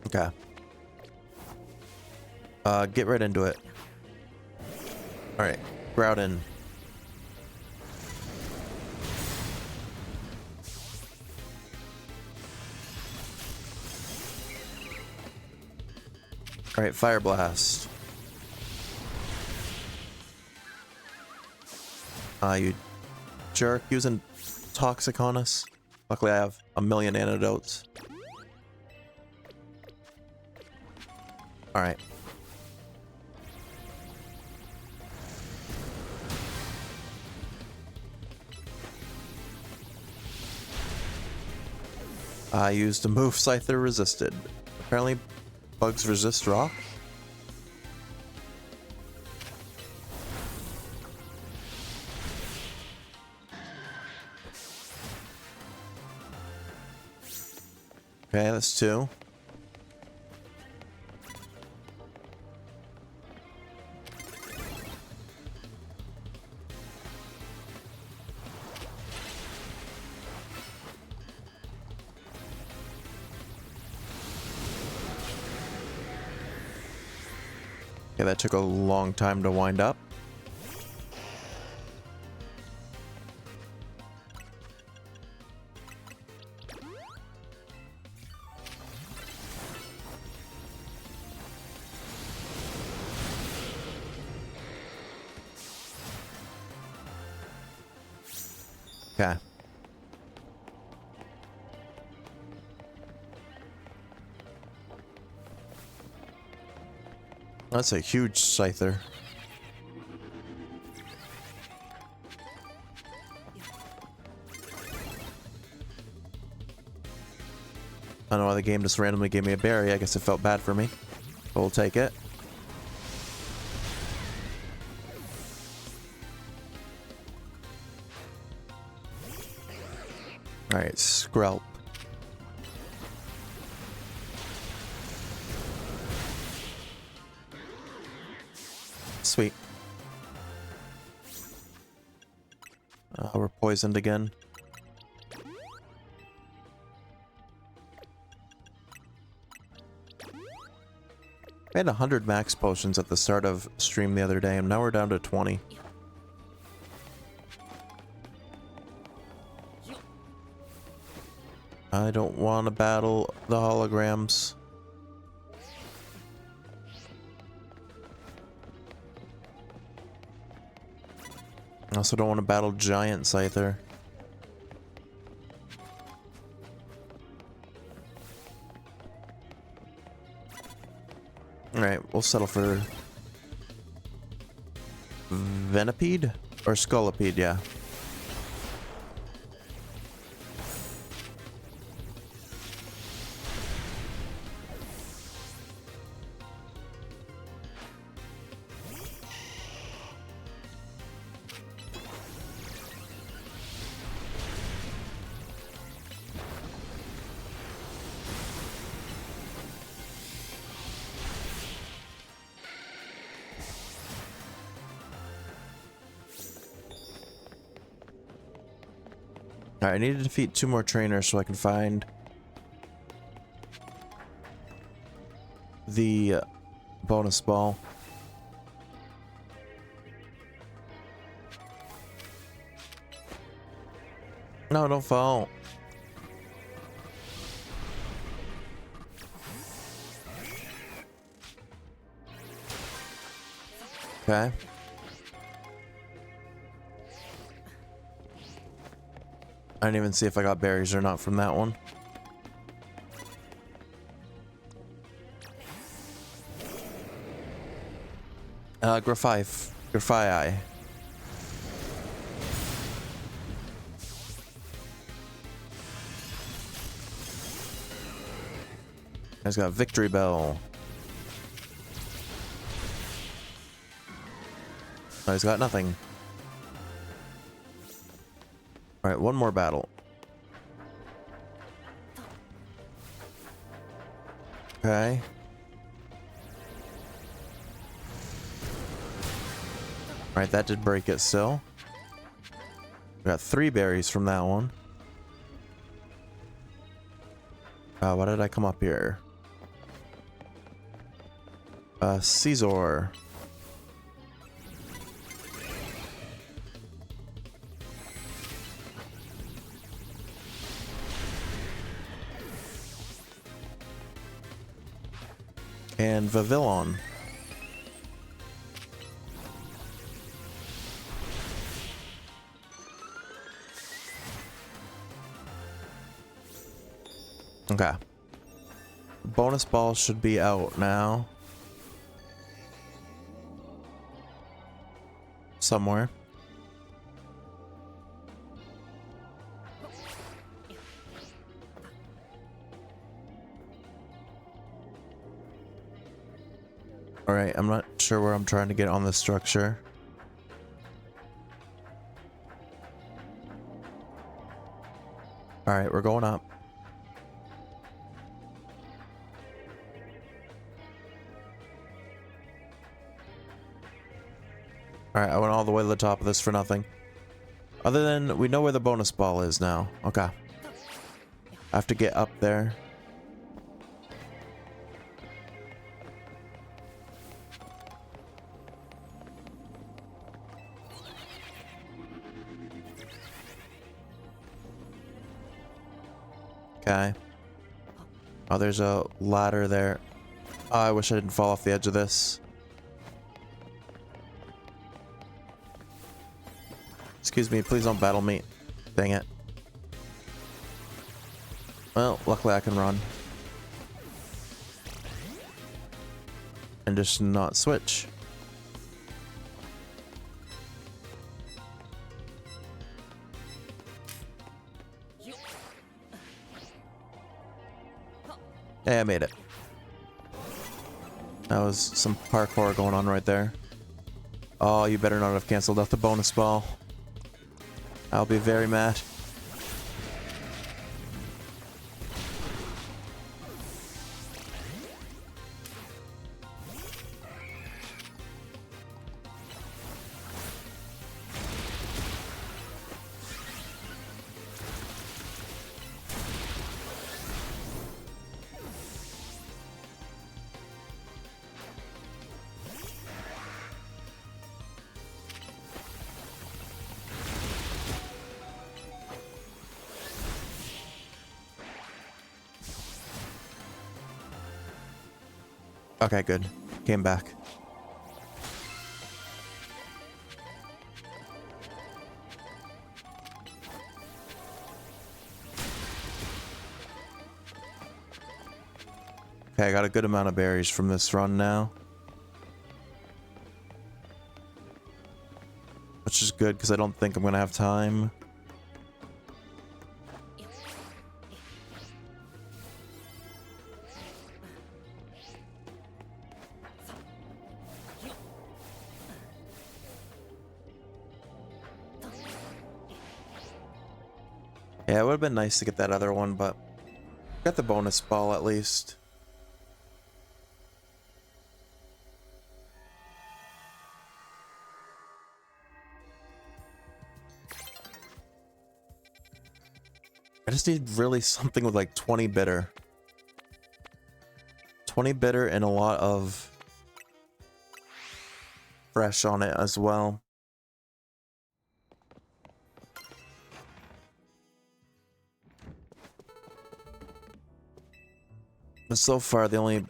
Okay. Get right into it. Alright, Groudon. Alright, Fire Blast. You jerk, using Toxic on us. Luckily I have a million antidotes. Alright. I used a move Scyther resisted. Apparently bugs resist rock. Okay, that's two. Okay, that took a long time to wind up. Okay. That's a huge Scyther. I don't know why the game just randomly gave me a berry. I guess it felt bad for me. But we'll take it. Alright, Skrelp. Sweet. We're poisoned again. I had 100 max potions at the start of stream the other day, and now we're down to 20. I don't want to battle the holograms. I also don't want to battle Giant Scyther. Alright, we'll settle for Venipede. Or Scolipede, yeah. Alright, I need to defeat 2 more trainers so I can find the bonus ball. No, don't fall. Okay. I didn't even see if I got berries or not from that one. Graphii. He's got Victory Bell. Oh, he's got nothing. Alright, one more battle. Okay. Alright, that did break it still. We got 3 berries from that one. Why did I come up here? Caesar. And Vavillon. Okay. Bonus ball should be out now. Somewhere. Alright, I'm not sure where I'm trying to get on this structure. Alright, we're going up. Alright, I went all the way to the top of this for nothing. Other than, we know where the bonus ball is now. Okay. I have to get up there. Okay. Oh, there's a ladder there. Oh, I wish I didn't fall off the edge of this. Excuse me, please don't battle me. Dang it. Well, luckily I can run. And just not switch. Hey, I made it. That was some parkour going on right there. Oh, you better not have canceled out the bonus ball. I'll be very mad. Okay, good. Came back. Okay, I got a good amount of berries from this run now. Which which is good because I don't think I'm gonna have time. Yeah, it would have been nice to get that other one, but got the bonus ball at least. I just need really something with like 20 bitter. 20 bitter and a lot of fresh on it as well. But so far, the only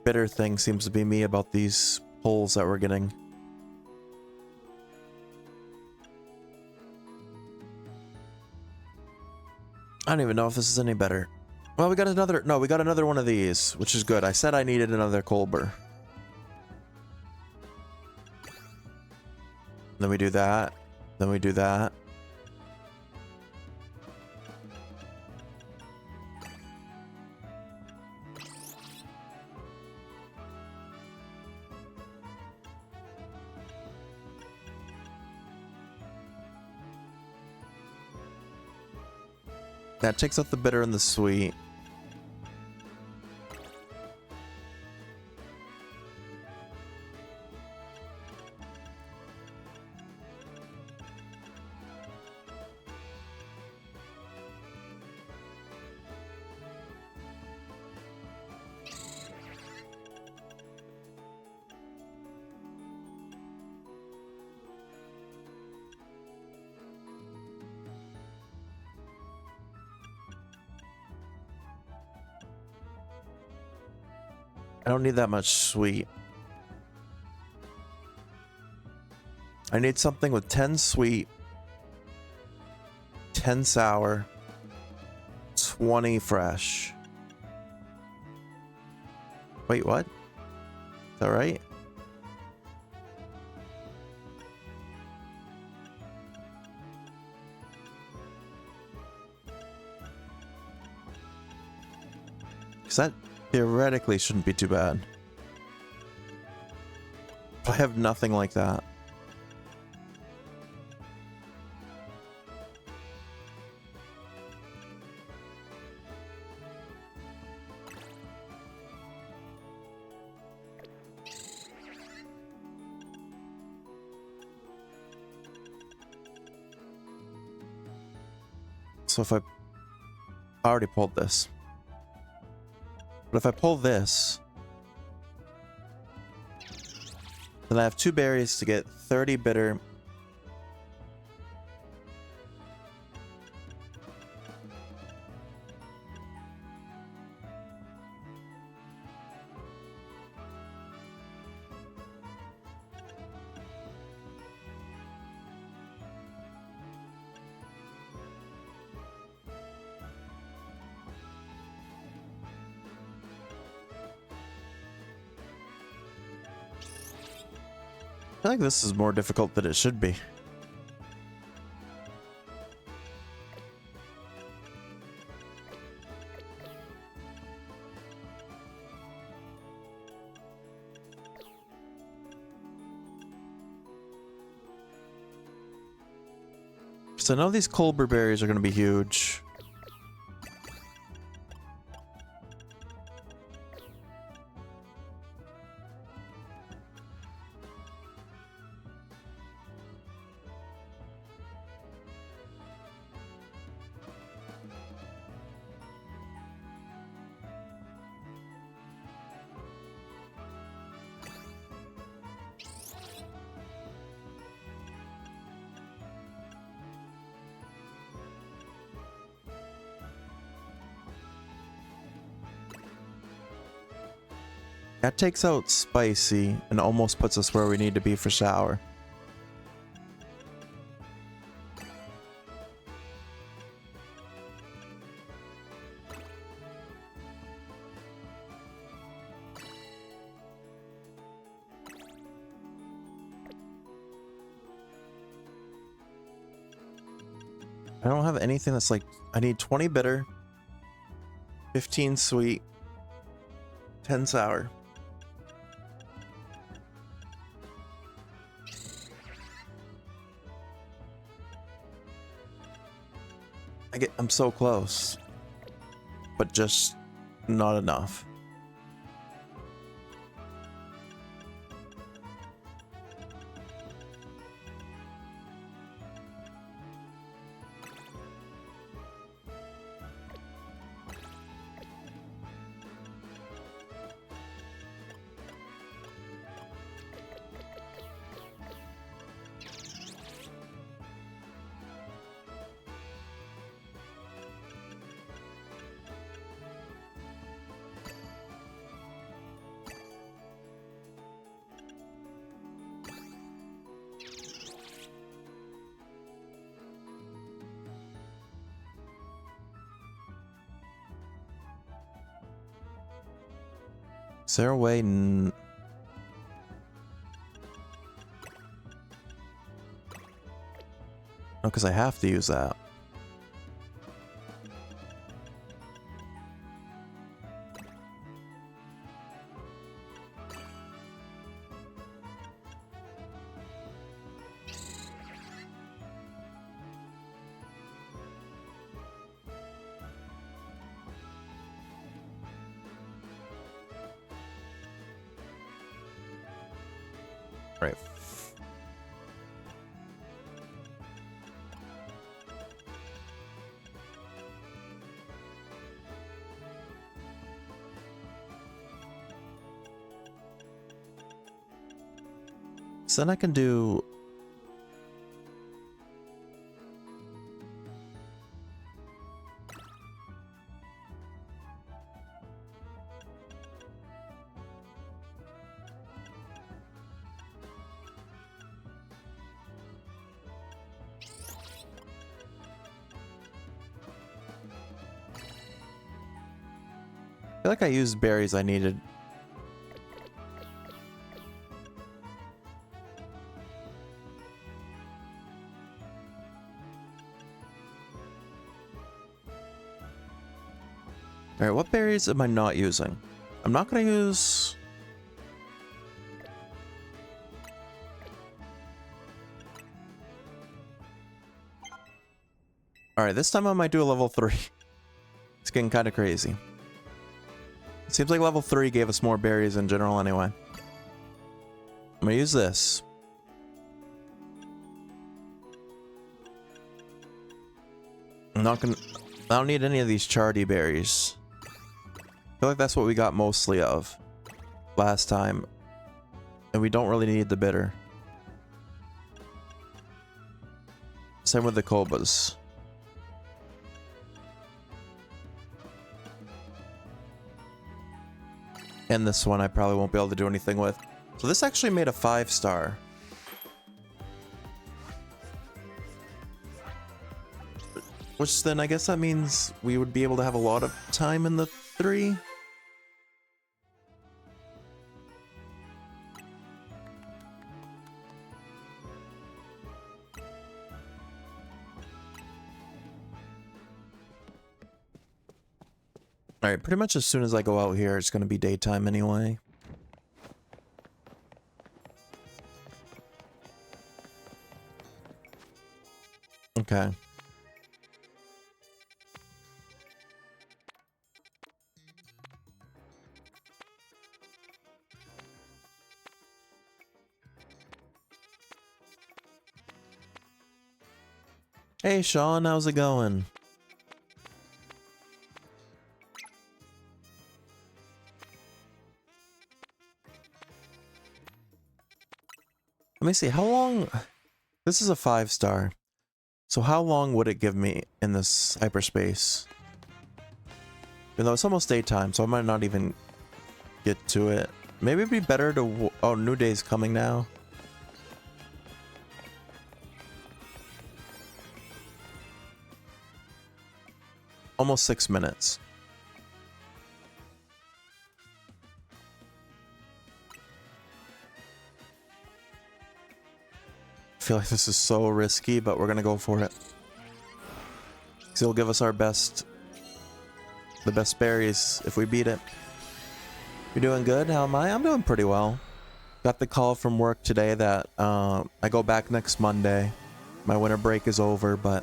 bitter thing seems to be me about these pulls that we're getting. I don't even know if this is any better. Well, we got another... No, we got another one of these, which is good. I said I needed another Colbur. Then we do that. Then we do that. That takes out the bitter and the sweet. I don't need that much sweet. I need something with 10 sweet, 10 sour, 20 fresh. Wait, what? Is that right? Because that theoretically shouldn't be too bad. I have nothing like that. So if I already pulled this. But if I pull this, then I have 2 berries to get 30 bitter. I feel like this is more difficult than it should be. So I know these Colbur berries are going to be huge. That takes out spicy and almost puts us where we need to be for sour. I don't have anything that's like, I need 20 bitter, 15 sweet, 10 sour. I'm so close, but just not enough. Is there a way? No, because I have to use that. Right. So then I can do... I feel like I used berries I needed. Alright, what berries am I not using? I'm not gonna use... Alright, this time I might do a level 3. It's getting kind of crazy. It seems like level 3 gave us more berries in general anyway. I'm gonna use this. I'm not gonna... I don't need any of these chardy berries. I feel like that's what we got mostly of last time. And we don't really need the bitter. Same with the cobas. And this one I probably won't be able to do anything with. So this actually made a 5-star. Which then I guess that means we would be able to have a lot of time in the 3. Alright, pretty much as soon as I go out here, it's going to be daytime anyway. Okay. Hey Sean, how's it going? Let me see, how long... This is a 5-star. So how long would it give me in this hyperspace? Even though it's almost daytime, so I might not even get to it. Maybe it'd be better to... Oh, new day's coming now. Almost 6 minutes. I feel like this is so risky, but we're gonna go for it. He'll give us our best, the best berries if we beat it. You're doing good? How am I? I'm doing pretty well. Got the call from work today that I go back next Monday. My winter break is over, but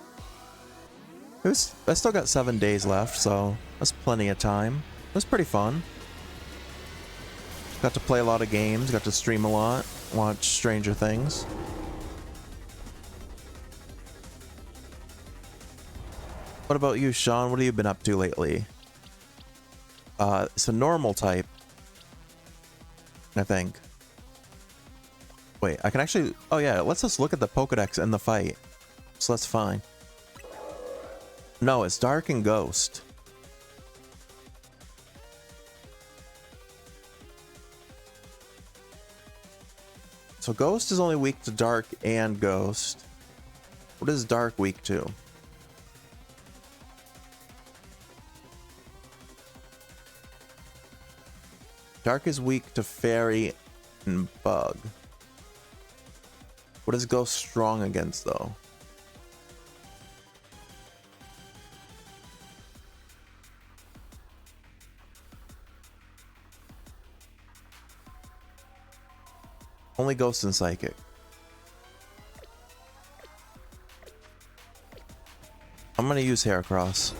I still got 7 days left, so that's plenty of time. It was pretty fun. Got to play a lot of games, got to stream a lot, watch Stranger Things. What about you, Sean? What have you been up to lately? It's a normal type, I think. Wait, I can actually... Oh yeah, let's just look at the Pokedex in the fight. So that's fine. No, it's Dark and Ghost. So Ghost is only weak to Dark and Ghost. What is Dark weak to? Dark is weak to Fairy and Bug. What is Ghost strong against, though? Only Ghost and Psychic. I'm gonna use Heracross.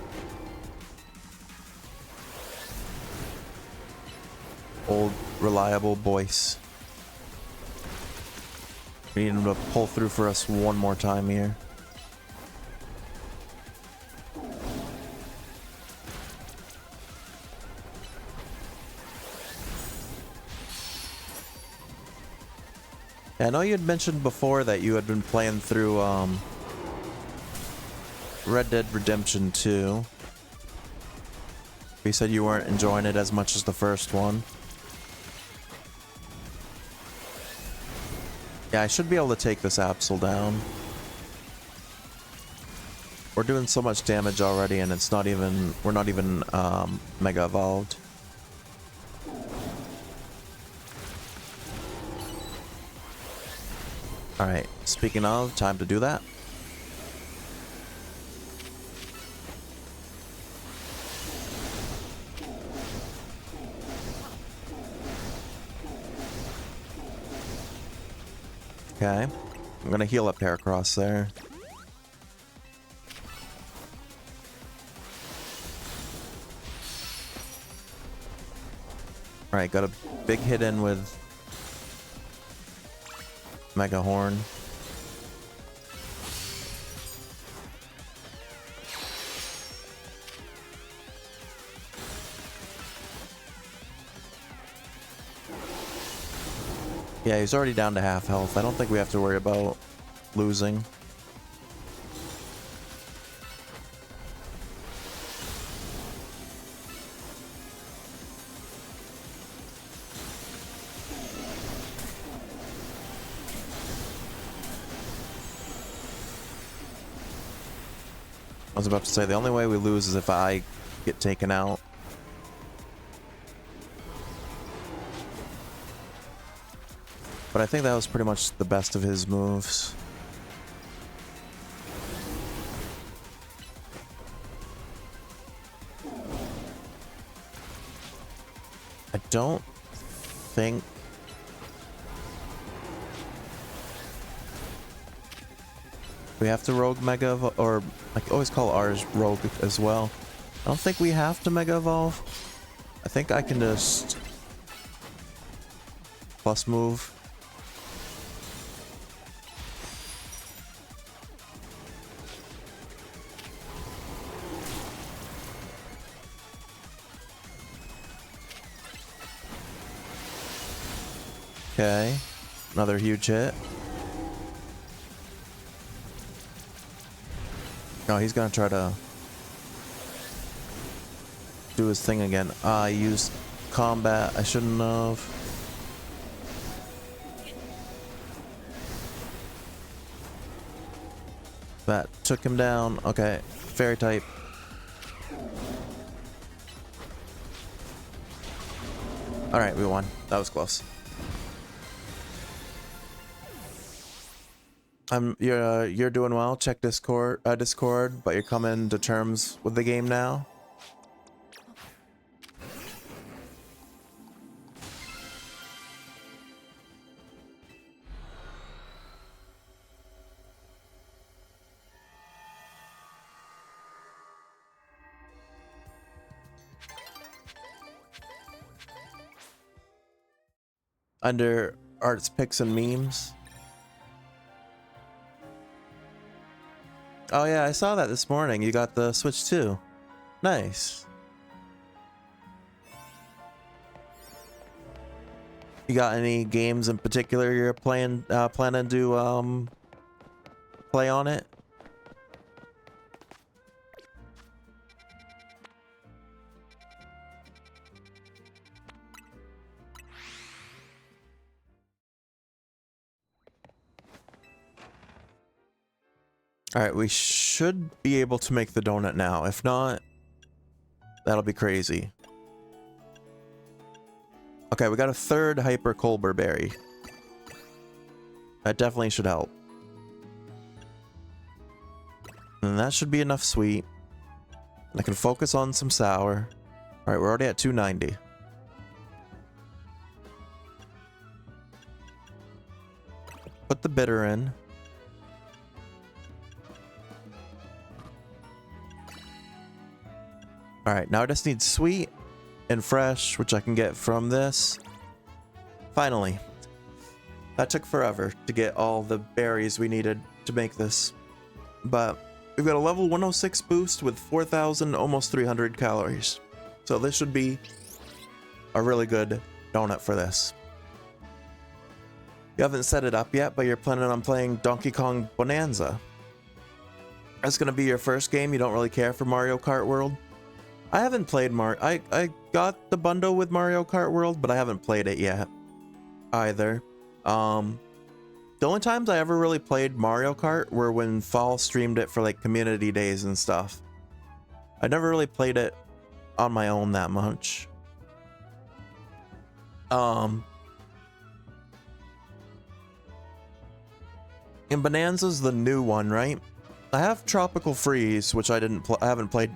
Old, reliable voice. We need him to pull through for us one more time here. Yeah, I know you had mentioned before that you had been playing through Red Dead Redemption 2. You said you weren't enjoying it as much as the first one. Yeah, I should be able to take this Absol down. We're doing so much damage already, and it's not even... We're not even Mega Evolved. Alright, speaking of, time to do that. Okay, I'm gonna heal up Heracross there. Alright, got a big hit in with Mega Horn. Yeah, he's already down to half health. I don't think we have to worry about losing. I was about to say, the only way we lose is if I get taken out. But I think that was pretty much the best of his moves. I don't think... we have to Rogue Mega Evolve, or I always call ours Rogue as well. I don't think we have to Mega Evolve. I think I can just plus move. Okay, another huge hit. No, he's gonna try to do his thing again. I used combat. I shouldn't have. That took him down. Okay, fairy type. Alright, we won. That was close. You're doing well. Check Discord, but you're coming to terms with the game now. Under arts, pics, and memes. Oh yeah, I saw that this morning. You got the Switch too. Nice. You got any games in particular you're planning to play on it? Alright, we should be able to make the donut now. If not, that'll be crazy. Okay, we got a third Hyper Colbur berry. That definitely should help. And that should be enough sweet. And I can focus on some sour. Alright, we're already at 290. Put the bitter in. Alright, now I just need sweet and fresh, which I can get from this. Finally. That took forever to get all the berries we needed to make this. But we've got a level 106 boost with 4,000, almost 300 calories. So this should be a really good donut for this. You haven't set it up yet, but you're planning on playing Donkey Kong Bonanza. That's going to be your first game. You don't really care for Mario Kart World? I haven't played I got the bundle with Mario Kart World, but I haven't played it yet either. The only times I ever really played Mario Kart were when Fall streamed it for like community days and stuff. I never really played it on my own that much. And Bonanza's the new one, right? I have Tropical Freeze, which I haven't played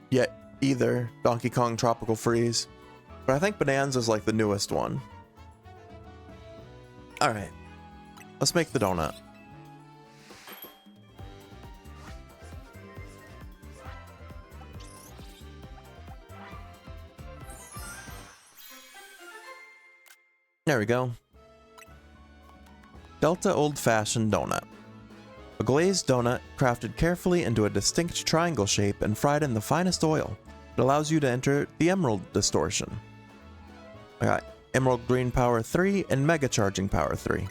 yet either. Donkey Kong Tropical Freeze. But I think Bonanza's like the newest one. Alright. Let's make the donut. There we go. Delta Old Fashioned Donut. A glazed donut crafted carefully into a distinct triangle shape and fried in the finest oil. It allows you to enter the Emerald Distortion. I got Emerald Green Power 3 and Mega Charging Power 3.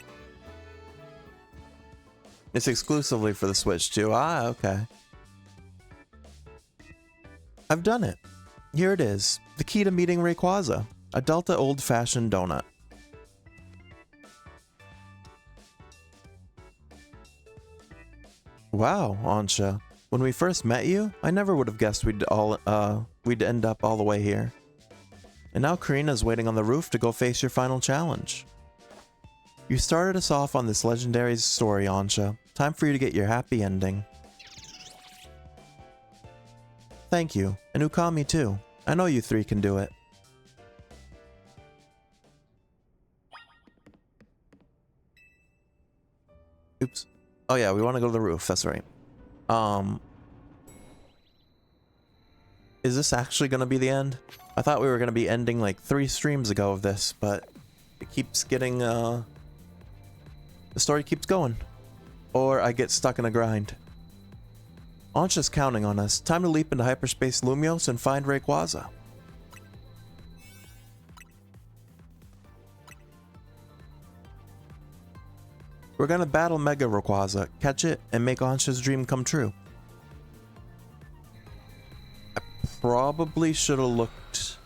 It's exclusively for the Switch too. Ah, okay. I've done it. Here it is. The key to meeting Rayquaza. A Delta Old Fashioned Donut. Wow, Ansha. When we first met you, I never would have guessed we'd end up all the way here. And now Karina's waiting on the roof to go face your final challenge. You started us off on this legendary story, Ansha. Time for you to get your happy ending. Thank you, and Ukami too. I know you three can do it. Oops. Oh yeah, we want to go to the roof, that's right. Is this actually going to be the end? I thought we were going to be ending like 3 streams ago of this, but it keeps getting, the story keeps going. Or I get stuck in a grind. Ansha's counting on us. Time to leap into hyperspace Lumios and find Rayquaza. We're gonna battle Mega Rayquaza, catch it, and make Ansha's dream come true. I probably should have looked...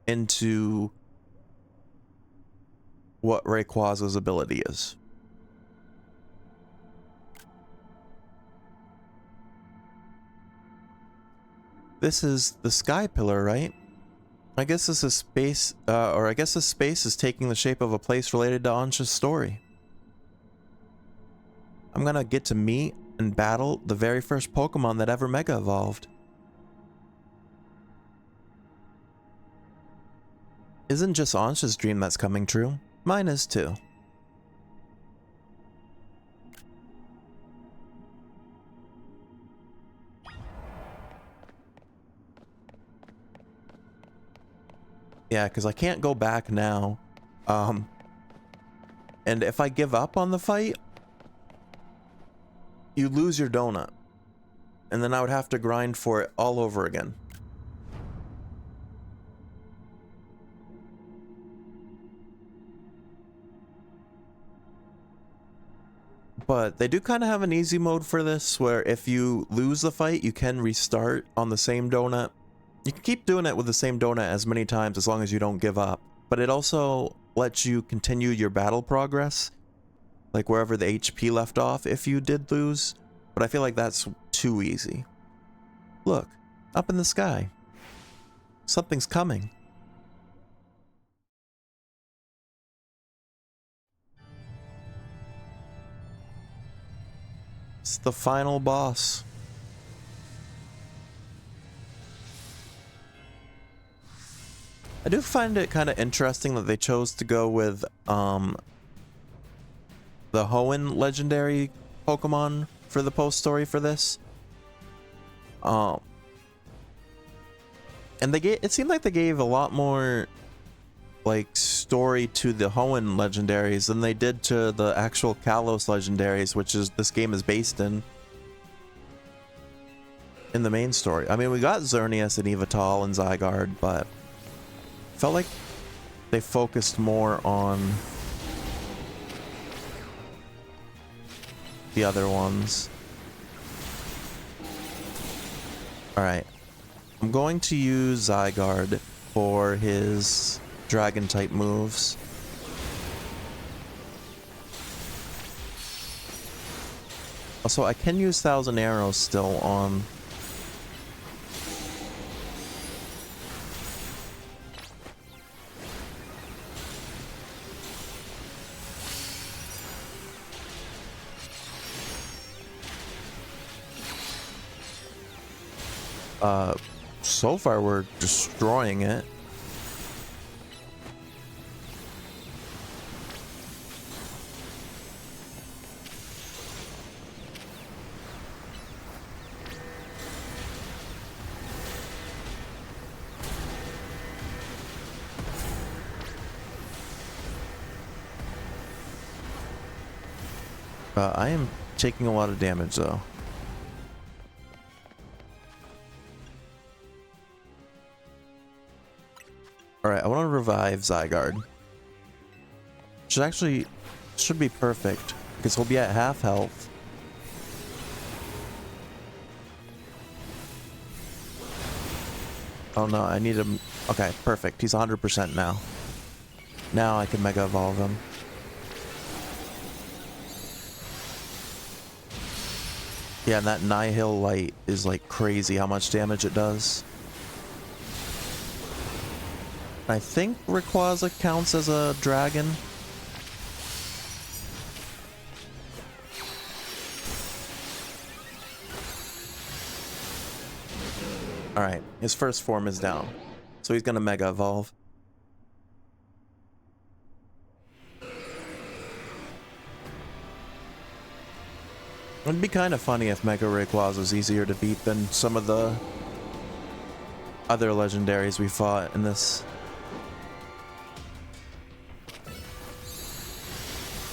into what Rayquaza's ability is. This is the Sky Pillar, right? I guess this is space, or I guess this space is taking the shape of a place related to Ansha's story. I'm gonna get to meet and battle the very first Pokemon that ever Mega Evolved. Isn't just Ansha's dream that's coming true. Mine is too. Yeah, because I can't go back now. And if I give up on the fight, you lose your donut. And then I would have to grind for it all over again. But they do kind of have an easy mode for this, where if you lose the fight, you can restart on the same donut. You can keep doing it with the same donut as many times as long as you don't give up. But it also lets you continue your battle progress, like wherever the HP left off if you did lose. But I feel like that's too easy. Look, up in the sky. Something's coming. It's the final boss. I do find it kind of interesting that they chose to go with the Hoenn legendary Pokemon for the post story for this. And it seemed like they gave a lot more like story to the Hoenn legendaries than they did to the actual Kalos legendaries, which is this game is based in the main story. I mean, we got Xerneas and Yveltal and Zygarde, but felt like they focused more on the other ones. Alright. I'm going to use Zygarde for his dragon type moves. Also, I can use Thousand Arrows still on so far we're destroying it. I am taking a lot of damage though. Alright, I want to revive Zygarde. Should be perfect, because he'll be at half health. Oh no, I need him. Okay, perfect. He's 100% now. Now I can Mega Evolve him. Yeah, and that Nihil Light is like crazy how much damage it does. I think Rayquaza counts as a dragon. Alright, his first form is down. So he's gonna Mega Evolve. It'd be kind of funny if Mega Rayquaza was easier to beat than some of the other legendaries we fought in this.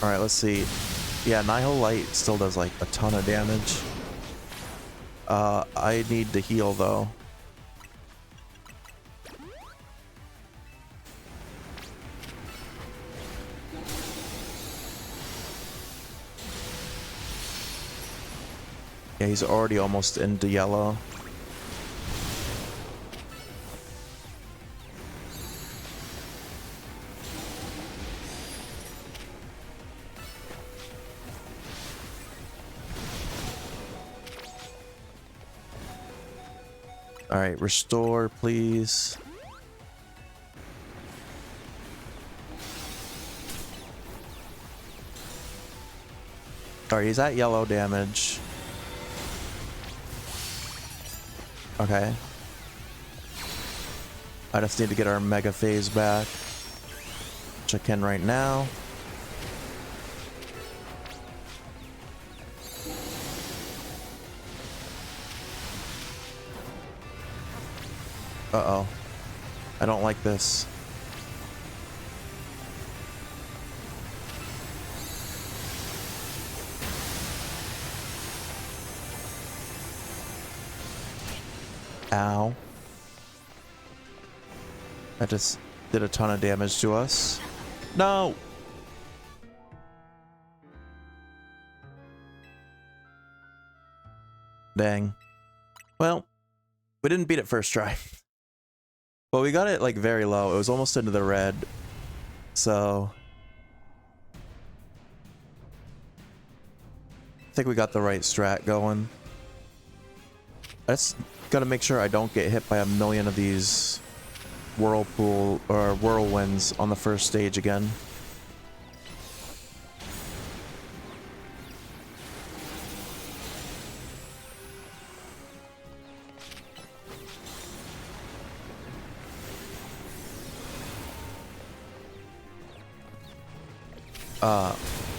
Alright, let's see. Yeah, Nihil Light still does like a ton of damage. I need to heal though. Yeah, he's already almost into yellow. Alright, restore, please. Alright, he's at yellow damage. Okay. I just need to get our mega phase back, which I can right now. Uh-oh. I don't like this. Ow. That just did a ton of damage to us. No! Dang. Well, we didn't beat it first try. But we got it like very low. It was almost into the red. So I think we got the right strat going. I just gotta make sure I don't get hit by a million of these whirlpool or whirlwinds on the first stage again.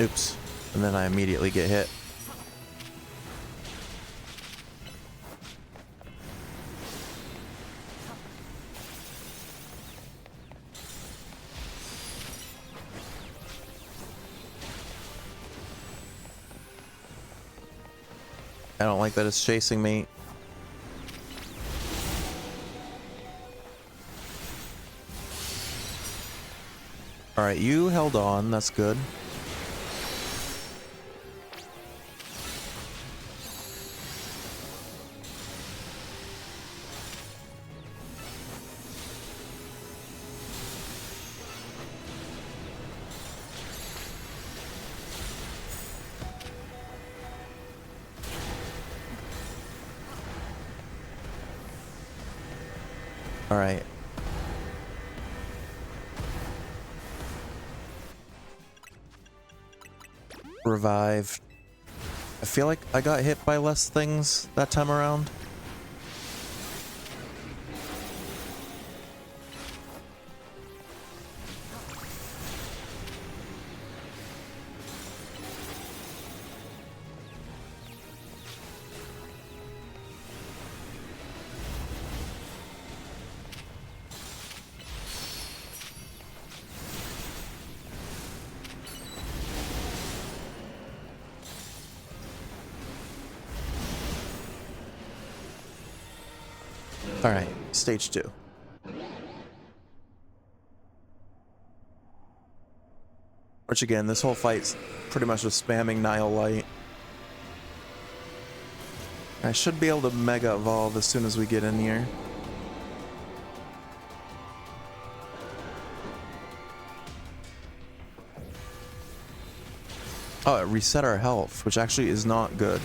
Oops. And then I immediately get hit. I don't like that it's chasing me. Alright, you held on. That's good. All right. Revived. I feel like I got hit by less things that time around. All right, stage 2. Which again, this whole fight's pretty much just spamming Nile Light. I should be able to Mega Evolve as soon as we get in here. Oh, it reset our health, which actually is not good.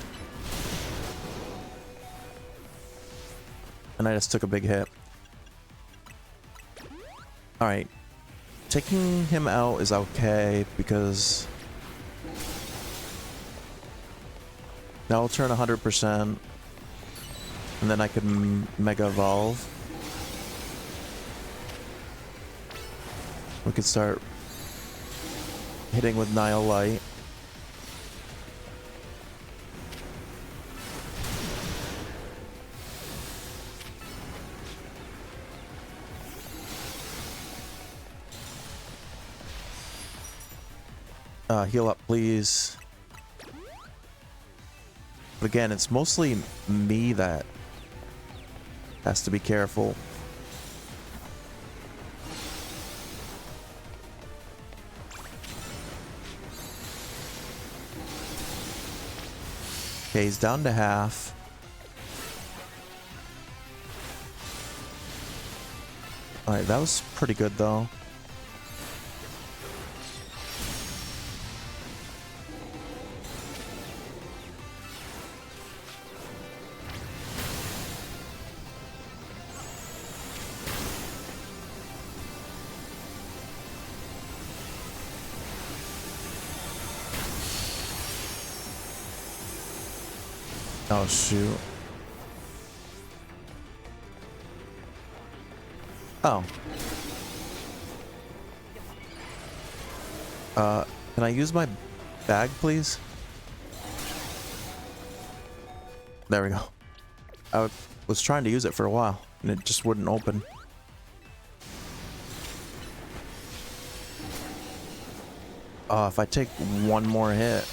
And I just took a big hit. Alright. Taking him out is okay because now I'll turn 100% and then I can Mega Evolve. We can start hitting with Nile Light. Heal up, please. But again, it's mostly me that has to be careful. Okay, he's down to half. Alright, that was pretty good though. Oh, shoot. Oh. Can I use my bag, please? There we go. I was trying to use it for a while, and it just wouldn't open. If I take one more hit.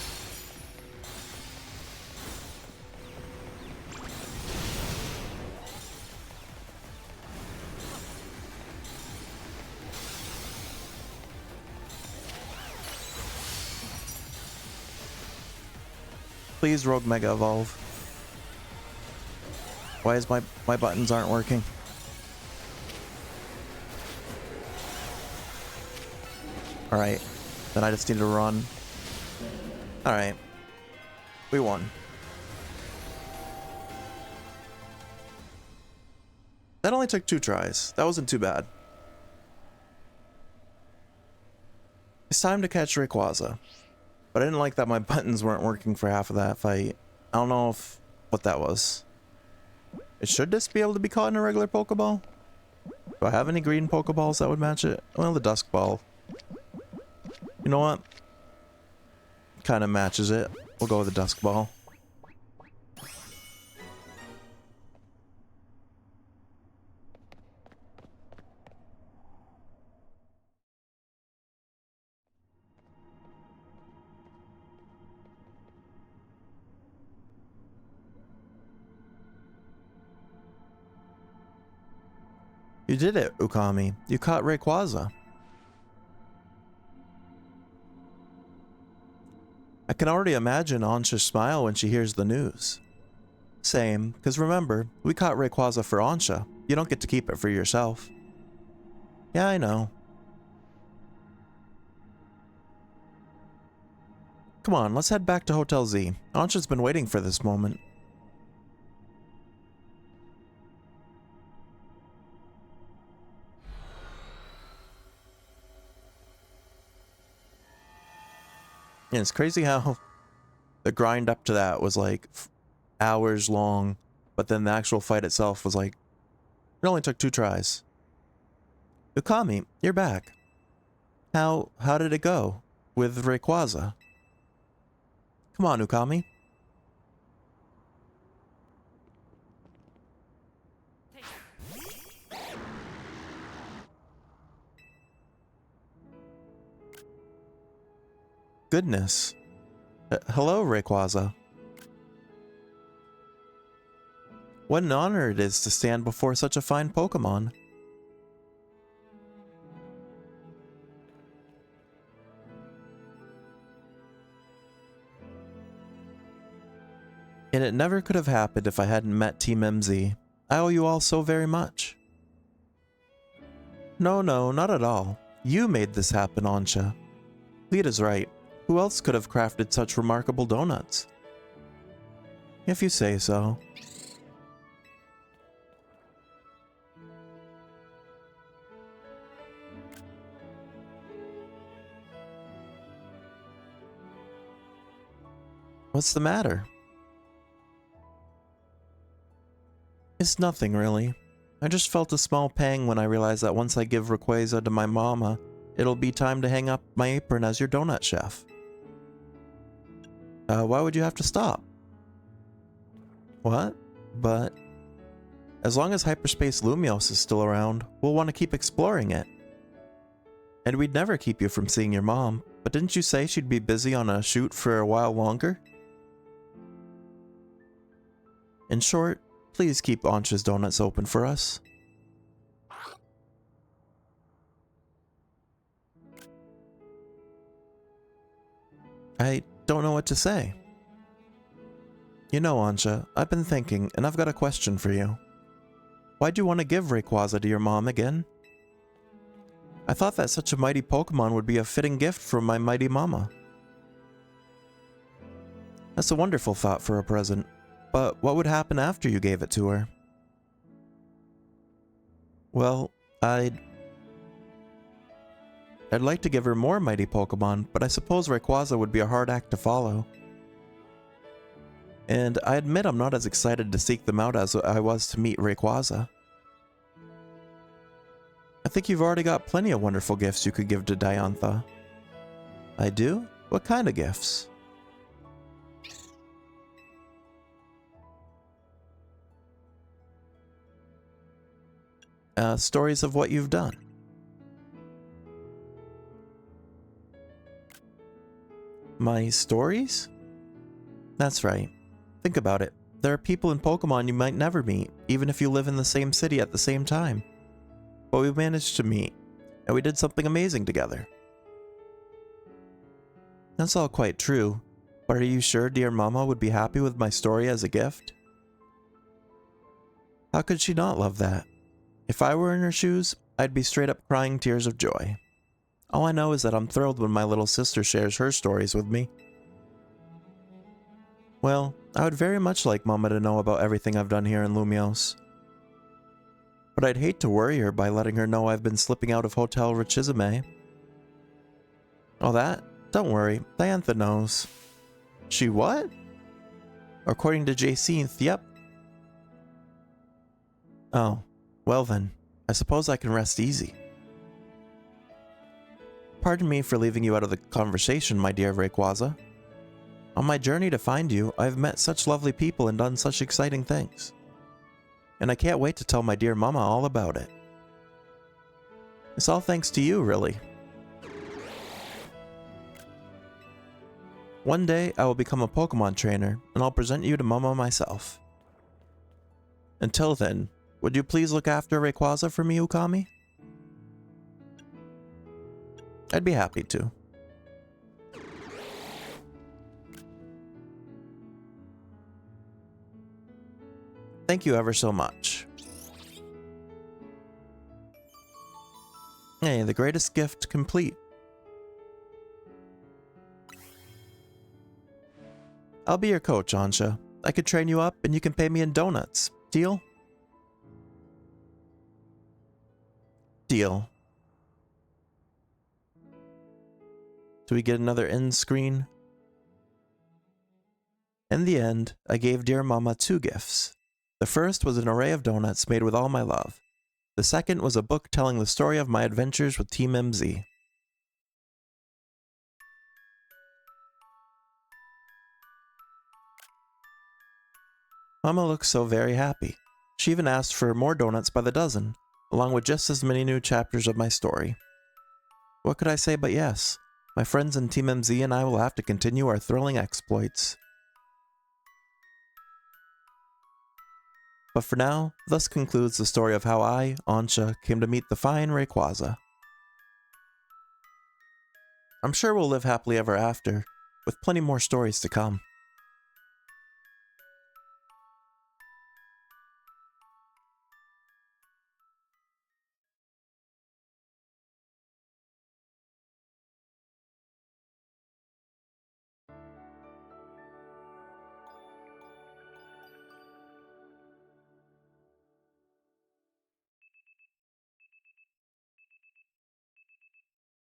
Please, Rogue Mega Evolve. Why is my buttons aren't working? Alright. Then I just need to run. Alright. We won. That only took 2 tries. That wasn't too bad. It's time to catch Rayquaza. But I didn't like that my buttons weren't working for half of that fight. I don't know what that was. It should just be able to be caught in a regular Pokeball? Do I have any green Pokeballs that would match it? Well, the Dusk Ball. You know what? Kind of matches it. We'll go with the Dusk Ball. You did it, Ukami. You caught Rayquaza. I can already imagine Ansha's smile when she hears the news. Same, because remember, we caught Rayquaza for Ansha. You don't get to keep it for yourself. Yeah, I know. Come on, let's head back to Hotel Z. Ansha's been waiting for this moment. And it's crazy how the grind up to that was like hours long, but then the actual fight itself was like, it only took 2 tries. Ukami, you're back. How did it go with Rayquaza? Come on, Ukami. Goodness. Hello, Rayquaza. What an honor it is to stand before such a fine Pokemon. And it never could have happened if I hadn't met Team MZ. I owe you all so very much. No, not at all. You made this happen, Ansha. Lita's right. Who else could have crafted such remarkable donuts? If you say so. What's the matter? It's nothing, really. I just felt a small pang when I realized that once I give Rayquaza to my mama, it'll be time to hang up my apron as your donut chef. Why would you have to stop? What? But as long as Hyperspace Lumiose is still around, we'll want to keep exploring it. And we'd never keep you from seeing your mom, but didn't you say she'd be busy on a shoot for a while longer? In short, please keep Ansha's Donuts open for us. I don't know what to say. You know, Ansha, I've been thinking, and I've got a question for you. Why'd you want to give Rayquaza to your mom again? I thought that such a mighty Pokemon would be a fitting gift from my mighty mama. That's a wonderful thought for a present, but what would happen after you gave it to her? Well, I'd like to give her more mighty Pokemon, but I suppose Rayquaza would be a hard act to follow. And I admit I'm not as excited to seek them out as I was to meet Rayquaza. I think you've already got plenty of wonderful gifts you could give to Diantha. I do? What kind of gifts? Stories of what you've done. My stories? That's right. Think about it. There are people in Pokemon you might never meet, even if you live in the same city at the same time. But we managed to meet, and we did something amazing together. That's all quite true, but are you sure dear Mama would be happy with my story as a gift? How could she not love that? If I were in her shoes, I'd be straight up crying tears of joy. All I know is that I'm thrilled when my little sister shares her stories with me. Well, I would very much like Mama to know about everything I've done here in Lumiose. But I'd hate to worry her by letting her know I've been slipping out of Hotel Richizume. Oh that? Don't worry, Diantha knows. She what? According to Jacinthe, yep. Oh, well then, I suppose I can rest easy. Pardon me for leaving you out of the conversation, my dear Rayquaza. On my journey to find you, I've met such lovely people and done such exciting things. And I can't wait to tell my dear Mama all about it. It's all thanks to you, really. One day, I will become a Pokemon trainer, and I'll present you to Mama myself. Until then, would you please look after Rayquaza for me, Ookami? I'd be happy to. Thank you ever so much. Hey, the greatest gift complete. I'll be your coach, Ansha. I could train you up and you can pay me in donuts. Deal? Deal. Do we get another end screen? In the end, I gave dear Mama 2 gifts. The first was an array of donuts made with all my love. The second was a book telling the story of my adventures with Team MZ. Mama looks so very happy. She even asked for more donuts by the dozen, along with just as many new chapters of my story. What could I say but yes? My friends in Team MZ and I will have to continue our thrilling exploits. But for now, thus concludes the story of how I, Ansha, came to meet the fine Rayquaza. I'm sure we'll live happily ever after, with plenty more stories to come.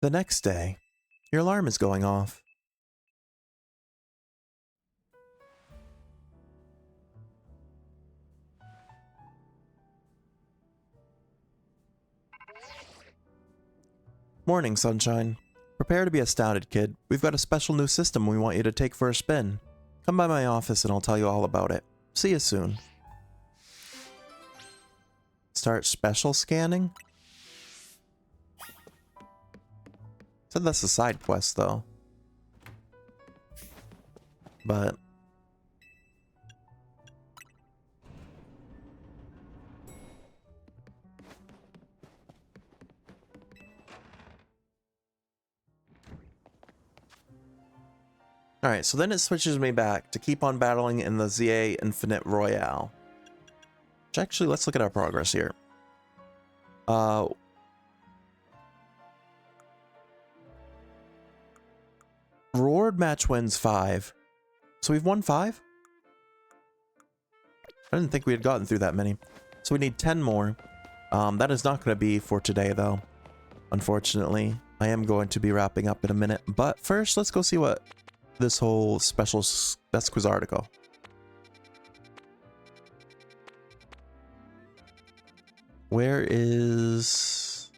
The next day, your alarm is going off. Morning, sunshine. Prepare to be astounded, kid. We've got a special new system we want you to take for a spin. Come by my office and I'll tell you all about it. See you soon. Start special scanning? Said that's a side quest though. But alright, so then it switches me back to keep on battling in the ZA Infinite Royale. Which actually, let's look at our progress here. Reward match wins 5. So we've won 5? I didn't think we had gotten through that many. So we need 10 more. That is not going to be for today though. Unfortunately, I am going to be wrapping up in a minute. But first, let's go see what this whole special Best Quiz article. Where is...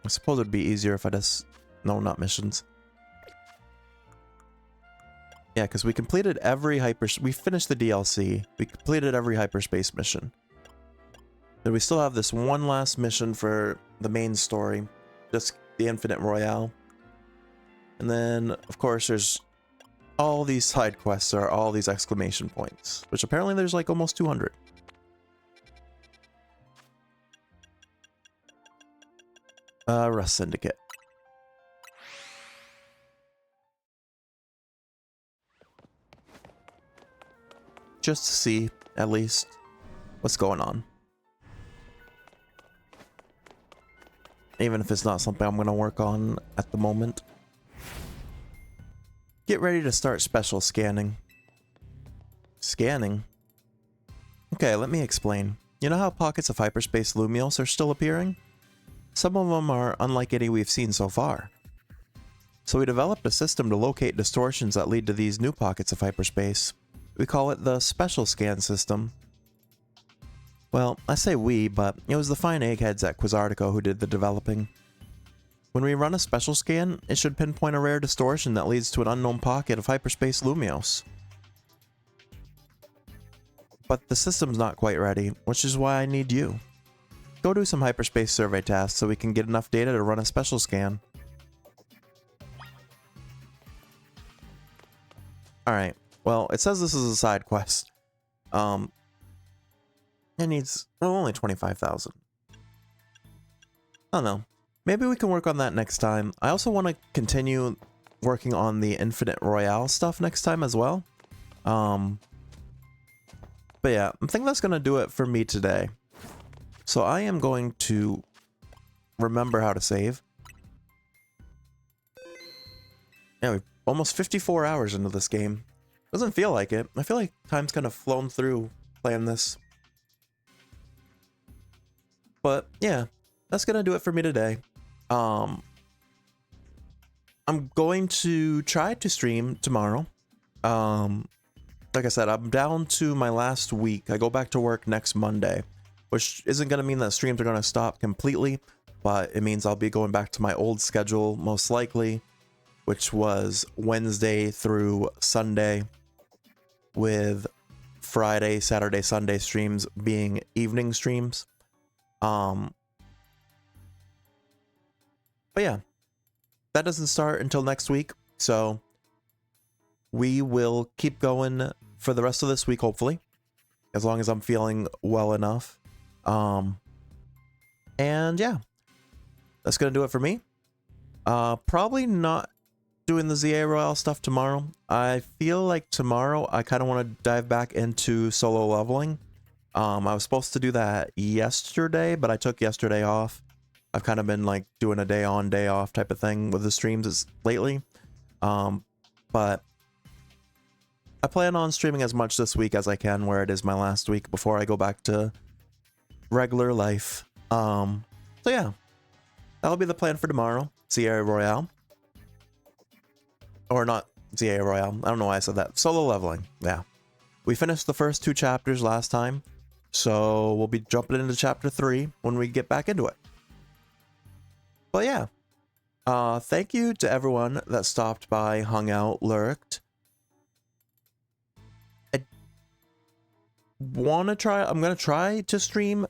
I suppose it'd be easier if I just... No, not missions. Yeah, because we completed every we finished the DLC. We completed every hyperspace mission. Then we still have this one last mission for the main story. Just the Infinite Royale. And then, of course, there's all these side quests are all these exclamation points. Which apparently there's like almost 200. Rust Syndicate. Just to see, at least, what's going on. Even if it's not something I'm going to work on at the moment. Get ready to start special scanning. Scanning? Okay, let me explain. You know how pockets of hyperspace Lumios are still appearing? Some of them are unlike any we've seen so far. So we developed a system to locate distortions that lead to these new pockets of hyperspace. We call it the Special Scan System. Well, I say we, but it was the fine eggheads at Quizartico who did the developing. When we run a special scan, it should pinpoint a rare distortion that leads to an unknown pocket of hyperspace Lumios. But the system's not quite ready, which is why I need you. Go do some hyperspace survey tasks so we can get enough data to run a special scan. Alright, well, it says this is a side quest. It needs, well, only 25,000. I don't know. Maybe we can work on that next time. I also want to continue working on the Infinite Royale stuff next time as well. But yeah, I think that's going to do it for me today. So I am going to remember how to save. Yeah, we're almost 54 hours into this game. Doesn't feel like it. I feel like time's kind of flown through playing this. But yeah, that's gonna do it for me today. I'm going to try to stream tomorrow. Like I said, I'm down to my last week. I go back to work next Monday, which isn't gonna mean that streams are gonna stop completely, but it means I'll be going back to my old schedule most likely, which was Wednesday through Sunday, with Friday, Saturday, Sunday streams being evening streams. But yeah, that doesn't start until next week, so we will keep going for the rest of this week, hopefully, as long as I'm feeling well enough. And yeah, that's gonna do it for me. Probably not doing the ZA Royale stuff tomorrow. I feel like tomorrow I kind of want to dive back into solo leveling. I was supposed to do that yesterday, but I took yesterday off. I've kind of been like doing a day on, day off type of thing with the streams lately. But I plan on streaming as much this week as I can, where it is my last week before I go back to regular life. So yeah, that'll be the plan for tomorrow. ZA Royale. Or not ZA Royale. I don't know why I said that. Solo leveling. Yeah. We finished the first 2 chapters last time, so we'll be jumping into chapter 3 when we get back into it. But yeah, thank you to everyone that stopped by, hung out, lurked. I want to try, I'm going to try to stream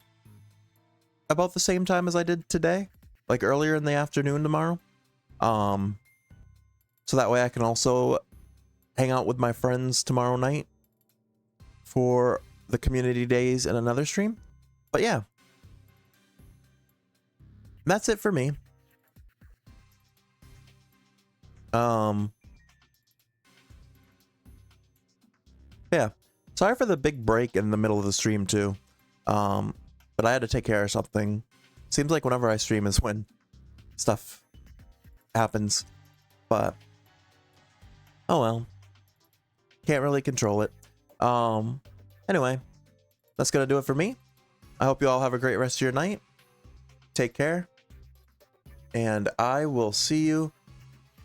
about the same time as I did today, like earlier in the afternoon tomorrow. So that way I can also hang out with my friends tomorrow night for the community days in another stream. But yeah, that's it for me. Yeah, sorry for the big break in the middle of the stream too. But I had to take care of something. Seems like whenever I stream is when stuff happens, but oh well, can't really control it. Anyway, that's gonna do it for me. I hope you all have a great rest of your night. Take care, and I will see you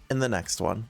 in the next one.